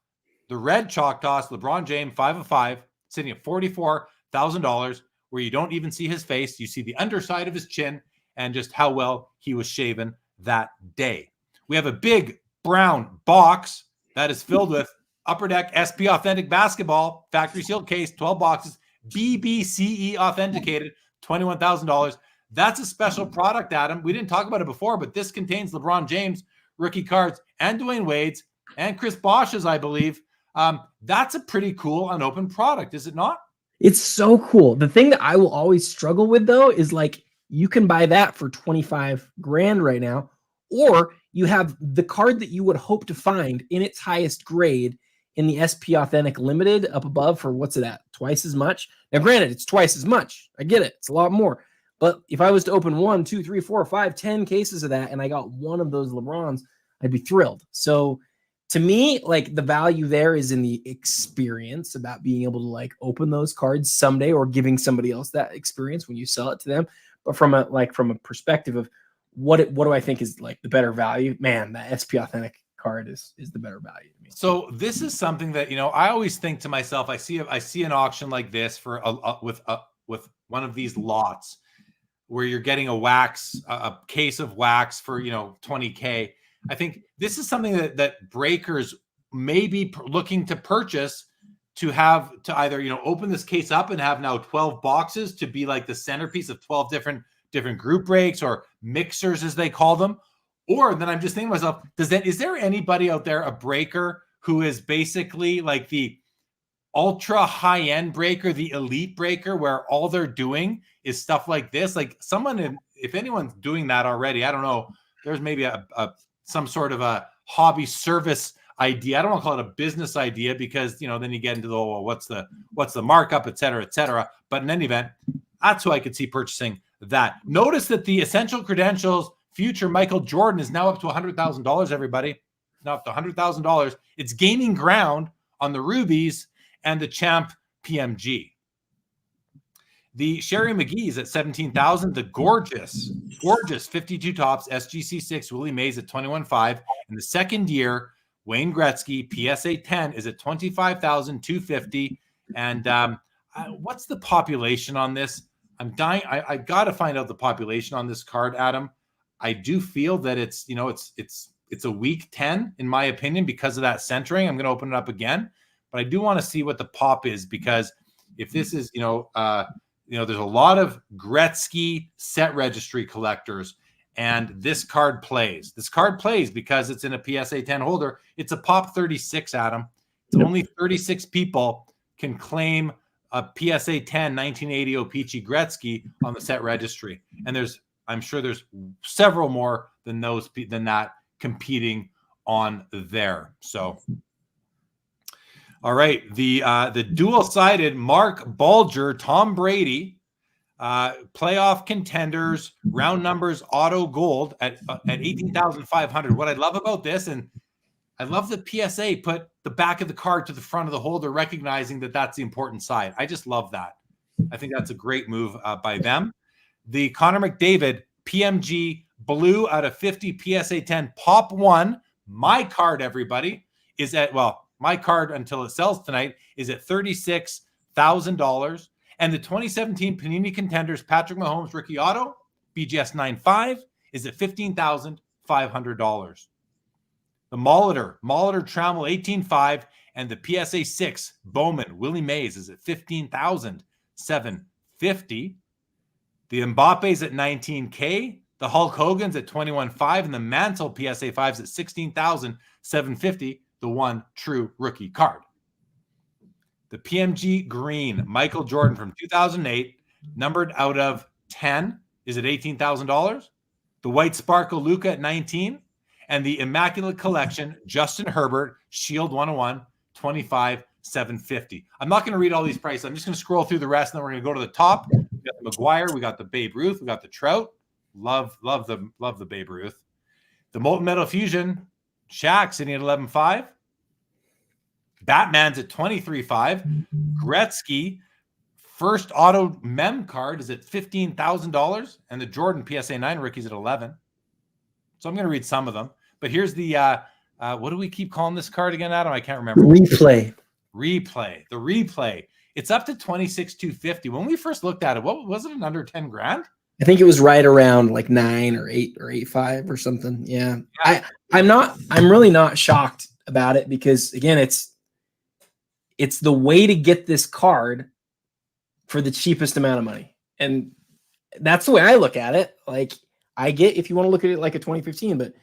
the red Chalk Toss, LeBron James 5 of 5, sitting at $44,000, where you don't even see his face. You see the underside of his chin and just how well he was shaven that day. We have a big brown box that is filled with Upper Deck SP Authentic Basketball, factory sealed case, 12 boxes, BBCE authenticated, $21,000. That's a special product, Adam. We didn't talk about it before, but this contains LeBron James rookie cards and Dwayne Wade's and Chris Bosh's, I believe. That's a pretty cool unopened product, is it not? It's so cool. The thing that I will always struggle with, though, is you can buy that for 25 grand right now, or you have the card that you would hope to find in its highest grade in the SP Authentic Limited up above for what's it at? Twice as much. Now, granted, it's twice as much. I get it. It's a lot more. But if I was to open 1, 2, 3, 4, 5, 10 cases of that, and I got one of those LeBrons, I'd be thrilled. So to me, like the value there is in the experience about being able to like open those cards someday or giving somebody else that experience when you sell it to them. But from a perspective of what do I think is like the better value? Man, that SP Authentic card is the better value to me. So this is something that, you know, I always think to myself, I see an auction like this for with one of these lots where you're getting a case of wax for, you know, 20K. I think this is something that breakers may be looking to purchase to either, you know, open this case up and have now 12 boxes to be like the centerpiece of 12 different group breaks or mixers as they call them. Or then I'm just thinking to myself, is there anybody out there, a breaker who is basically like the ultra high end breaker, the elite breaker, where all they're doing is stuff like this? Like if anyone's doing that already, I don't know, there's maybe some sort of a hobby service idea. I don't want to call it a business idea because, you know, then you get into what's the markup, et cetera. But in any event, that's who I could see purchasing that. Notice that the Essential Credentials future Michael Jordan is now up to $100,000, everybody. Now up to $100,000. It's gaining ground on the rubies and the champ PMG. The Sherry McGee's at $17,000. The gorgeous 52 tops SGC6 Willie Mays at $21,500. In the second year, Wayne Gretzky PSA 10 is at $25,250. And what's the population on this? I'm dying. I got to find out the population on this card, Adam. I do feel that it's, you know, it's a weak 10 in my opinion because of that centering. I'm going to open it up again, but I do want to see what the pop is, because if this is, there's a lot of Gretzky set registry collectors, and this card plays. This card plays because it's in a PSA 10 holder. It's a pop 36, Adam. It's only 36 people can claim a PSA 10 1980 O-Pee-Chee Gretzky on the set registry, and I'm sure there's several more than that competing on there. So, all right, the dual-sided Mark Bulger Tom Brady playoff contenders round numbers auto gold at 18,500. What I love about this, and I love the PSA put the back of the card to the front of the holder, recognizing that that's the important side. I just love that. I think that's a great move by them. The Connor McDavid PMG blue out of 50 PSA 10 pop 1. My card, everybody, is at, my card until it sells tonight is at $36,000. And the 2017 Panini Contenders Patrick Mahomes rookie auto BGS 9.5 is at $15,500. The Molitor Trammell 18.5 and the PSA 6 Bowman Willie Mays is at $15,750. The Mbappe's at $19K, the Hulk Hogan's at $21,500, and the Mantle PSA 5's at $16,750, the one true rookie card. The PMG Green Michael Jordan from 2008, numbered out of 10, is at $18,000. The White Sparkle Luka at $19,000, and the Immaculate Collection Justin Herbert Shield 101, $25,750. I'm not going to read all these prices. I'm just going to scroll through the rest, and then we're going to go to the top. We got the McGuire, we got the Babe Ruth, we got the Trout. Love the Babe Ruth. The Molten Metal Fusion Shaq sitting at 11.5. Batman's at 23.5. Gretzky first auto mem card is at $15,000, and the Jordan PSA 9 rookies at 11. So I'm going to read some of them, but here's the what do we keep calling this card again, Adam? I can't remember. Replay. The replay. It's up to 26,250. When we first looked at it, what was it? An under 10 grand? I think it was right around like 9 or 8 or 8.5 or something. Yeah. I'm really not shocked about it because again, it's the way to get this card for the cheapest amount of money. And that's the way I look at it. Like I get if you want to look at it like a 2015, but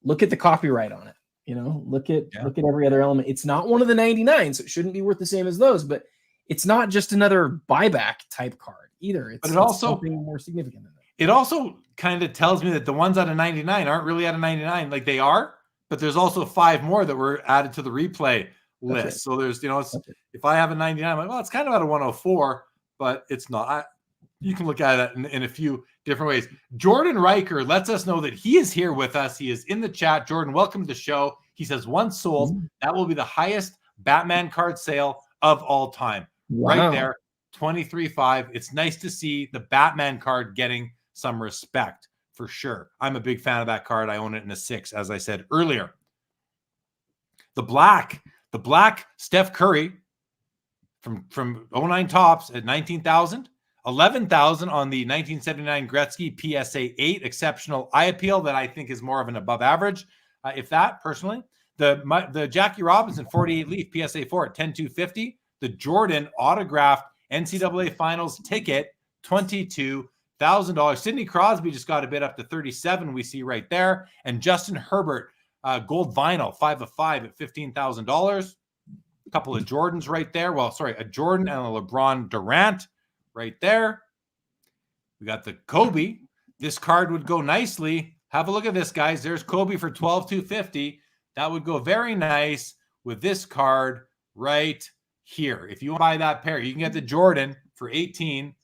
look at the copyright on it. You know, look at every other element. It's not one of the 99, so it shouldn't be worth the same as those, but it's not just another buyback type card either. It's also something more significant than that. It also kind of tells me that the ones out of 99 aren't really out of 99. Like they are, but there's also 5 more that were added to the replay list. Right. So there's, if I have a 99, I'm like, well, it's kind of out of 104, but it's not. You can look at it in a few different ways. Jordan Riker lets us know that he is here with us. He is in the chat. Jordan, welcome to the show. He says, once sold, that will be the highest Batman card sale of all time. Wow. Right there, 23.5. It's nice to see the Batman card getting some respect for sure. I'm a big fan of that card. I own it in a 6, as I said earlier. The black Steph Curry from 09 Tops at 19,000. 11,000 on the 1979 Gretzky PSA 8 exceptional eye appeal that I think is more of an above average. If that, personally, the Jackie Robinson 48 Leaf PSA 4 at 10,250. The Jordan autographed NCAA Finals ticket, $22,000. Sidney Crosby just got a bid up to 37. We see right there, and Justin Herbert gold vinyl 5 of 5 at $15,000. A couple of Jordans right there. Well, sorry, a Jordan and a LeBron Durant. Right there. We got the Kobe. This card would go nicely. Have a look at this, guys. There's Kobe for $12,250. That would go very nice with this card right here. If you want to buy that pair, you can get the Jordan for 18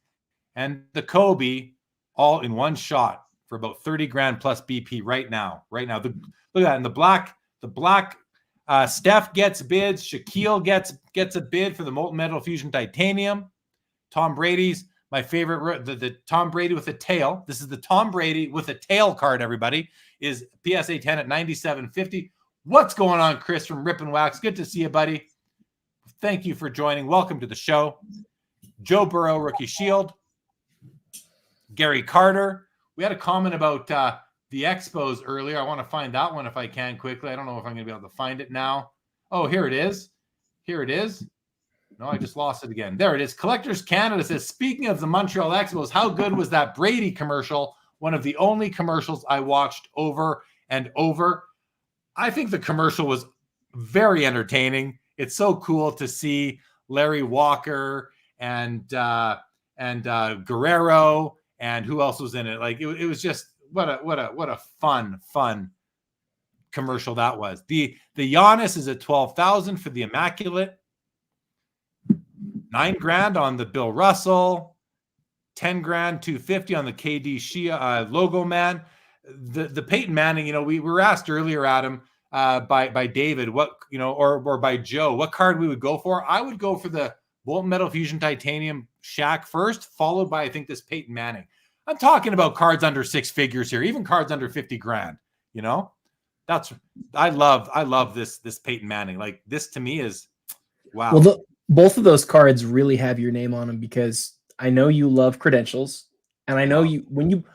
and the Kobe all in one shot for about 30 grand plus BP right now. Look at that. And the black Steph gets bids. Shaquille gets a bid for the Molten Metal Fusion Titanium. Tom Brady's my favorite, the Tom Brady with a tail. This is the Tom Brady with a tail card, everybody, is PSA 10 at 97.50. What's going on, Chris from Rip and Wax? Good to see you, buddy. Thank you for joining. Welcome to the show. Joe Burrow, Rookie Shield. Gary Carter. We had a comment about the Expos earlier. I want to find that one if I can quickly. I don't know if I'm going to be able to find it now. Oh, here it is. No, I just lost it again. There it is. Collectors Canada says, speaking of the Montreal Expos, how good was that Brady commercial? One of the only commercials I watched over and over. I think the commercial was very entertaining. It's so cool to see Larry Walker and Guerrero and who else was in it. Like it was just what a fun commercial that was. The Giannis is at 12,000 for the Immaculate. 9 grand on the Bill Russell, 10 grand, 250 on the KD Shia logo man. The Peyton Manning, we were asked earlier, Adam, by David, what, or by Joe, what card we would go for. I would go for the Molten Metal Fusion Titanium Shaq first, followed by, I think, this Peyton Manning. I'm talking about cards under 6 figures here, even cards under 50 grand, I love this Peyton Manning. Like, this to me is, wow. Well, both of those cards really have your name on them because I know you love credentials, and I know I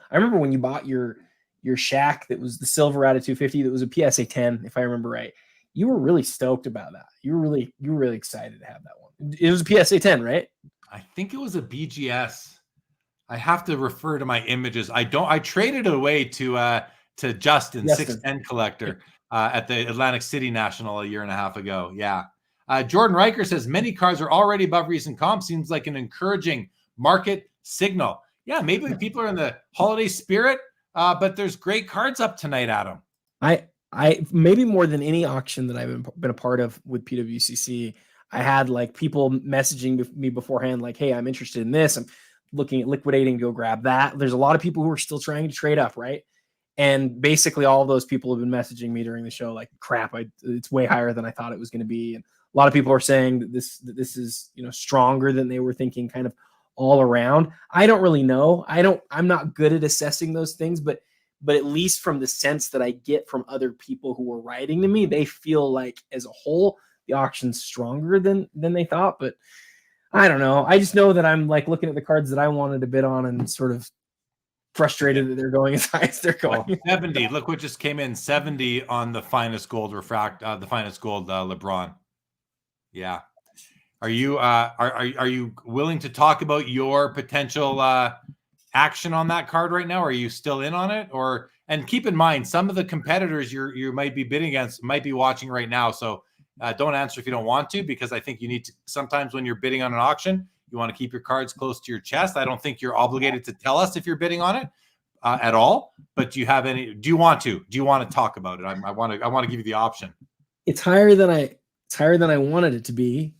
remember when you bought your Shaq that was the silver out of 250 that was a PSA 10, if I remember right. You were really stoked about that. You were really excited to have that one. It was a PSA 10, right? I think it was a BGS. I have to refer to my images. I traded it away to Justin, 610 collector at the Atlantic City National a year and a half ago. Yeah. Jordan Riker says many cards are already above recent comps. Seems like an encouraging market signal. Yeah, maybe people are in the holiday spirit, but there's great cards up tonight, Adam. I maybe more than any auction that I've been a part of with PWCC, I had like people messaging me beforehand, like, "Hey, I'm interested in this. I'm looking at liquidating. Go grab that." There's a lot of people who are still trying to trade up, right? And basically, all of those people have been messaging me during the show, like, "Crap, it's way higher than I thought it was going to be." And a lot of people are saying that this is stronger than they were thinking, kind of all around. I don't really know. I'm not good at assessing those things, but at least from the sense that I get from other people who were writing to me, they feel like as a whole the auction's stronger than they thought. But I don't know. I just know that I'm like looking at the cards that I wanted to bid on and sort of frustrated that they're going as high as they're going. Oh, 70. Look what just came in. 70 on the finest gold the finest gold LeBron. Yeah. Are you willing to talk about your potential action on that card right now? Are you still in on it? And keep in mind, some of the competitors you might be bidding against might be watching right now. So don't answer if you don't want to, because I think you need to. Sometimes when you're bidding on an auction, you want to keep your cards close to your chest. I don't think you're obligated to tell us if you're bidding on it at all. But do you have any? Do you want to talk about it? I want to give you the option. It's higher than I wanted it to be.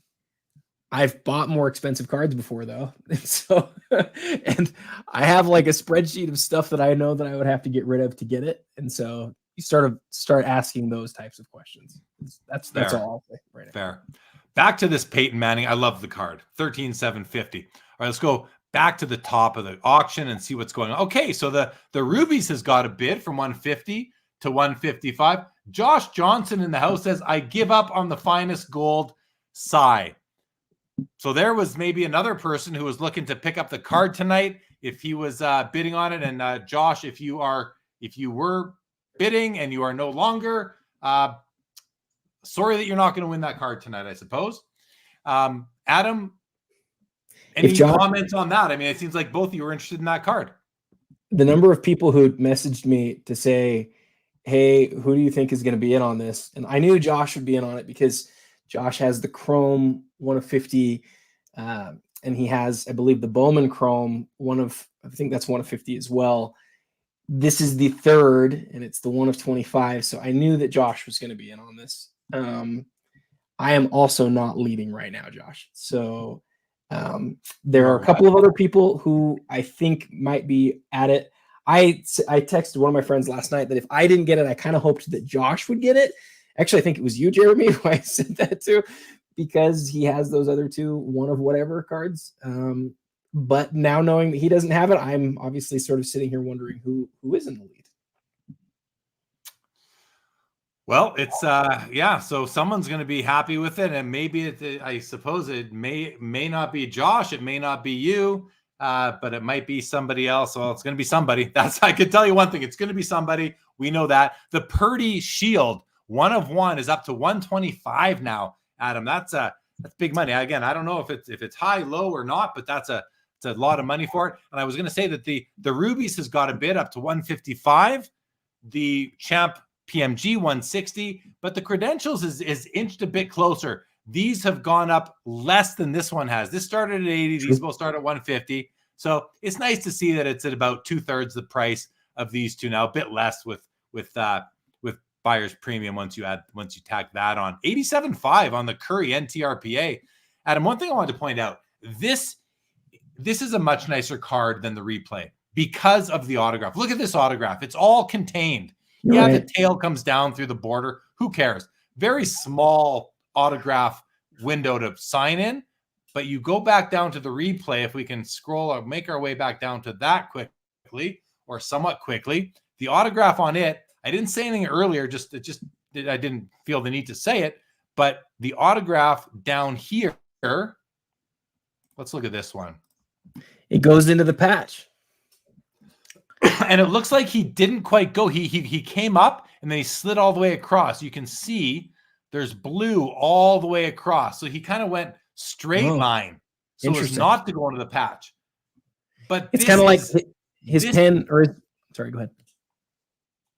I've bought more expensive cards before though. So, and I have like a spreadsheet of stuff that I know that I would have to get rid of to get it. And so you start asking those types of questions. That's all I'll say right now. Fair. Back to this Peyton Manning. I love the card. 13,750. All right, let's go back to the top of the auction and see what's going on. Okay, so the rubies has got a bid from 150 to 155. Josh Johnson in the house says, I give up on the finest gold. Sigh. So there was maybe another person who was looking to pick up the card tonight if he was bidding on it. And Josh, if you were bidding and you are no longer, sorry that you're not going to win that card tonight, I suppose. Adam, any comments on that? I mean, it seems like both of you were interested in that card. The number of people who messaged me to say, hey, who do you think is going to be in on this? And I knew Josh would be in on it because Josh has the Chrome 1 of 50, and he has, I believe, the Bowman Chrome I think that's 1 of 50 as well. This is the third, and it's the 1 of 25. So I knew that Josh was going to be in on this. I am also not leading right now, Josh. So there are a couple of other people who I think might be at it. I texted one of my friends last night that if I didn't get it, I kind of hoped that Josh would get it. Actually, I think it was you, Jeremy, who I said that to, because he has those other 2 1 of whatever cards. But now knowing that he doesn't have it, I'm obviously sort of sitting here wondering who is in the lead. Well, it's so someone's going to be happy with it, and maybe I suppose it may not be Josh, it may not be you, but it might be somebody else. Well, it's going to be somebody. I could tell you one thing, it's going to be somebody. We know that. The Purdy Shield 1 of 1 is up to 125 now, Adam. That's big money. Again, I don't know if it's high, low, or not, but it's a lot of money for it. And I was going to say that the rubies has got a bid up to 155. The champ PMG 160, but the credentials is inched a bit closer. These have gone up less than this one has. This started at 80. These will start at 150. So it's nice to see that it's at about 2/3 the price of these two now, a bit less with buyer's premium once you tack that on. 87.5 on the Curry NTRPA. Adam, one thing I wanted to point out, this is a much nicer card than the replay because of the autograph. Look at this autograph. It's all contained. The tail comes down through the border. Who cares? Very small autograph window to sign in, but you go back down to the replay. If we can scroll or make our way back down to that quickly or somewhat quickly, the autograph on it, I didn't say anything earlier, I didn't feel the need to say it, but the autograph down here, let's look at this one. It goes into the patch. And it looks like he didn't quite go. He came up and then he slid all the way across. You can see there's blue all the way across. So he kind of went straight line. So it's not to go into the patch. But it's kind of like his pen or sorry, go ahead.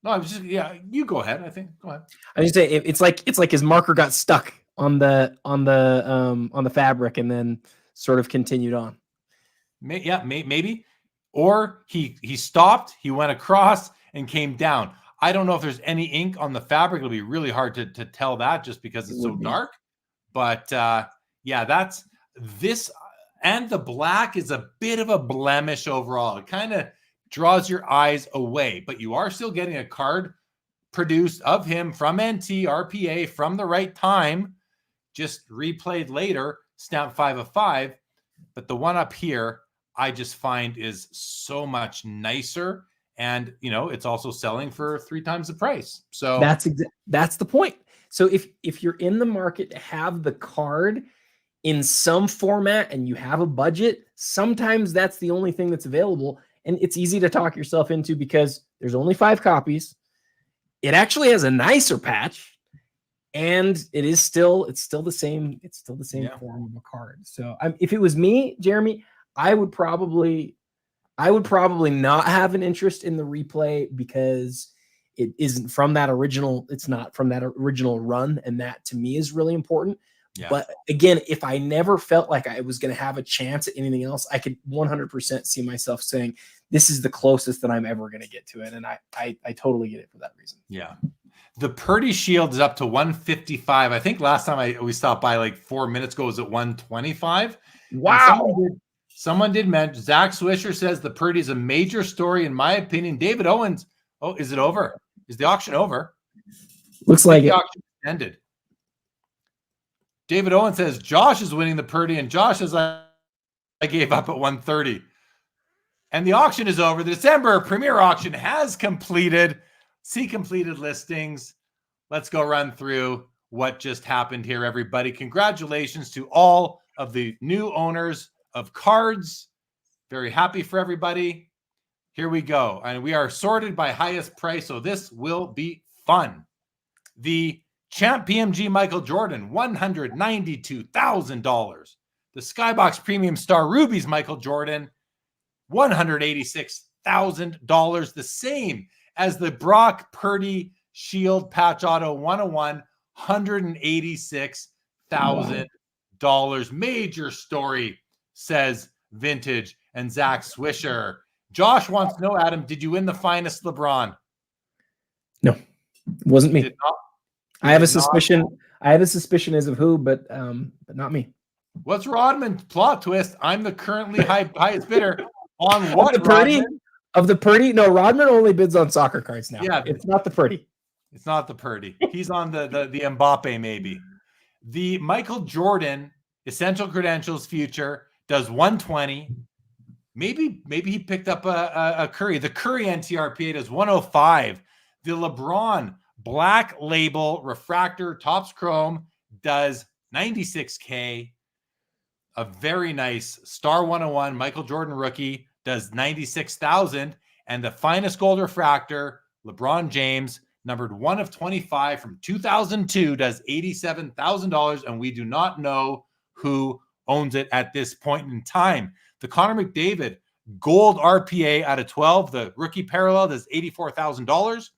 No, I was just you go ahead. I think go ahead. I was just say it's like his marker got stuck on the fabric and then sort of continued on. Maybe. Or he stopped, he went across and came down. I don't know if there's any ink on the fabric. It'll be really hard to tell that just because it's so dark. But that's this. And the black is a bit of a blemish overall. It kind of draws your eyes away, but you are still getting a card produced of him from NT RPA from the right time, just replayed later, stamp 5 of 5. But the one up here, I just find is so much nicer, and it's also selling for 3 times the price. So that's the point. So if you're in the market to have the card in some format and you have a budget, sometimes that's the only thing that's available, and it's easy to talk yourself into because there's only 5 copies. It actually has a nicer patch, and it's still the same. It's still the same form of a card. So if it was me, Jeremy, I would probably not have an interest in the replay because it isn't from that original. It's not from that original run. And that to me is really important. Yeah. But again, if I never felt like I was going to have a chance at anything else, I could 100% see myself saying, this is the closest that I'm ever going to get to it. And I totally get it for that reason. Yeah. The Purdy Shield is up to 155. I think last time we stopped by like 4 minutes ago was at 125. Wow. And someone did mention, Zach Swisher says the Purdy is a major story in my opinion. David Owens, oh, is it over? Is the auction over? Looks like the it. auction ended. David Owens says Josh is winning the Purdy, and Josh says I gave up at 130. And the auction is over. The December Premier Auction has completed. See completed listings. Let's go run through what just happened here, everybody. Congratulations to all of the new owners of cards. Very happy for everybody. Here we go. And we are sorted by highest price, so this will be fun. The Champ PMG Michael Jordan, $192,000. The Skybox Premium Star Rubies Michael Jordan, $186,000. The same as the Brock Purdy Shield Patch Auto 101, $186,000. Major story, says Vintage and Zach Swisher. Josh wants to know, Adam, did you win the finest LeBron? No, it wasn't me. I have a suspicion. Not. I have a suspicion as of who, but not me. What's Rodman's plot twist? I'm the currently highest bidder on what? Of the Purdy? Of the Purdy? No, Rodman only bids on soccer cards now. Yeah, it's not the Purdy. It's not the Purdy. He's on the Mbappe maybe. The Michael Jordan Essential Credentials Future does 120. Maybe he picked up a Curry. The Curry NTRPA does 105. The LeBron Black Label Refractor Topps Chrome does 96K. A very nice Star 101 Michael Jordan rookie does 96,000. And the finest gold refractor, LeBron James, numbered 1 of 25 from 2002, does $87,000. And we do not know who owns it at this point in time. The Connor McDavid gold RPA out of 12, the rookie parallel does $84,000.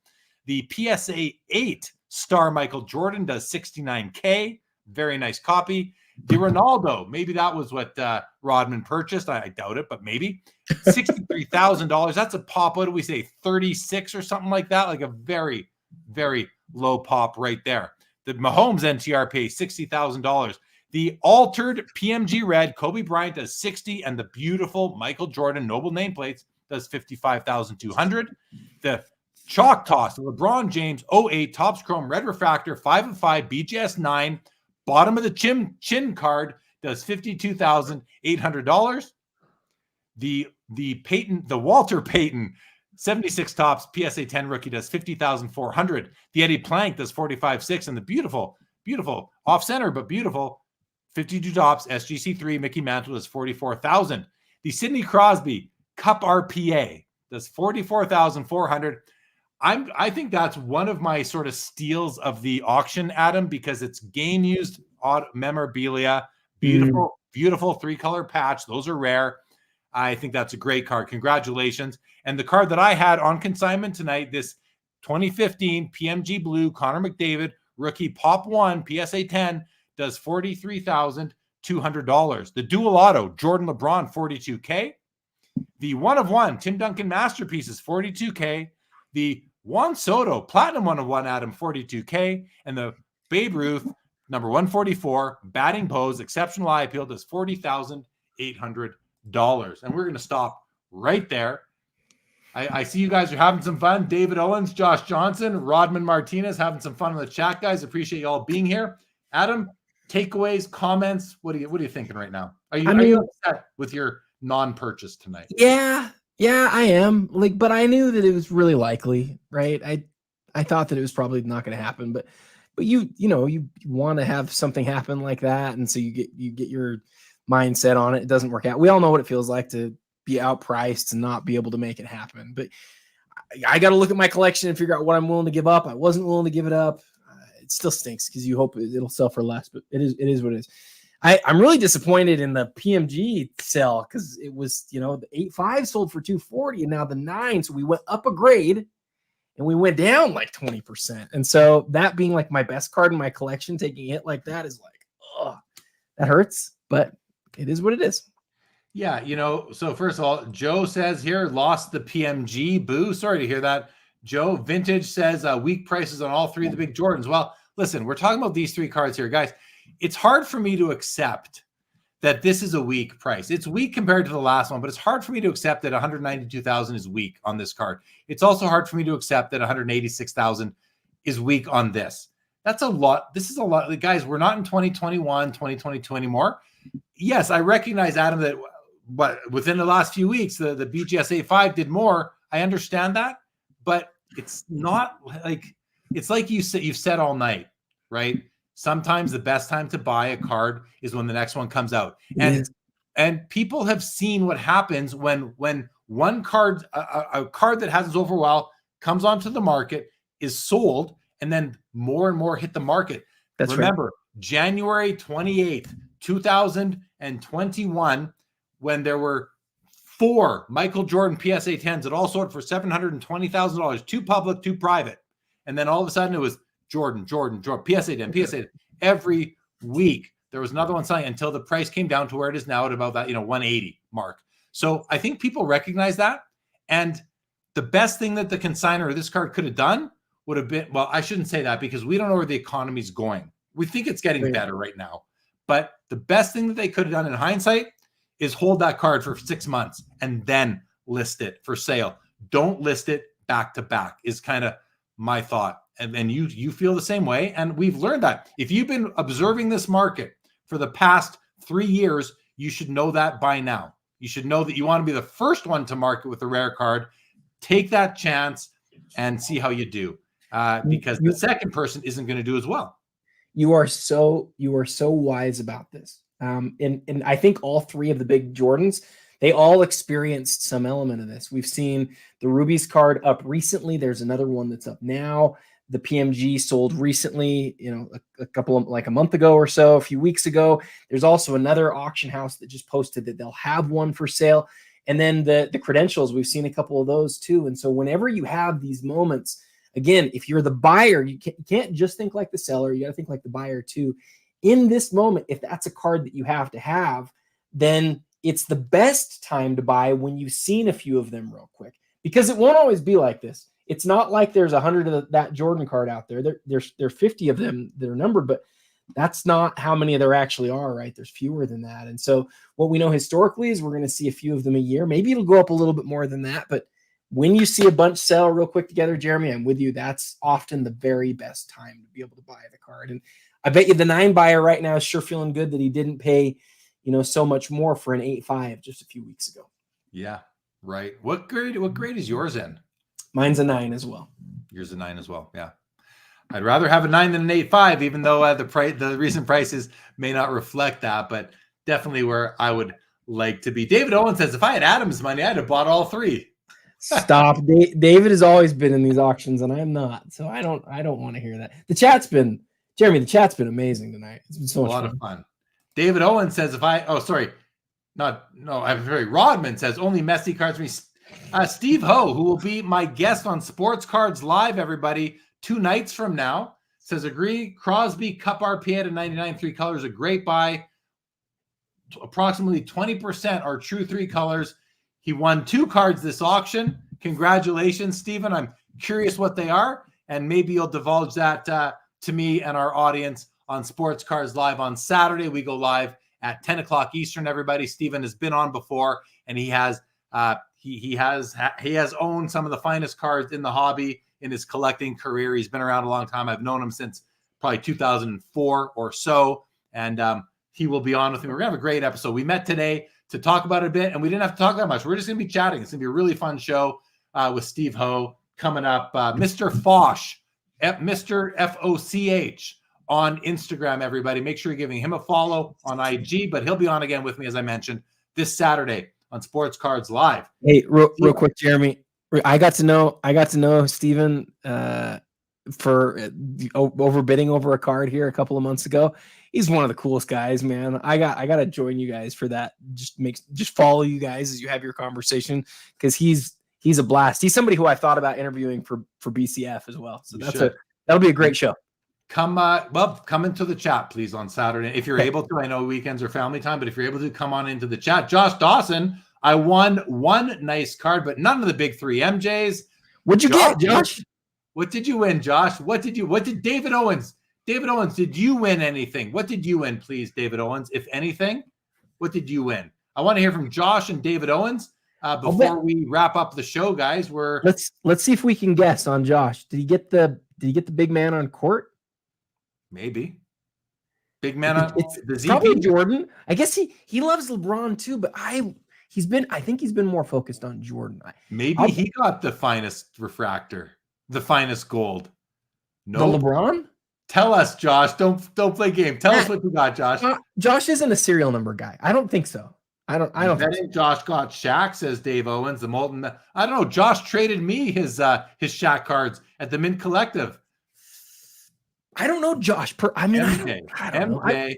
The PSA 8 Star Michael Jordan does 69K. Very nice copy. The Ronaldo, maybe that was what Rodman purchased. I doubt it, but maybe. $63,000. That's a pop. What do we say? 36 or something like that? Like a very, very low pop right there. The Mahomes NTRPA, $60,000. The altered PMG Red, Kobe Bryant does 60, and the beautiful Michael Jordan Noble nameplates does 55,200. The Chalk Toss, the LeBron James 08 Topps Chrome Red Refractor 5 of 5 BGS 9, bottom of the chin card does $52,800. The Walter Payton 76 Topps PSA 10 rookie does $50,400. The Eddie Plank does 45.6, and the beautiful off center but beautiful 52 Topps SGC3 Mickey Mantle does 44,000. The Sidney Crosby Cup RPA does 44,400. I think that's one of my sort of steals of the auction, Adam, because it's game used memorabilia, beautiful 3-color patch. Those are rare. I think that's a great card. Congratulations. And the card that I had on consignment tonight, this 2015 PMG Blue Connor McDavid rookie Pop 1 PSA 10 does $43,200. The dual auto Jordan LeBron 42K. The 1 of 1 Tim Duncan Masterpieces 42K. The Juan Soto Platinum 1 of 1 Adam 42K. And the Babe Ruth number 144 batting pose exceptional eye appeal does $40,800. And we're going to stop right there. I see you guys are having some fun. David Owens, Josh Johnson, Rodman Martinez having some fun in the chat, guys. Appreciate you all being here. Adam, takeaways, comments. What are you thinking right now? Are you upset with your non-purchase tonight? Yeah, I am. But I knew that it was really likely, right? I thought that it was probably not going to happen, but you want to have something happen like that, and so you get your mindset on it. It doesn't work out. We all know what it feels like to be outpriced and not be able to make it happen. But I got to look at my collection and figure out what I'm willing to give up. I wasn't willing to give it up. It still stinks because you hope it'll sell for less, but it is what it is. I'm really disappointed in the PMG sale because it was, the 8.5 sold for $240 and now the 9. So we went up a grade and we went down like 20%. And so that being like my best card in my collection, taking a hit like that is like, that hurts, but it is what it is. Yeah. So first of all, Joe says here, lost the PMG. Boo. Sorry to hear that, Joe Vintage says weak prices on all three of the big Jordans. Well, listen, we're talking about these three cards here, guys. It's hard for me to accept that this is a weak price. It's weak compared to the last one, but it's hard for me to accept that 192,000 is weak on this card. It's also hard for me to accept that 186,000 is weak on this. That's a lot. This is a lot. Guys, we're not in 2021, 2022 anymore. Yes, I recognize, Adam, that within the last few weeks, the BGS A5 did more. I understand that, but it's not like, it's like you've said all night, right? Sometimes the best time to buy a card is when the next one comes out. And people have seen what happens when one card, a card that hasn't sold for a while, comes onto the market, is sold, and then more and more hit the market. Remember, right. January 28th, 2021, when there were 4 Michael Jordan PSA 10s that all sold for $720,000, 2 public, 2 private. And then all of a sudden it was Jordan, PSA 10, PSA 10. Every week there was another one selling until the price came down to where it is now at about that, 180 mark. So I think people recognize that. And the best thing that the consignor of this card could have done would have been, well, I shouldn't say that because we don't know where the economy's going. We think it's getting better right now. But the best thing that they could have done in hindsight is hold that card for 6 months and then list it for sale. Don't list it back to back is kind of my thought. And you feel the same way. And we've learned that. If you've been observing this market for the past 3 years, you should know that by now. You should know that you want to be the first one to market with a rare card. Take that chance and see how you do. Because the second person isn't going to do as well. You are so wise about this. And I think all 3 of the big Jordans, they all experienced some element of this. We've seen the Rubies card up recently. There's another one that's up now. The PMG sold recently, a couple of, like a month ago or so, a few weeks ago. There's also another auction house that just posted that they'll have one for sale. And then the credentials, we've seen a couple of those too. And so whenever you have these moments, again, if you're the buyer, you can't just think like the seller. You got to think like the buyer too. In this moment, if that's a card that you have to have, then it's the best time to buy when you've seen a few of them real quick, because it won't always be like this. It's not like there's 100 of that Jordan card out there. There are 50 of them that are numbered, but that's not how many there actually are, right? There's fewer than that. And so what we know historically is we're going to see a few of them a year. Maybe it'll go up a little bit more than that, but when you see a bunch sell real quick together, Jeremy, I'm with you. That's often the very best time to be able to buy the card. And I bet you the 9 buyer right now is sure feeling good that he didn't pay, so much more for an 8.5 just a few weeks ago. Yeah, right. What grade is yours in? Mine's a 9 as well. Yours a 9 as well. Yeah. I'd rather have a 9 than an 8.5, even though the recent prices may not reflect that, but definitely where I would like to be. David Owen says, if I had Adam's money, I'd have bought all 3. Stop. David has always been in these auctions and I'm not. So I don't want to hear that. The chat's been amazing tonight. It's been so much of fun. David Owen says, Rodman says only messy cards for me. Steve Ho, who will be my guest on Sports Cards Live, everybody, 2 nights from now, says agree. Crosby Cup RPA to 99 3 colors, a great buy. Approximately 20% are true 3 colors. He won 2 cards this auction. Congratulations, Stephen. I'm curious what they are, and maybe you'll divulge that to me and our audience on Sports Cards Live on Saturday. We go live at 10 o'clock Eastern, everybody. Stephen has been on before, and he has owned some of the finest cards in the hobby in his collecting career. He's been around a long time. I've known him since probably 2004 or so, and he will be on with me. We're going to have a great episode. We met today to talk about it a bit, and we didn't have to talk that much. We're just going to be chatting. It's going to be a really fun show with Steve Ho coming up. Mr. Foch, Mr. Foch on Instagram, everybody. Make sure you're giving him a follow on IG, but he'll be on again with me, as I mentioned, this Saturday on Sports Cards Live. Hey, real quick, Jeremy. I got to know Stephen for overbidding over a card here a couple of months ago. He's one of the coolest guys, man. I got to join you guys for that. Just follow you guys as you have your conversation, because he's a blast. He's somebody who I thought about interviewing for BCF as well. So that'll be a great show. Come into the chat, please, on Saturday. If you're able to, I know weekends are family time, but if you're able to, come on into the chat. Josh Dawson, I won 1 nice card, but none of the big 3 MJs. What'd you get, Josh? What did you win, Josh? What did David Owens? David Owens, did you win anything? What did you win, please, David Owens? If anything, what did you win? I want to hear from Josh and David Owens before we wrap up the show, guys. Let's see if we can guess on Josh. Did he get the big man on court? Maybe. Big man on it's probably Jordan. I guess he loves LeBron too, but I think he's been more focused on Jordan. Maybe he got the finest refractor, the finest gold. No, LeBron. Tell us, Josh. Don't play game. Tell us what you got, Josh. Josh isn't a serial number guy. I don't think so. I don't think so. Josh got Shaq, says Dave Owens, the molten. I don't know. Josh traded me his Shaq cards at the Mint Collective. I don't know, Josh. I don't know.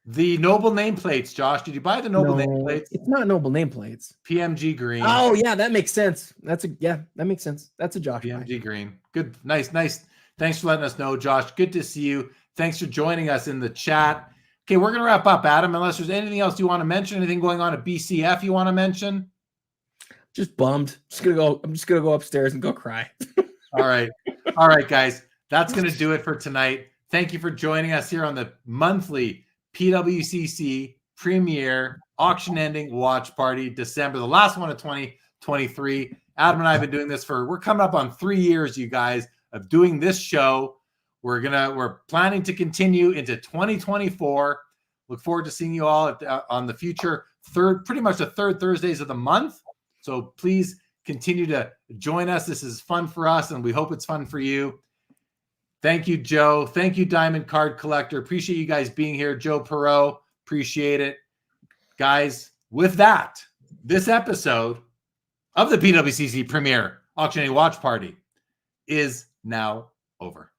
The noble nameplates, Josh. Did you buy the noble nameplates? It's not noble nameplates. PMG green. Oh yeah, that makes sense. That makes sense. That's a Josh. PMG green. Good, nice. Thanks for letting us know, Josh. Good to see you. Thanks for joining us in the chat. Okay, we're gonna wrap up, Adam. Unless there's anything else you want to mention, anything going on at BCF you want to mention? Just bummed. I'm just gonna go upstairs and go cry. All right, guys. That's gonna do it for tonight. Thank you for joining us here on the monthly PWCC Premier Auction Ending Watch Party, December, the last one of 2023. Adam and I have been doing this we're coming up on 3 years, you guys, of doing this show. We're planning to continue into 2024. Look forward to seeing you all on the future pretty much the third Thursdays of the month. So please continue to join us. This is fun for us, and we hope it's fun for you. Thank you, Joe. Thank you, Diamond Card Collector. Appreciate you guys being here. Joe Perot, appreciate it. Guys, with that, this episode of the PWCC Premier Auctioning Watch Party is now over.